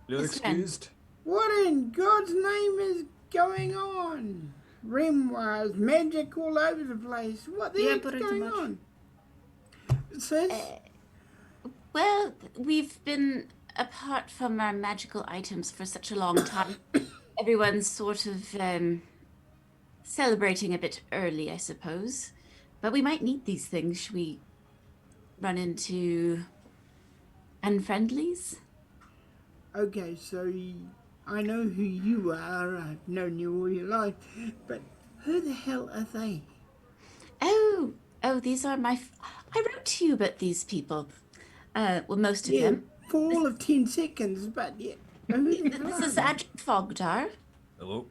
You're Yes, Wren. excused. What in God's name is going on? Grimoires, magic all over the place. What the Yeah, heck's pretty going much. on? Sis? Well, we've been apart from our magical items for such a long time. Everyone's sort of celebrating a bit early, I suppose. But we might need these things. Should we run into unfriendlies? Okay, so I know who you are. I've known you all your life. But who the hell are they? Oh, these are my... I wrote to you about these people. Well, most of Yeah, them. for all of 10 seconds, but yeah. Who the hell This is are Adrik Fogdar. Hello.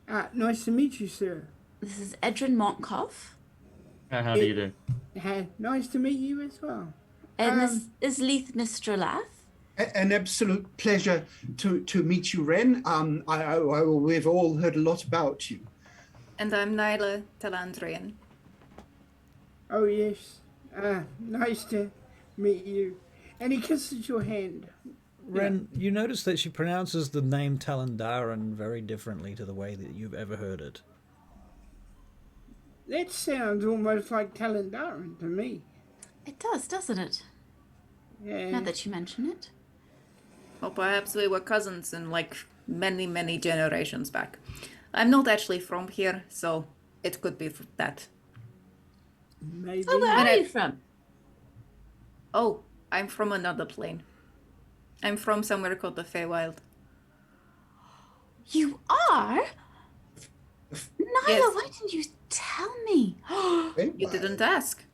they? Nice to meet you, sir. This is Edryn Monkoff. How do you do? Nice to meet you as well. And this is Leith Mistralath. An absolute pleasure to meet you, Wren. We've all heard a lot about you. And I'm Nyla Talandrian. Oh, yes. Nice to meet you. And he kisses your hand. Ren, you notice that she pronounces the name Talandaran very differently to the way that you've ever heard it. That sounds almost like Talandaran to me. It does, doesn't it? Yeah. Now that you mention it. Or perhaps we were cousins in like many, many generations back. I'm not actually from here, so it could be that. Maybe. Oh, where are you from? Oh, I'm from another plane. I'm from somewhere called the Feywild. You are? Nyla, Yes. why didn't you tell me? You didn't ask.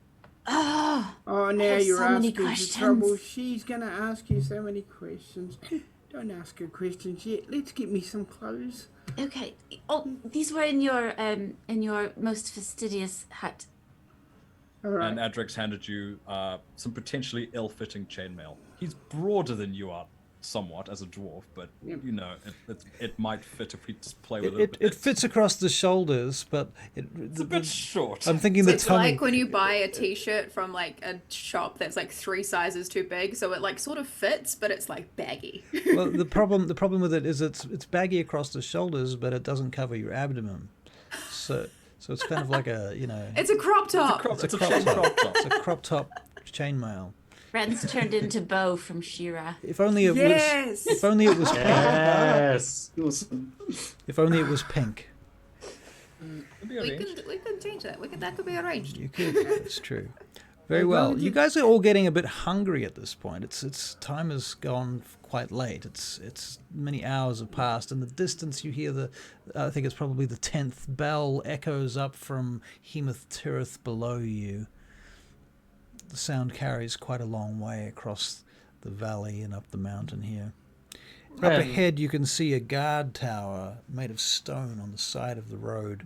Oh, Oh, now have you're so many asking for questions. trouble. She's gonna ask you so many questions. Don't ask her questions yet. Let's get me some clothes. okay. Oh, these were in your most fastidious hut. All right. And Adrik's handed you some potentially ill-fitting chainmail. He's broader than you are, somewhat, as a dwarf, but you know, it might fit if we just play with it. a bit. It fits across the shoulders, but It's a bit short. I'm thinking the It's tummy. like when you buy a t-shirt from like a shop that's like 3 sizes too big, so it like sort of fits, but it's like baggy. Well, the problem with it is it's baggy across the shoulders, but it doesn't cover your abdomen. So it's kind of like a, you know, It's a crop top. It's a crop short top. crop top. It's a crop top chainmail. Friends turned into Bo from She-Ra. If only it Yes. was. If only it was pink. Yes. Awesome. If only it was pink. It'd be We arranged. could change that. That could be arranged. You could. That's true. Very well. You guys are all getting a bit hungry at this point. It's time has gone quite late. It's many hours have passed. In the distance, you hear I think it's probably the 10th bell echoes up from Hemeth Tirith below you. The sound carries quite a long way across the valley and up the mountain here. Up Ren. ahead, you can see a guard tower made of stone on the side of the road,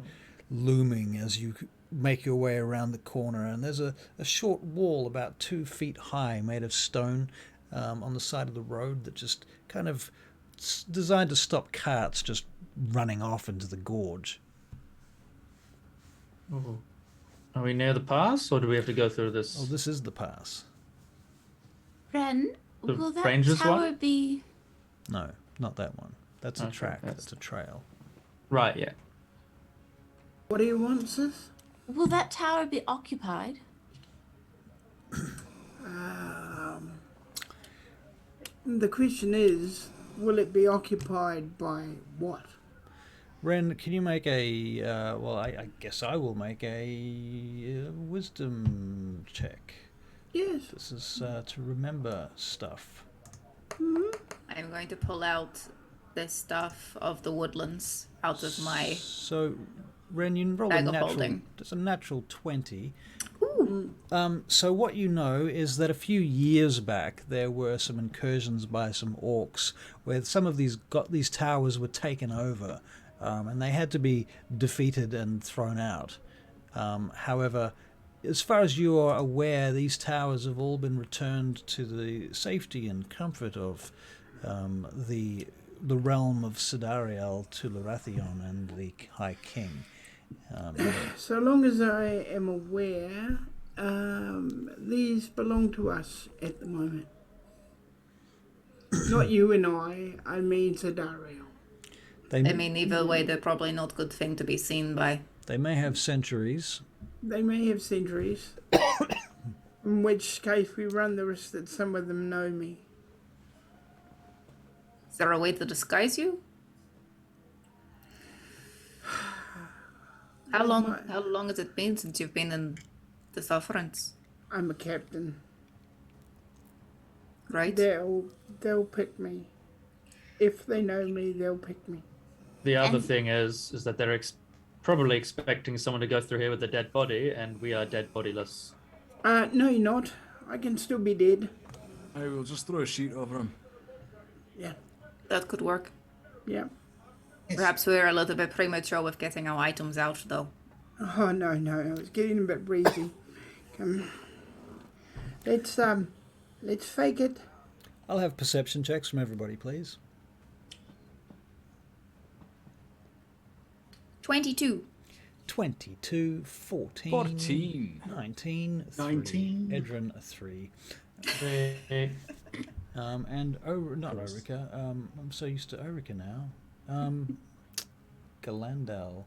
looming as you make your way around the corner. And there's a short wall about 2 feet high made of stone on the side of the road that just kind of designed to stop carts just running off into the gorge. Are we near the pass, or do we have to go through this? Oh, this is the pass. Ren, The will that Rangers tower one? be... No, not that one. That's a Okay, track. that's- That's a trail. Right, yeah. What do you want, sis? Will that tower be occupied? The question is, will it be occupied by what? Ren, can you make a... well, I guess I will make a wisdom check. Yes. This is to remember stuff. I'm going to pull out the stuff of the woodlands out of my... So, Ren, you roll a Bag of natural... holding. It's a natural 20. Ooh. So what you know is that a few years back there were some incursions by some orcs where some of these towers were taken over, and they had to be defeated and thrown out. However, as far as you are aware, these towers have all been returned to the safety and comfort of the realm of Sidariel to Larathion and the High King. So long as I am aware, these belong to us at the moment. Not you and I mean Sidariel. They, I mean, either way, they're probably not a good thing to be seen by. they may have centuries. They may have centuries. In which case we run the risk that some of them know me. Is there a way to disguise you? How long has it been since you've been in the Sufferance? I'm a captain. Right? They'll pick me. If they know me, they'll pick me. The other thing is that they're probably expecting someone to go through here with a dead body, and we are dead bodiless. No, you're not. I can still be dead. I will just throw a sheet over him. Yeah, That could work. yeah. Perhaps we're a little bit premature with getting our items out, though. Oh, no, I was getting a bit breezy. Come. Let's fake it. I'll have perception checks from everybody, please. 22. 22, 14, 14. 19, 3. 19. Edryn, a 3. Okay. And not Orika. I'm so used to Orika now. Galandel,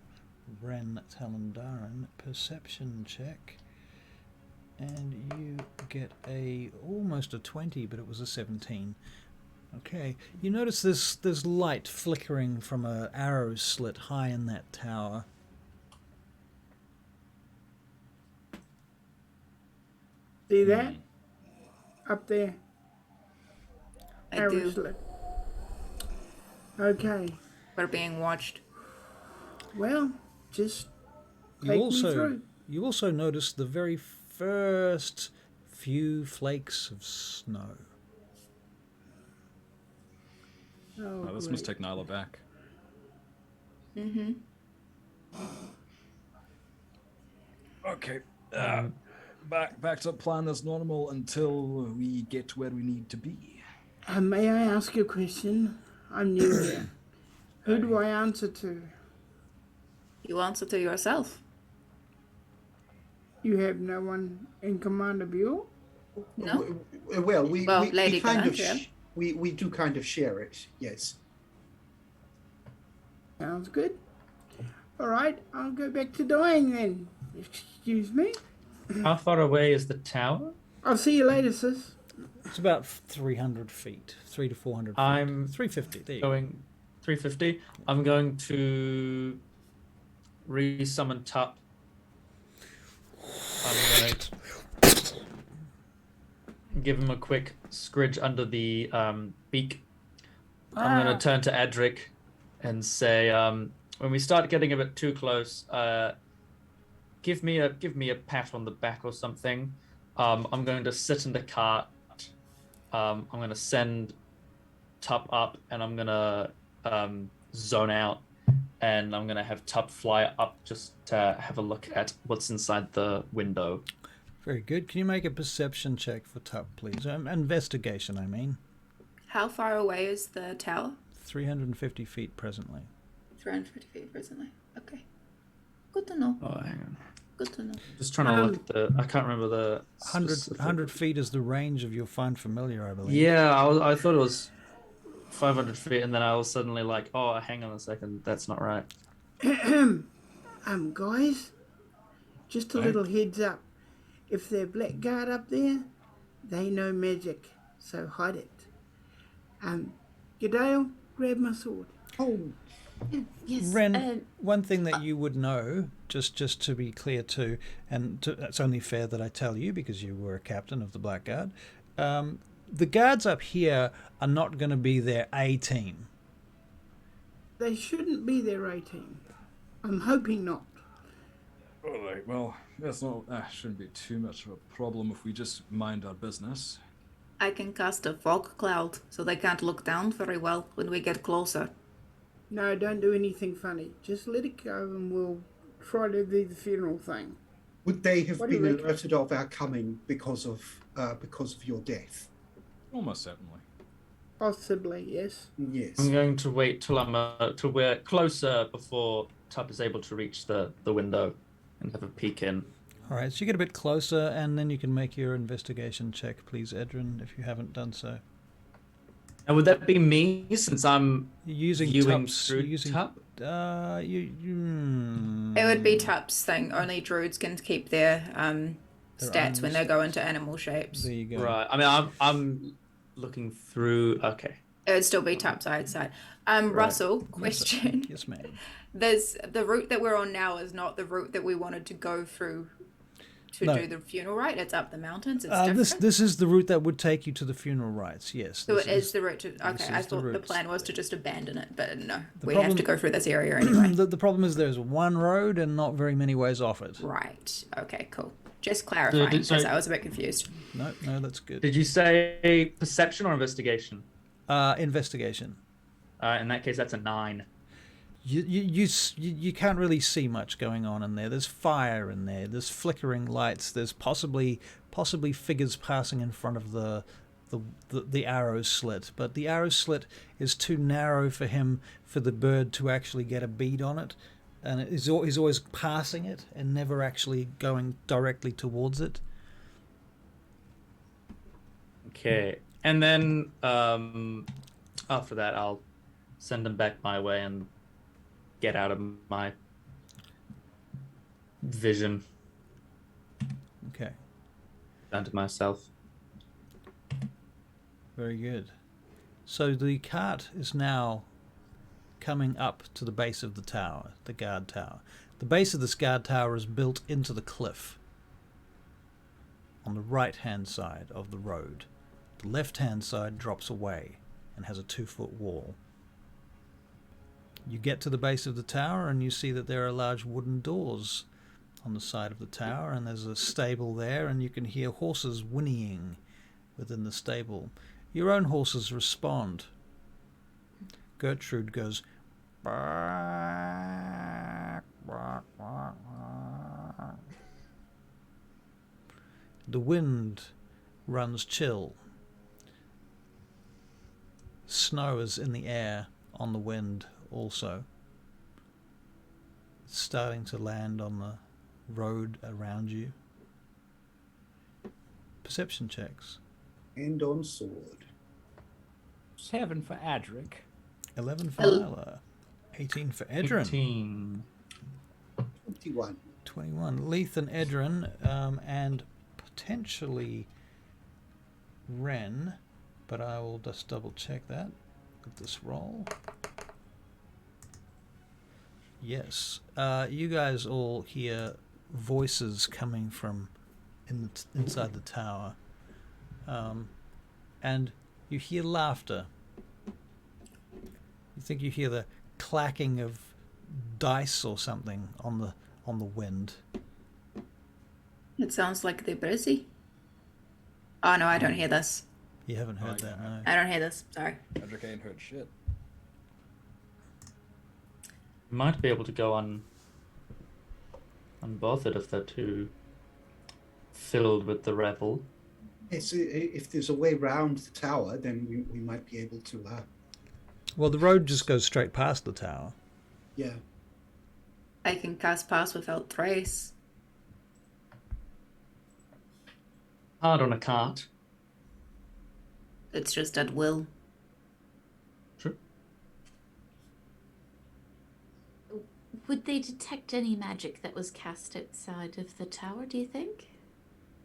Ren, Talandaran, perception check. And you get almost a 20, but it was a 17. Okay, you notice there's light flickering from an arrow slit high in that tower. See that? Up there. I Arrow do. slit. Okay. We're being watched. Well, just You take me also through. you also notice the very first few flakes of snow. Oh, This must take Nyla back. Mm-hmm. Okay. Back to plan as normal until we get where we need to be. May I ask you a question? I'm new here. Who do I answer to? You answer to yourself. You have no one in command of you? No? Well, we Lady kind of Galantia. we do kind of share it. Yes. Sounds good. All right, I'll go back to dying then. Excuse me. How far away is the tower? I'll see you later, sis. It's about 300 feet, 300 to 400 feet. I'm 350. There you go. Going 350. I'm going to re-summon Tup. I'm going to give him a quick scridge under the beak. I'm going to turn to Adrik and say, when we start getting a bit too close, give me a pat on the back or something. I'm going to sit in the cart. I'm going to send Tup up, and I'm going to zone out, and I'm going to have Tup fly up just to have a look at what's inside the window. Very good. Can you make a perception check for Tup, please? Investigation, I mean. How far away is the tower? 350 feet presently. 350 feet presently. Okay. Good to know. Oh, hang on. Good to know. Just trying to look at the. I can't remember the 100 feet is the range of your find familiar, I believe. Yeah, I thought it was 500 feet, and then I was suddenly like, oh, hang on a second, that's not right. Guys, just a little heads up. If they're blackguard up there, they know magic, so hide it. Gadale, grab my sword. Oh, Yes. Ren, one thing that you would know, just to be clear too, and it's only fair that I tell you because you were a captain of the Blackguard, the guards up here are not going to be their A team. They shouldn't be their 18. I'm hoping not. All right. Well, that shouldn't be too much of a problem if we just mind our business. I can cast a fog cloud so they can't look down very well when we get closer. No, don't do anything funny. Just let it go and we'll try to do the funeral thing. would they have What do you been reckon? alerted of our coming because of your death? Almost certainly. Possibly, yes. Yes. I'm going to wait till we're closer before Tup is able to reach the window and have a peek in. All right, so you get a bit closer, and then you can make your investigation check, please, Edryn, if you haven't done so. And would that be me, since I'm You're using viewing Tup's, through you're using, Tup? It would be Tup's thing. Only druids can keep their stats when they go into animal shapes. There you go. Right. I mean, I'm looking through. Okay. It would still be Tup's side. Russell, question. Yes, ma'am. There's the route that we're on now is not the route that we wanted to go through to No. do the funeral rite. It's up the mountains. It's different. This is the route that would take you to the funeral rites, yes. So this it is the route to. this Okay, I is the thought the route. plan was to just abandon it, but no, The we have problem- to go through this area anyway. The problem is there's one road and not very many ways off it. Right. Okay. Cool. Just clarifying because so- I was a bit confused. No, that's good. Did you say perception or investigation? Investigation. In that case, that's a 9. You can't really see much going on in there. There's fire in there. There's flickering lights. There's possibly figures passing in front of the arrow slit, but the arrow slit is too narrow for the bird to actually get a bead on it, and he's always passing it and never actually going directly towards it. Okay. And then after that, I'll send them back my way and get out of my vision Okay, down to myself. very good. So the cart is now coming up to the base of the tower, the guard tower. The base of this guard tower is built into the cliff on the right-hand side of the road. The left-hand side drops away and has a 2-foot wall. You get to the base of the tower and you see that there are large wooden doors on the side of the tower, and there's a stable there, and you can hear horses whinnying within the stable. Your own horses respond. Gertrude goes, "Bark, bark, bark, bark." The wind runs chill. Snow is in the air on the wind also. It's starting to land on the road around you. Perception checks. And on sword. 7 for Adrik. 11 for Nyla. 18 for Edryn. 18. 21. 21. Leith and Edryn, and potentially Ren, but I will just double check that with this roll. Yes. You guys all hear voices coming from inside the tower. And you hear laughter. You think you hear the clacking of dice or something on the wind. It sounds like they're busy. Oh no, I don't hear this. You haven't heard that, no. I don't hear this. Sorry. Adrik ain't heard shit. Might be able to go on both if they're too filled with the revel. Yes, if there's a way round the tower, then we might be able to. Well, the road just goes straight past the tower. Yeah. I can cast pass without trace. hard on a cart. It's just at will. True. Would they detect any magic that was cast outside of the tower, do you think?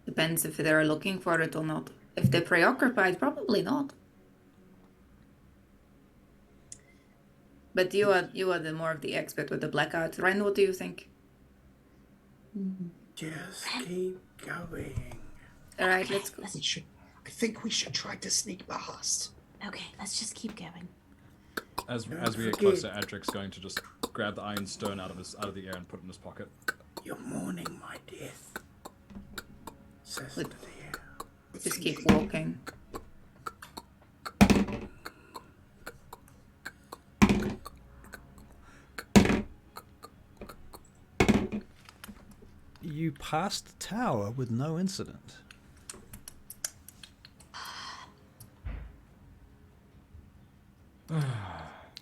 Depends if they're looking for it or not. If they're preoccupied, probably not. But you are the more of the expert with the black art. Ren, what do you think? Just keep going. All right, let's go. I think we should try to sneak past. Okay, let's just keep going. As we get closer, Adrik's going to just grab the iron stone out of the air and put it in his pocket. You're mourning my death. Sister dear. Just keep walking. You passed the tower with no incident.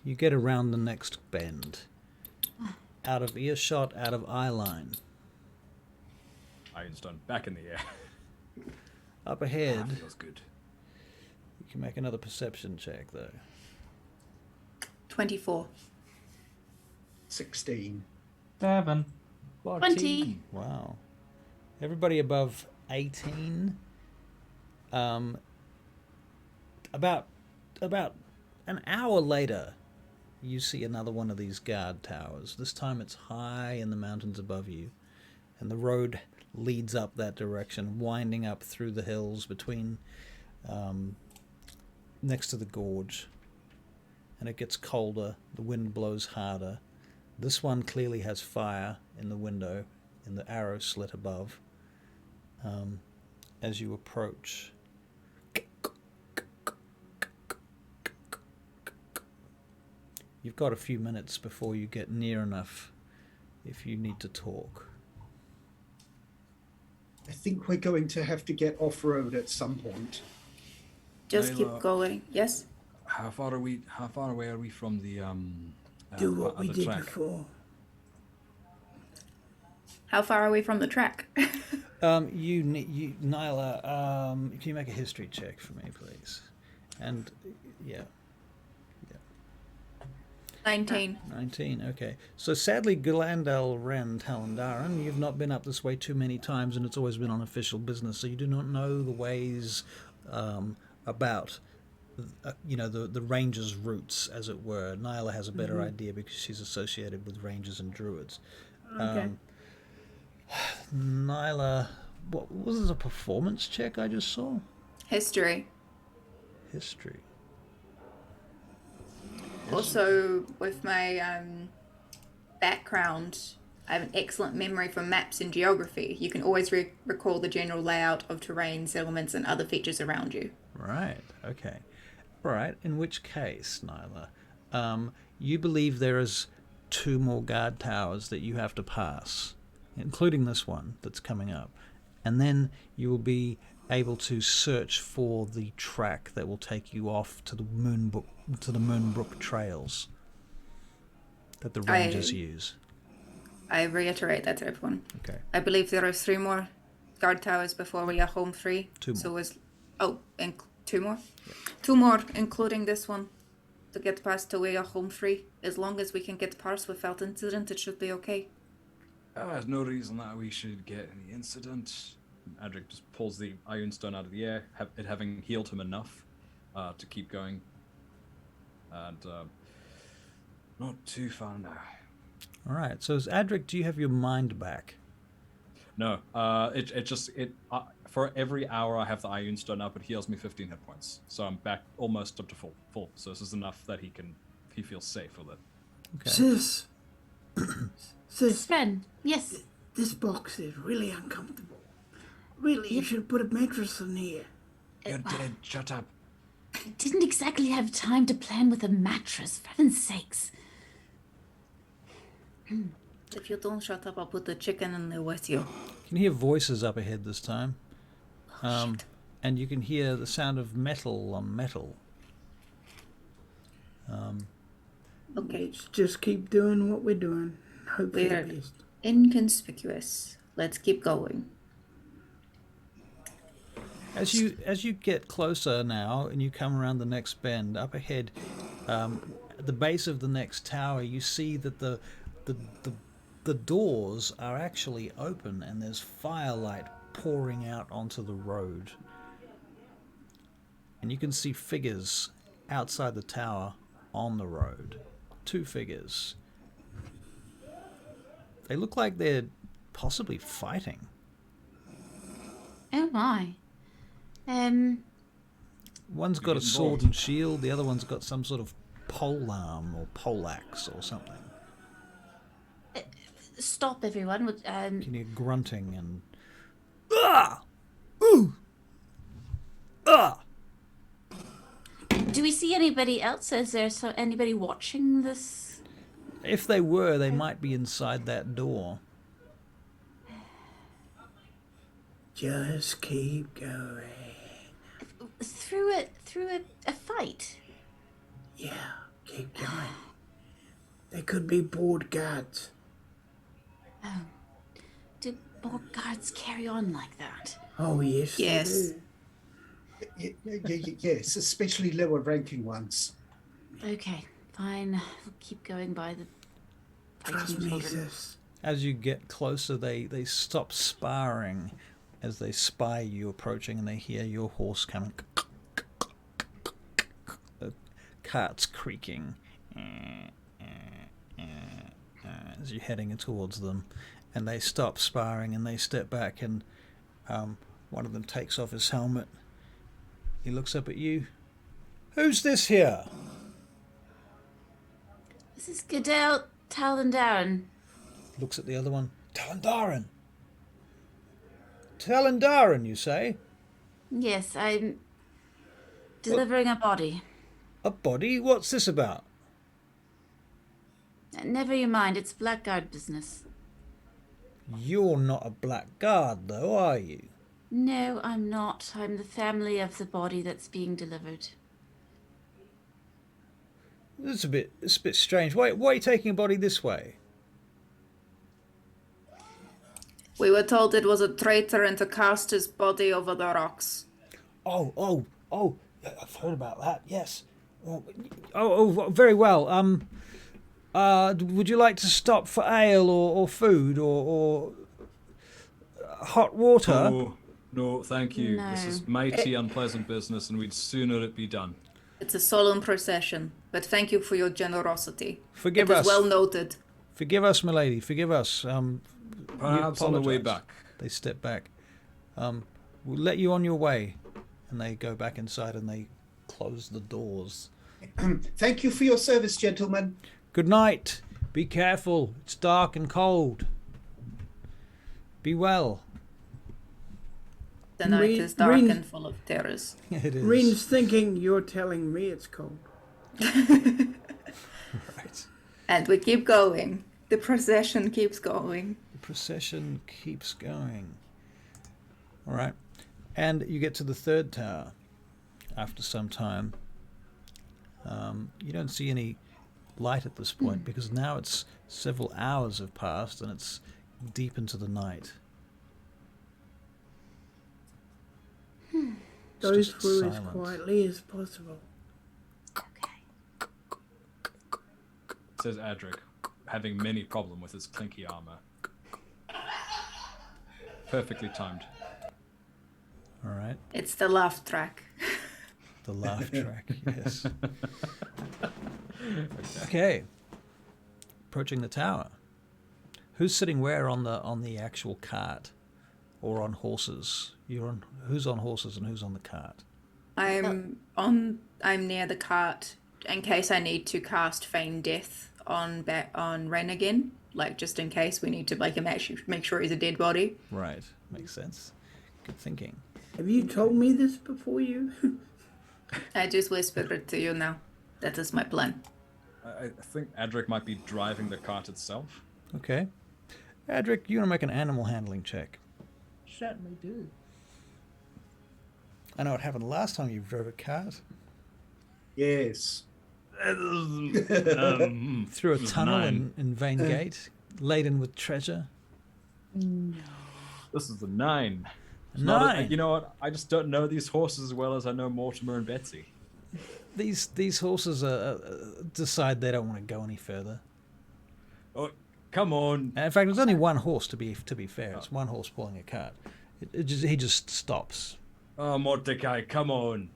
You get around the next bend. Out of earshot, out of eye line. Iron stone back in the air. Up ahead, Feels good. you can make another perception check, though. 24. 16. 7. 20. Wow. Everybody above 18. About an hour later, you see another one of these guard towers. This time it's high in the mountains above you, and the road leads up that direction, winding up through the hills between next to the gorge. And it gets colder, the wind blows harder. This one clearly has fire in the window, in the arrow slit above. As you approach, you've got a few minutes before you get near enough if you need to talk. I think we're going to have to get off-road at some point. Just keep Nyla. going. Yes? How far away are we from the Do what we the did track? before. How far are we from the track? Nyla, can you make a history check for me, please? And, yeah. 19. 19, okay. So sadly, Gulandel Ren Talandaran, you've not been up this way too many times, and it's always been on official business, so you do not know the ways about, the rangers' routes, as it were. Nyla has a better idea because she's associated with rangers and druids. Okay. Nyla, what was this, a performance check I just saw? History. History. Also, with my background, I have an excellent memory for maps and geography. You can always recall the general layout of terrain, settlements, and other features around you. Right, okay. Right, in which case, Nyla, you believe there is 2 more guard towers that you have to pass, including this one that's coming up. And then you will be able to search for the track that will take you off to the Moonbrook trails that the rangers use. I reiterate that to everyone. Okay. I believe there are 3 more guard towers before we are home free. 2 more. So is 2 more? Yeah. 2 more, including this one, to get past to we are home free. As long as we can get past without incident, it should be okay. There's no reason that we should get any incident. Adrik just pulls the iron stone out of the air, it having healed him enough to keep going. And not too far now. All right. So, Adrik, do you have your mind back? No, for every hour I have the iron stone up, it heals me 15 hit points. So I'm back almost up to full. So this is enough that he feels safe with it. Okay. Sis, Sven, yes. this box is really uncomfortable. Really, you should put a mattress in here. You're dead. Shut up. I didn't exactly have time to plan with a mattress, for heaven's sakes. If you don't shut up, I'll put the chicken in there with you. You can hear voices up ahead this time. And you can hear the sound of metal on metal. Okay, Just keep doing what we're doing. Hope for the We're best. inconspicuous. Let's keep going. As you get closer now, and you come around the next bend, up ahead, at the base of the next tower, you see that the doors are actually open, and there's firelight pouring out onto the road. And you can see figures outside the tower on the road. 2 figures. They look like they're possibly fighting. Oh my. One's got a sword and shield, the other one's got some sort of polearm or poleaxe or something. Stop, everyone. You hear grunting and... Ah! Ooh! Ah! Do we see anybody else? Is there anybody watching this? If they were, they might be inside that door. Just keep going. Through a fight? Yeah, keep going. They could be board guards. Oh. Do board guards carry on like that? Oh, yes. Yes. They do. Yes, especially lower ranking ones. Okay, fine. We'll keep going by the Trust fighting me, children. sis. As you get closer, they stop sparring as they spy you approaching, and they hear your horse coming. The cart's creaking as you're heading towards them, and they stop sparring and they step back, and one of them takes off his helmet. He looks up at you. Who's this here? This is Goodale Talandaran. Looks at the other one. Talandaran. Talandaran, you say? Yes, I'm delivering a body. A body? What's this about? Never you mind, it's blackguard business. You're not a blackguard, though, are you? No, I'm not. I'm the family of the body that's being delivered. It's a bit strange. Why are you taking a body this way? We were told it was a traitor and to cast his body over the rocks. Oh, I've heard about that, yes. Oh, very well. Would you like to stop for ale or food or hot water? Oh, no, thank you. No. This is mighty unpleasant business, and we'd sooner it be done. It's a solemn procession, but thank you for your generosity. Forgive It us. is well noted. Forgive us, milady. Forgive us. Perhaps on the way apologise. back. They step back. We'll let you on your way. And they go back inside and they close the doors. Thank you for your service, gentlemen. Good night. Be careful. It's dark and cold. Be well. The night is dark Rin- and full of terrors. It is. Rin's thinking you're telling me it's cold. Right. And we keep going. The procession keeps going. The procession keeps going. All right. And you get to the third tower after some time. You don't see any light at this point because now it's several hours have passed and it's deep into the night. Go just through as silent. quietly as possible. Okay. Says Adrik, having many problem with his clinky armor. Perfectly timed. All right. It's the laugh track. The laugh track, yes. Okay. Approaching the tower. Who's sitting where on the actual cart, or on horses? Who's on horses and who's on the cart? I'm near the cart in case I need to cast Feign Death on Ren again, like just in case we need to make sure he's a dead body. Right, makes sense. Good thinking. Have you told me this before you? I just whispered it to you now. That is my plan. I think Adrik might be driving the cart itself. Okay. Adrik, you want to make an animal handling check? Certainly do. I know what happened last time you drove a cart. Yes. Through a tunnel in VAINGATE, laden with treasure. This is the 9. 9. You know what? I just don't know these horses as well as I know Mortimer and Betsy. These horses decide they don't want to go any further. Oh, come on. And in fact, there's only one horse to be fair. It's one horse pulling a cart. He just stops. Oh, Mordecai, come on.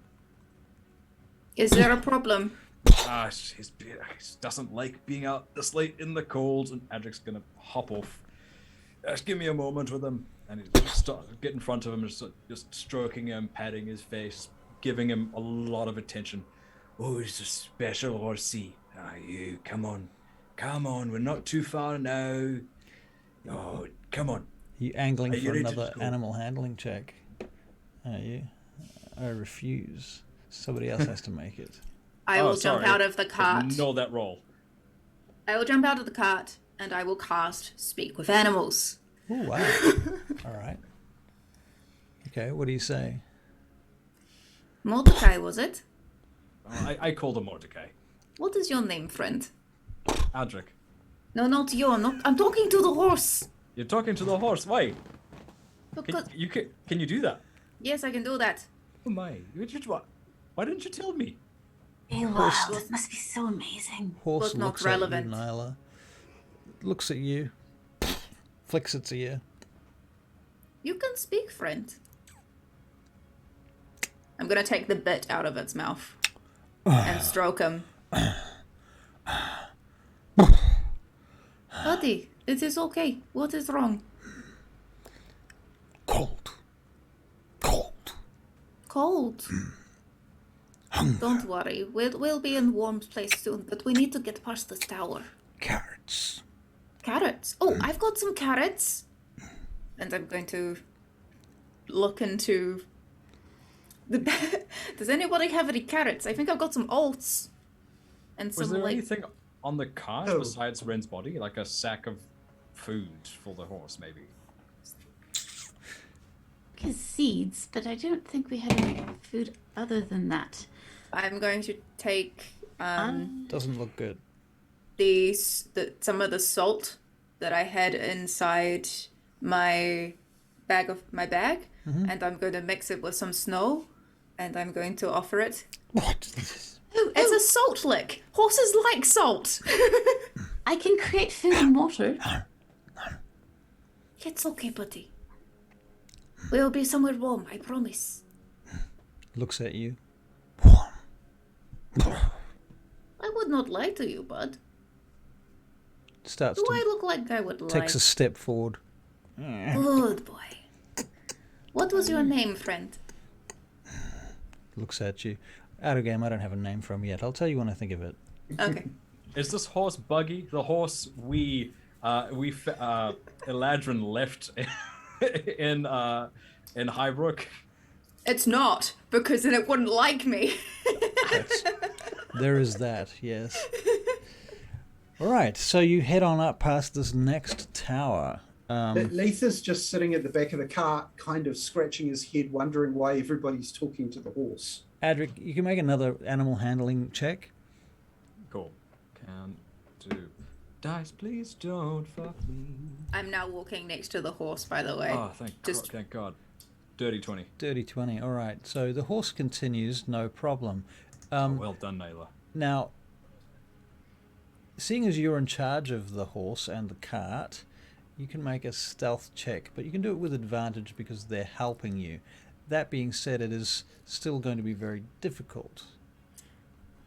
Is there a problem? He doesn't like being out this late in the cold, and Adrik's gonna hop off. Just give me a moment with him, and he get in front of him, just stroking him, patting his face, giving him a lot of attention. Oh, he's a special horsey. You, come on, we're not too far now. Oh, come on. You angling for ready to another go? animal handling check? Are you? I refuse. Somebody else has to make it. I will jump out of the cart. Ignore that roll. I will jump out of the cart and I will cast Speak with Animals. Oh, wow. All right. Okay, what do you say? Mordecai, was it? I called him Mordecai. What is your name, friend? Adrik. No, not you. I'm talking to the horse. You're talking to the horse. Why? Because... Can you do that? Yes, I can do that. Oh my! Why didn't you tell me? Wow, this must be so amazing. Horse Was not looks relevant. at you, Nyla. Looks at you. Flicks its ear. You can speak, friend. I'm gonna take the bit out of its mouth and stroke him. Buddy, it is okay. What is wrong? Cold. Cold. Don't worry. We'll be in warm place soon, but we need to get past this tower. Carrots. Carrots. Oh, I've got some carrots. And I'm going to look into the... Does anybody have any carrots? I think I've got some oats. And some Was there like... anything on the cart Oh. besides Ren's body? Like a sack of food for the horse, maybe? His seeds, but I don't think we had any food other than that. I'm going to take Doesn't look good. some of the salt that I had inside my bag, and I'm going to mix it with some snow, and I'm going to offer it. What? It's a salt lick. Horses like salt. I can create food and water. It's okay, buddy. We'll be somewhere warm, I promise. Looks at you. I would not lie to you, bud. Starts Do I to look like I would lie? takes a step forward. Good boy. What was your name, friend? Looks at you. Out of game. I don't have a name for him yet. I'll tell you when I think of it. Okay. Is this horse Buggy? The horse Eladrin left in Highbrook? It's not, because then it wouldn't like me. There is that, yes. All right, so you head on up past this next tower. Leith is just sitting at the back of the cart, kind of scratching his head, wondering why everybody's talking to the horse. Adrik, you can make another animal handling check. Cool. Can do. Dice, please don't fuck me. I'm now walking next to the horse, by the way. Oh, thank God. Dirty 20. Dirty 20, all right. So the horse continues, no problem. Well done, Nyla. Now, seeing as you're in charge of the horse and the cart, you can make a stealth check, but you can do it with advantage because they're helping you. That being said, it is still going to be very difficult.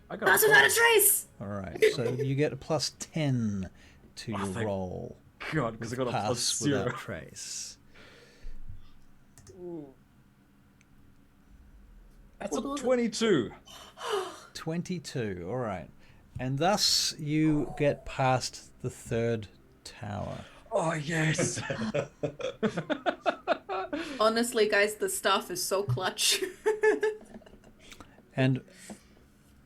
I got That's without a trace! All right, so you get a plus 10 to your thank roll. God, because I got a Pass plus 0. without trace. That's a 22. 22, all right. And thus you get past the third tower. Oh, yes. Honestly, guys, the stuff is so clutch. And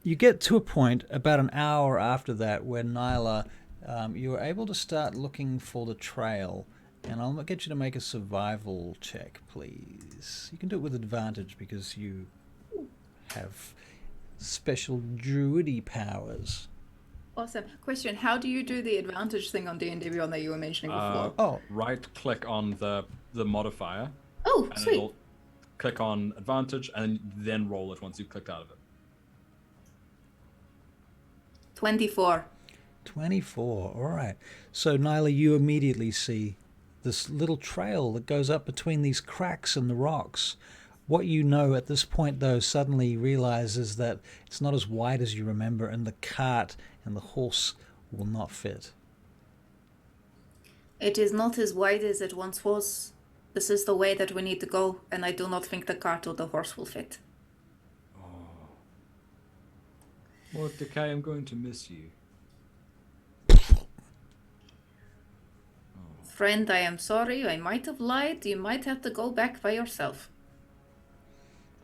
you get to a point about an hour after that where Nyla, you are able to start looking for the trail. And I'll get you to make a survival check, please. You can do it with advantage because you have special druidy powers. Awesome. Question, how do you do the advantage thing on D&D Beyond that you were mentioning before? Oh, Right click on the modifier. Oh, And sweet. it'll click on advantage and then roll it once you've clicked out of it. 24. 24. All right. So, Nyla, you immediately see this little trail that goes up between these cracks in the rocks. What you know at this point, though, suddenly realizes that it's not as wide as you remember, and the cart and the horse will not fit. It is not as wide as it once was. This is the way that we need to go, and I do not think the cart or the horse will fit. Mordecai, I'm going to miss you. Friend, I am sorry. I might have lied. You might have to go back by yourself.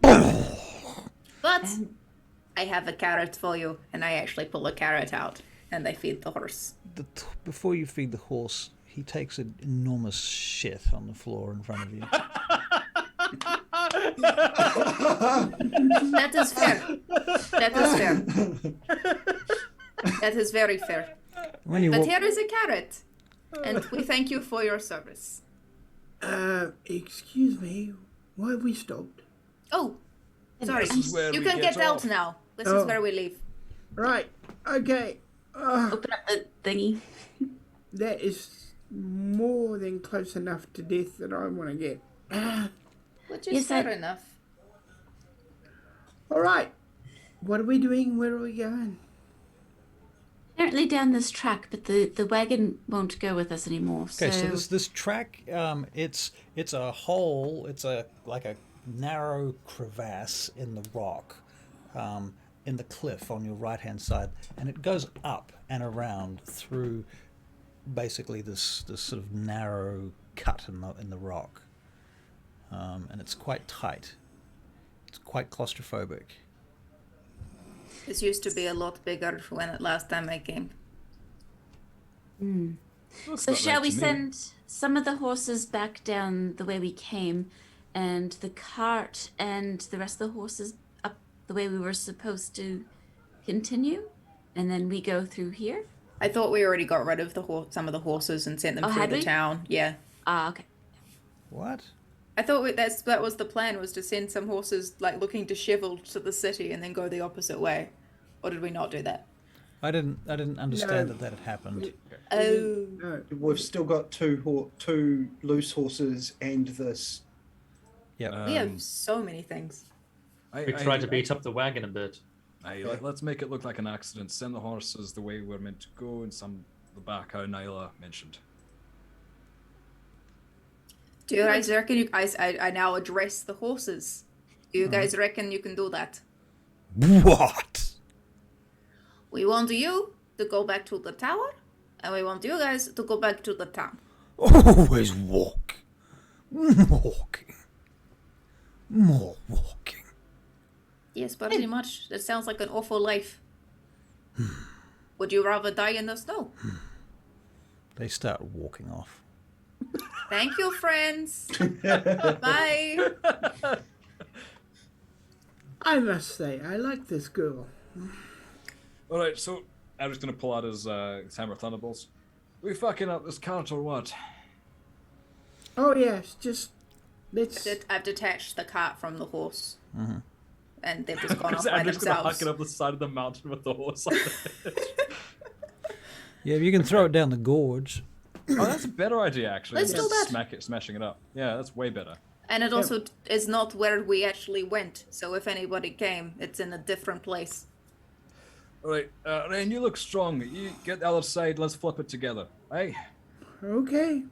But I have a carrot for you, and I actually pull a carrot out, and I feed the horse. Before you feed the horse, he takes an enormous shit on the floor in front of you. That is fair. That is fair. That is very fair. When you But walk, here is a carrot, and we thank you for your service. Excuse me. Why have we stopped? Oh, sorry. This is where You we can get out off. now. This Oh. is where we leave. Right. Okay. Open up the thingy. That is more than close enough to death that I want to get. Which is Yes, fair enough. All right. What are we doing? Where are we going? Apparently down this track, but the wagon won't go with us anymore. okay, so this track, it's a hole. It's like a narrow crevasse in the rock, in the cliff on your right hand side, and it goes up and around through basically this sort of narrow cut in the rock, and it's quite tight. It's quite claustrophobic. This used to be a lot bigger when last time I came. Looks So about shall right we to me. send some of the horses back down the way we came, and the cart and the rest of the horses up the way we were supposed to continue, and then we go through here? I thought we already got rid of some of the horses and sent them Oh, through had the we? town. Yeah. Ah, okay. What? I thought that was the plan, was to send some horses like looking disheveled to the city and then go the opposite way. Or did we not do that? I didn't understand No. that had happened. Oh. No. We've still got two loose horses and this. Yeah. We have so many things. We tried to beat up the wagon a bit. Let's make it look like an accident. Send the horses the way we're meant to go, and some the back how Nyla mentioned. Do you guys reckon I now address the horses? Do you guys reckon you can do that? What? We want you to go back to the tower, and we want you guys to go back to the town. Always walk. Walking. More walking. Yes, pretty much. That sounds like an awful life. Would you rather die in the snow? They start walking off. Thank you, friends. Bye. I must say, I like this girl. All right, so I'm just gonna pull out his hammer thunderbolts. We fucking up this cart or what? Oh yes, just let's. I've detached the cart from the horse. And they've just gone off Because by I'm just gonna themselves. huck it up the side of the mountain with the horse on it. Yeah, you can throw it down the gorge. Oh, that's a better idea, actually. Let's than do that. Smashing it up. Yeah, that's way better. And it also is not where we actually went. So if anybody came, it's in a different place. All right, Rain, you look strong. You get the other side. Let's flip it together. Hey, Okay.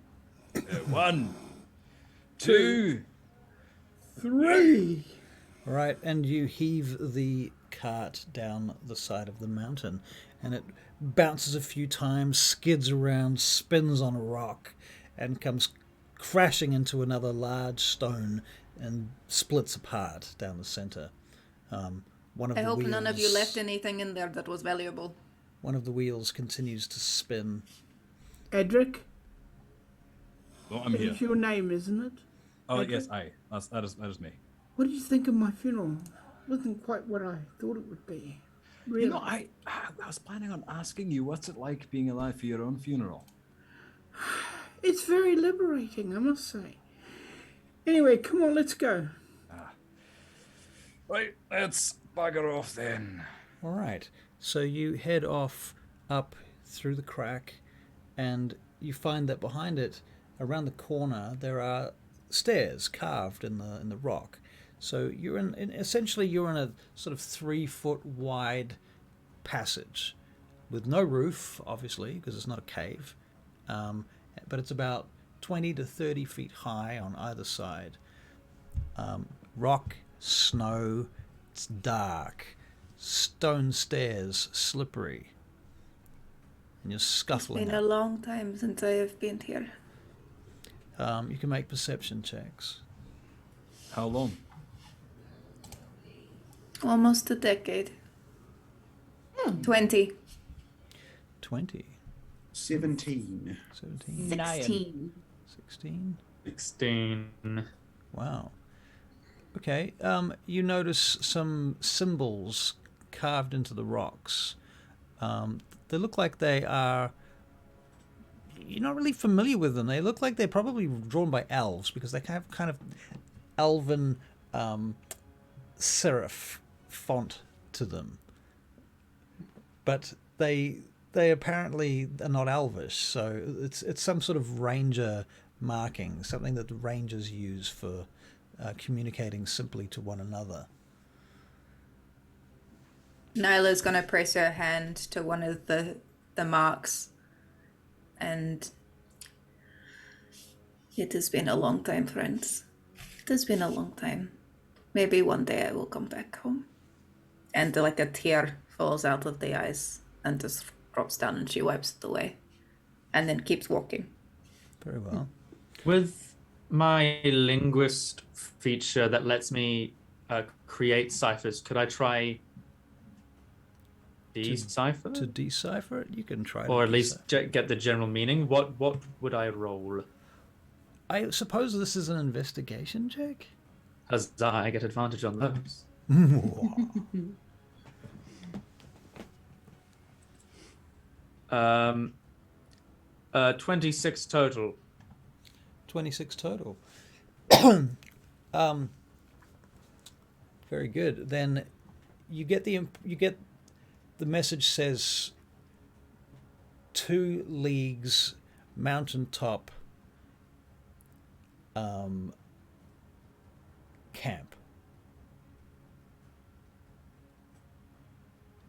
1, 2. 3. All right, and you heave the cart down the side of the mountain, and it bounces a few times, skids around, spins on a rock, and comes crashing into another large stone and splits apart down the center. One of I the hope wheels, none of you left anything in there that was valuable. One of the wheels continues to spin. Adrik, Oh, I'm that here. is your name, isn't it? Oh, Adrik? yes, that is me. What did you think of my funeral? Wasn't quite what I thought it would be. Really? You know, I was planning on asking you, what's it like being alive for your own funeral? It's very liberating, I must say. Anyway, come on, let's go. Right, let's bugger off then. All right. So you head off up through the crack, and you find that behind it, around the corner, there are stairs carved in the rock. So you're essentially you're in a sort of 3-foot wide passage with no roof, obviously, because it's not a cave. But it's about 20 to 30 feet high on either side. Rock, snow, it's dark, stone stairs, slippery, and you're scuffling. It's been a long time since I have been here. You can make perception checks. How long? Almost a decade. 20. 20, 17. 17, 16. 16. 16. Wow. Okay. You notice some symbols carved into the rocks. They look like they are. You're not really familiar with them. They look like they're probably drawn by elves because they have kind of elven serif font to them. But they apparently are not elvish, so it's some sort of ranger marking, something that the rangers use for communicating simply to one another. Nyla's gonna press her hand to one of the marks, and it has been a long time, friends. It has been a long time. Maybe one day I will come back home. And like a tear falls out of the eyes and just drops down, and she wipes it away, and then keeps walking. Very well. With my linguist feature that lets me create ciphers, could I try decipher? To decipher it, you can try. Or to at least get the general meaning? What would I roll? I suppose this is an investigation check. As I get advantage on those. 26 total. 26 total. Very good. Then you get the message says 2 leagues mountaintop camp.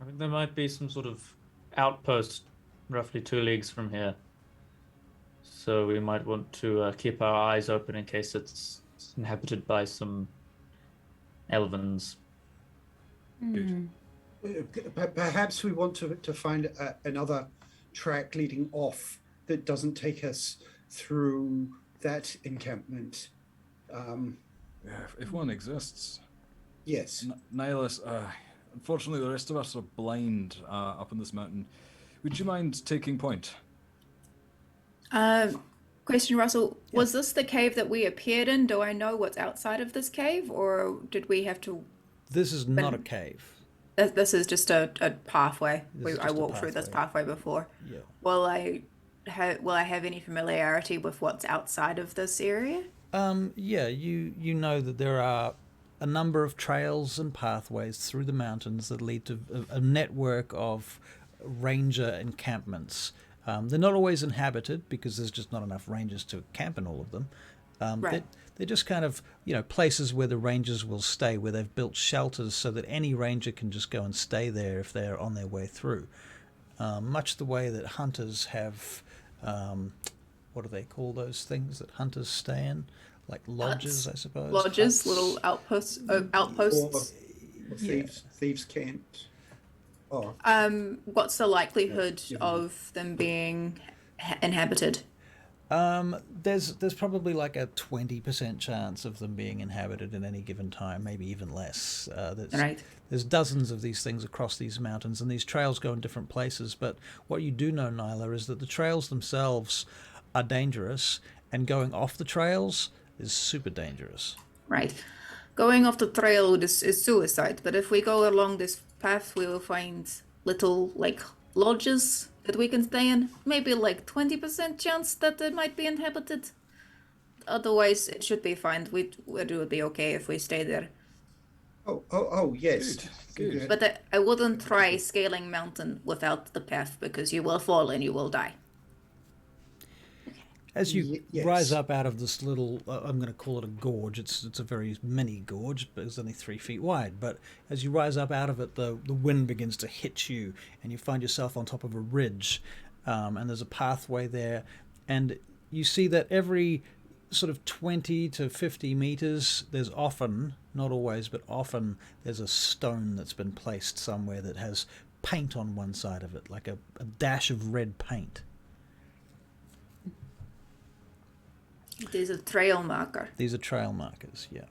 I think there might be some sort of outpost roughly 2 leagues from here. So we might want to keep our eyes open in case it's inhabited by some elvens. Perhaps we want to find another track leading off that doesn't take us through that encampment. If one exists. Yes. Nyla, unfortunately, the rest of us are blind up in this mountain. Would you mind taking point? Question, Russell. Yeah. Was this the cave that we appeared in? Do I know what's outside of this cave, or did we have to... This is not a cave. This is just a pathway. I walked through this pathway before. Yeah. Will I have any familiarity with what's outside of this area? Yeah, you know that there are a number of trails and pathways through the mountains that lead to a network of ranger encampments. They're not always inhabited because there's just not enough rangers to camp in all of them. Right. They're just kind of, places where the rangers will stay, where they've built shelters so that any ranger can just go and stay there if they're on their way through. Much the way that hunters have, what do they call those things that hunters stay in? Like lodges, I suppose. Lodges, Huts. little outposts. Or thieves' camps. Oh. What's the likelihood of them being inhabited? There's probably like a 20% chance of them being inhabited at any given time, maybe even less. There's dozens of these things across these mountains, and these trails go in different places. But what you do know, Nyla, is that the trails themselves are dangerous, and going off the trails is super dangerous. Right. Going off the trail is suicide, but if we go along this path, we will find little, lodges that we can stay in. Maybe 20% chance that it might be inhabited. Otherwise, it should be fine. It would be okay if we stay there. Oh, yes. Good. But I wouldn't try scaling mountain without the path, because you will fall and you will die. As you Yes. rise up out of this little, I'm going to call it a gorge. It's a very mini gorge, but it's only 3 feet wide. But as you rise up out of it, the wind begins to hit you, and you find yourself on top of a ridge, and there's a pathway there, and you see that every sort of 20 to 50 meters, there's often, not always, but often, there's a stone that's been placed somewhere that has paint on one side of it, like a dash of red paint. It is a trail marker. These are trail markers, yeah.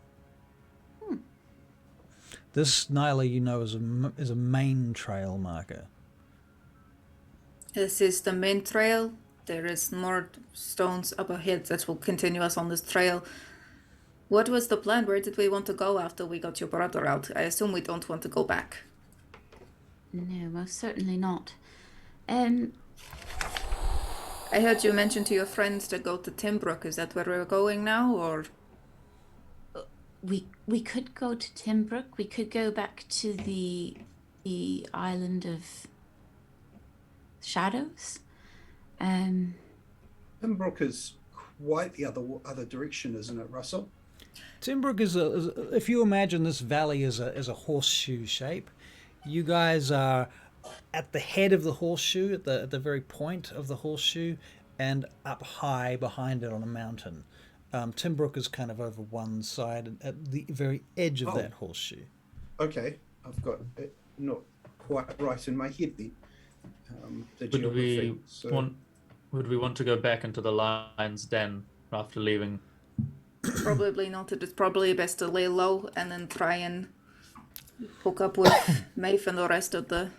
This, Nyla, you know, is a main trail marker. This is the main trail. There is more stones up ahead that will continue us on this trail. What was the plan? Where did we want to go after we got your brother out? I assume we don't want to go back. No, most certainly not. I heard you mention to your friends to go to Timbrook. Is that where we're going now, or? We could go to Timbrook. We could go back to the island of shadows. Pembroke is quite the other direction, isn't it, Russell? Timbrook is if you imagine this valley as a horseshoe shape, you guys are at the head of the horseshoe, at the very point of the horseshoe, and up high behind it on a mountain. Timbrook is kind of over one side, at the very edge of that horseshoe. Okay, I've got it not quite right in my head then. The Would geography. would we want to go back into the lion's den after leaving? Probably not. It is probably best to lay low and then try and hook up with Maeve and the rest of the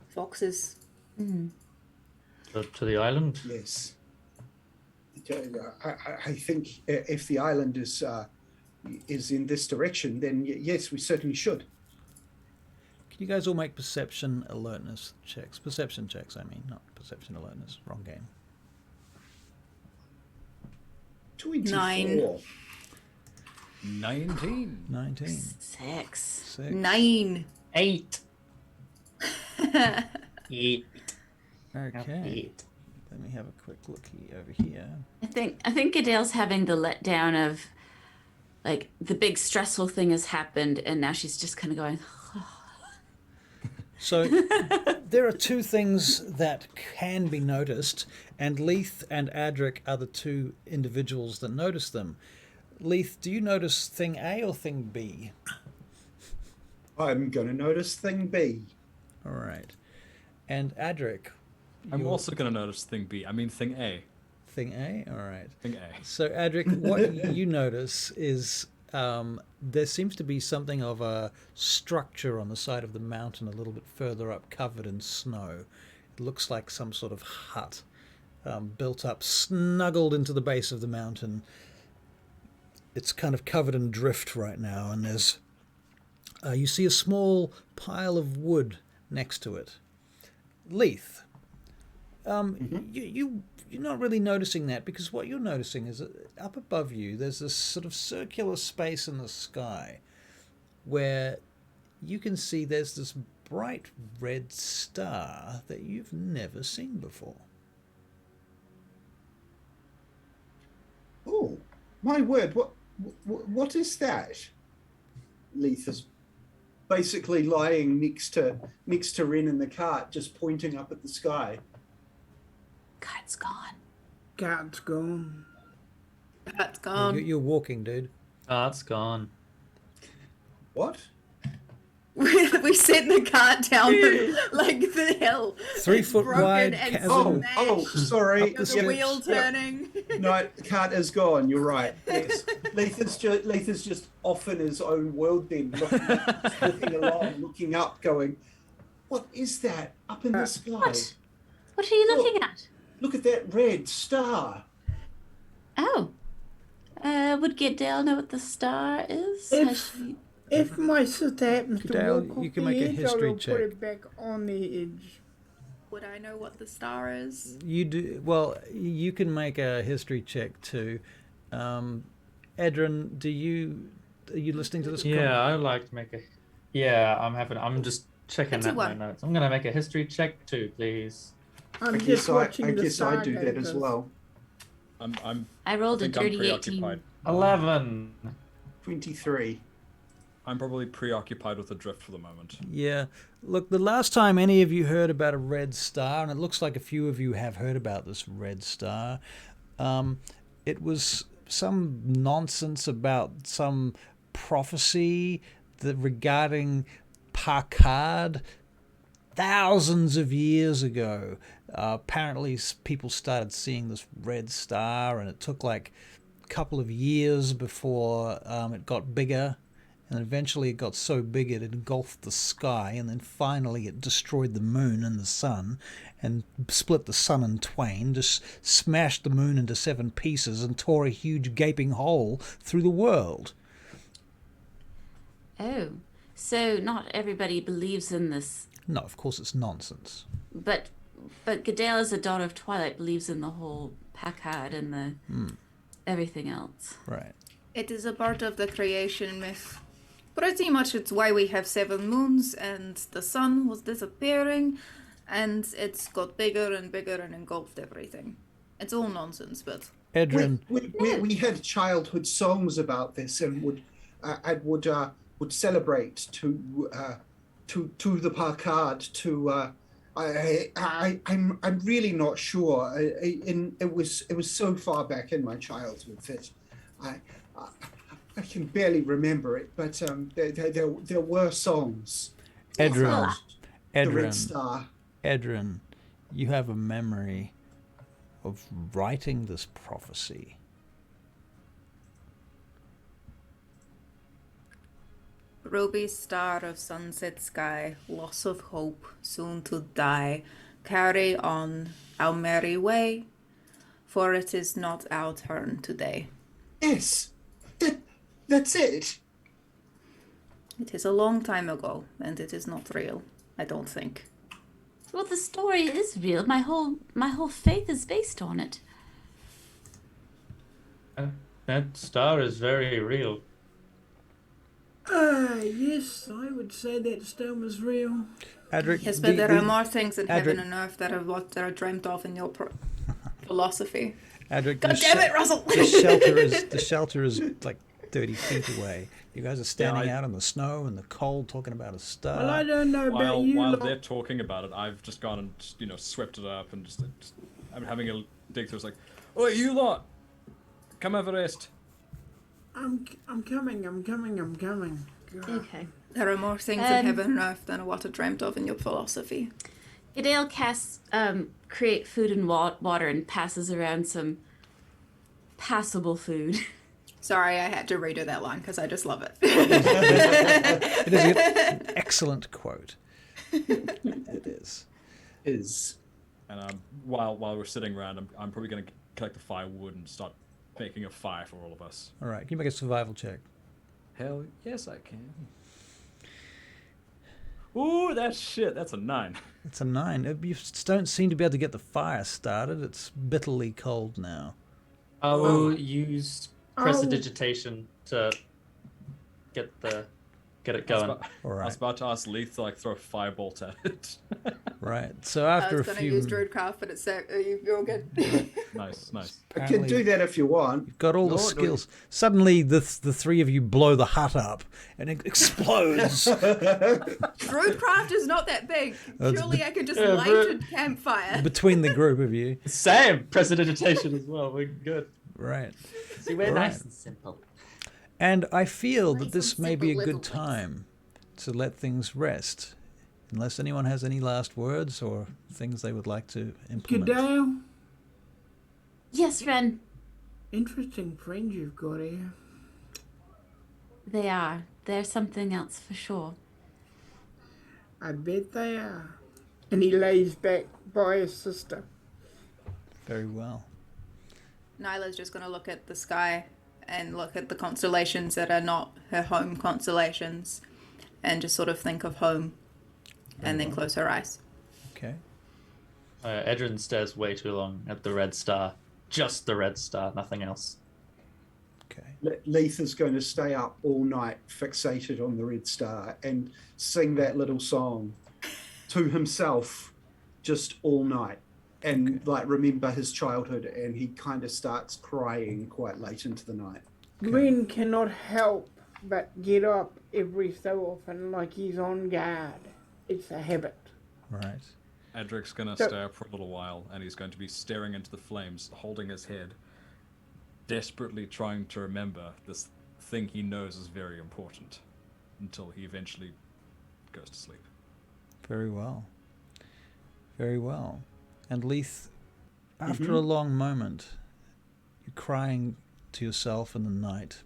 foxes. To the island? Yes. I think if the island is in this direction, then yes, we certainly should. Can you guys all make perception alertness checks? Perception checks, I mean, not perception alertness. Wrong game. 24. 9. 19. 19. 6. 6. 9. 8. 8. Okay. Let me have a quick looky over here. I think Adele's having the letdown of, like, the big stressful thing has happened, and now she's just kind of going. So there are two things that can be noticed, and Leith and Adrik are the two individuals that notice them. Leith, do you notice thing A or thing B? I'm going to notice thing B. All right. And Adrik? I'm also going to notice thing B. I mean thing A. Thing A? All right. Thing A. So, Adrik, what you notice is there seems to be something of a structure on the side of the mountain a little bit further up, covered in snow. It looks like some sort of hut built up, snuggled into the base of the mountain. It's kind of covered in drift right now, and there's you see a small pile of wood next to it. Leith, you're not really noticing that, because what you're noticing is that up above you there's this sort of circular space in the sky where you can see there's this bright red star that you've never seen before. Oh, my word! What is that? Leith is basically lying next to Ren in the cart, just pointing up at the sky. God's gone. Cart's gone. That's gone. You're walking, dude. Ah, it's gone. What? We set the cart down like the hill. 3 foot broken wide and chasm. Oh, sorry. Up the The wheel Yeah. turning. No, the cart is gone. You're right. Yes, Leith is just off in his own world then, looking along, looking up, going, "What is that up in the sky? What are you looking at? Look at that red star." Oh. Would Adele know what the star is? If my sister happens to Dale, walk off you can the make a edge, history I will check. put it back on the edge. Would I know what the star is? You do well. You can make a history check too. Edryn, are you listening to this? Yeah, I would like to make a. Yeah, I'm just checking That's a out my one. notes. I'm gonna make a history check too, please. I'm I just guess I watching the guess I do that as stargazers. well. I rolled a think I'm dirty preoccupied. 18. 11. 23. I'm probably preoccupied with the drift for the moment. Yeah. Look, the last time any of you heard about a red star, and it looks like a few of you have heard about this red star, it was some nonsense about some prophecy regarding Parkard thousands of years ago. Apparently, people started seeing this red star, and it took like a couple of years before it got bigger. And eventually it got so big it engulfed the sky, and then finally it destroyed the moon and the sun, and split the sun in twain, just smashed the moon into 7 pieces, and tore a huge gaping hole through the world. Oh, so not everybody believes in this, No, of course it's nonsense. but Gadale, as a daughter of Twilight, believes in the whole Packard and the everything else. Right. It is a part of the creation myth. Pretty much it's why we have 7 moons and the sun was disappearing and it's got bigger and bigger and engulfed everything. It's all nonsense, but... Edryn, We had childhood songs about this and would celebrate to the Parkard. I'm really not sure. It was so far back in my childhood that I can barely remember it, but there were songs. Edryn, The Red Star. Edryn, you have a memory of writing this prophecy. Ruby star of sunset sky, loss of hope, soon to die. Carry on our merry way, for it is not our turn today. Yes, that's it. It is a long time ago, and it is not real, I don't think. Well, the story is real. My whole faith is based on it. That star is very real. Yes, I would say that stone was real. Adrik, Yes, but there are more things in heaven and earth that are dreamt of in your philosophy. Adrik, God damn it, Russell! the shelter is like 30 feet away. You guys are standing I- out in the snow and the cold talking about a star. Well, I don't know about you While lot. they're talking about it, I've just gone and swept it up and just I'm having a dig through. It's like, oh, you lot, come have a rest. I'm coming. God. Okay. There are more things in heaven and earth than what are dreamt of in your philosophy. Gadale casts create food and water and passes around some passable food. Sorry, I had to redo that line because I just love it. It is an excellent quote. It is. And while we're sitting around, I'm probably going to collect the firewood and start making a fire for all of us. All right, can you make a survival check? Hell yes, I can. Ooh, that's shit. That's a 9. It's a 9. You don't seem to be able to get the fire started. It's bitterly cold now. I will use prestidigitation to get it going. All I right. was about to ask Leith to throw a firebolt at it. Right. So I after was a going to few, use Druidcraft, but it's you're all good. Nice. I can do that if you want. you've got all the skills. Suddenly, the 3 of you blow the hut up, and it explodes. Druidcraft is not that big. Surely I could just light a campfire. Between the group of you. Same prestidigitation as well. We're good. Right. See, we're Right. nice and simple. And I feel that Nice this and may be a simple good little ones. time to let things rest. Unless anyone has any last words or things they would like to implement. Gadale, Yes, Ren. interesting friends you've got here. They are. They're something else for sure. I bet they are. And he lays back by his sister. Very well. Nyla's just going to look at the sky and look at the constellations that are not her home constellations and just sort of think of home and then close her eyes. Okay. Edryn stares way too long at the red star. Just the red star, nothing else. Okay. Leith is going to stay up all night, fixated on the red star, and sing that little song to himself just all night. And like remember his childhood, and he kind of starts crying quite late into the night. Gwen cannot help but get up every so often like he's on guard. It's a habit. Right. Adrik's gonna stay up for a little while, and he's going to be staring into the flames, holding his head, desperately trying to remember this thing he knows is very important, until he eventually goes to sleep. Very well. Very well. And Leith, after a long moment, you're crying to yourself in the night.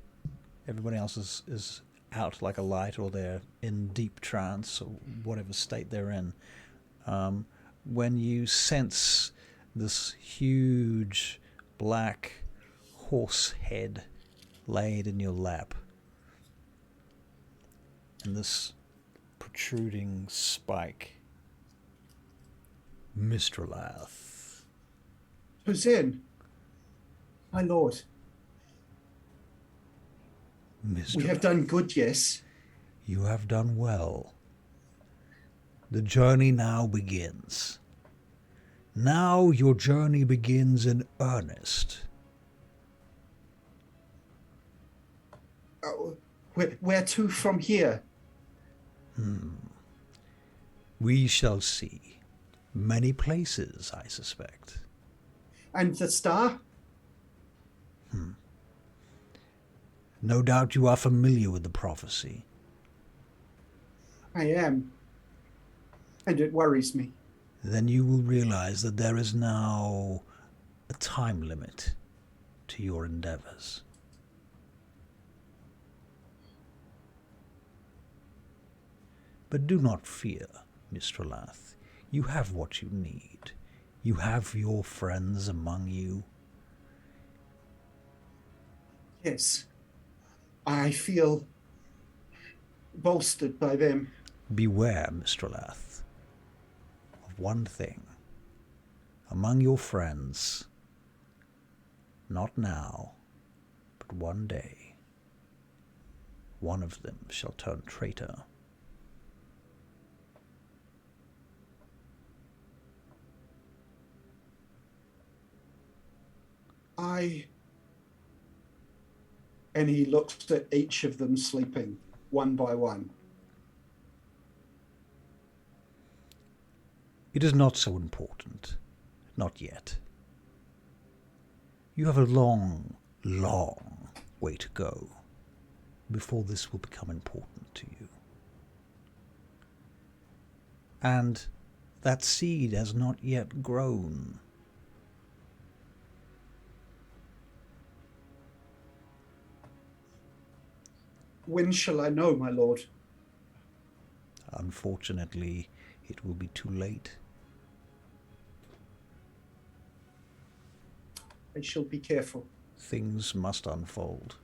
Everybody else is out like a light, or they're in deep trance, or whatever state they're in. When you sense this huge black horse head laid in your lap, and this protruding spike. Mistralath. Tozen, my lord. Mistralath. We have done good, yes. You have done well. The journey now begins. Now your journey begins in earnest. Where to from here? We shall see. Many places, I suspect. And the star? No doubt you are familiar with the prophecy. I am. And it worries me. Then you will realize that there is now a time limit to your endeavors. But do not fear, Mistralath. You have what you need. You have your friends among you. Yes. I feel bolstered by them. Beware, Mistralath, of one thing. Among your friends, not now, but one day, one of them shall turn traitor. And he looks at each of them sleeping, one by one. It is not so important. Not yet. You have a long, long way to go before this will become important to you. And that seed has not yet grown. When shall I know, my lord? Unfortunately, it will be too late. I shall be careful. Things must unfold.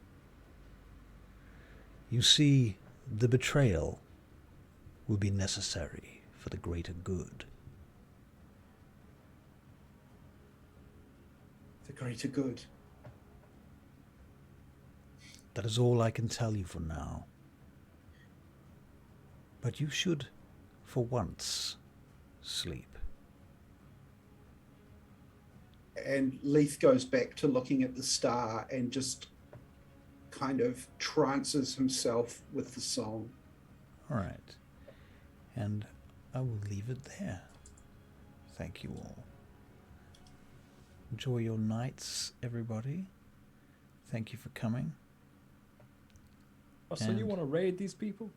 You see, the betrayal will be necessary for the greater good. The greater good. That is all I can tell you for now. But you should, for once, sleep. And Leith goes back to looking at the star and just kind of trances himself with the song. All right. And I will leave it there. Thank you all. Enjoy your nights, everybody. Thank you for coming. Oh, so you want to raid these people?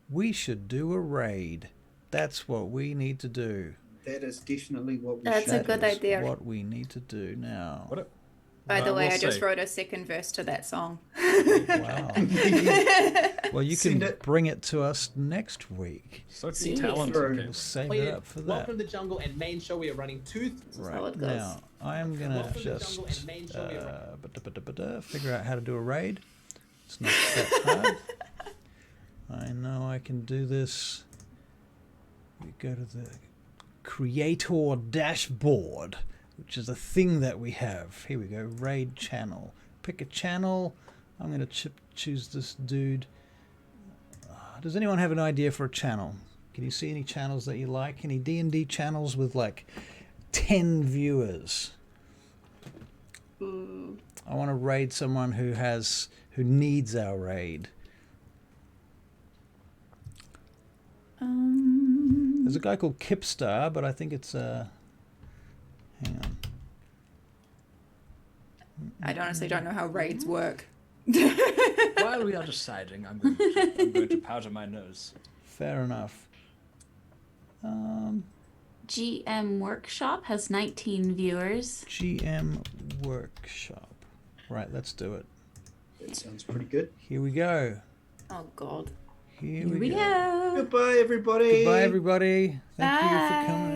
We should do a raid. That's what we need to do. That is definitely what we That's should a good do. idea. What we need to do now. By the way, we'll I just say- wrote a second verse to that song. Wow. Well, you can Send it. bring it to us next week. Such See, talented sure. We'll people. save Played it up for that. Welcome to the Jungle and main show. We are running two. Right how it goes. now, I'm gonna Welcome to the just jungle and main show we are figure out how to do a raid. It's not that hard. I know I can do this. We go to the creator dashboard, which is a thing that we have. Here we go, raid channel. Pick a channel. I'm going to choose this dude. Does anyone have an idea for a channel? Can you see any channels that you like? Any D&D channels with like 10 viewers? I want to raid someone who needs our raid. There's a guy called Kipstar, but I think it's hang on. I honestly don't know how raids work. While we are deciding, I'm going to powder my nose. Fair enough. GM Workshop has 19 viewers. GM Workshop. Right, let's do it. That sounds pretty good. Here we go. Oh God. Here Here we go. go. Goodbye, everybody. Goodbye, everybody. Thank you for Bye. coming.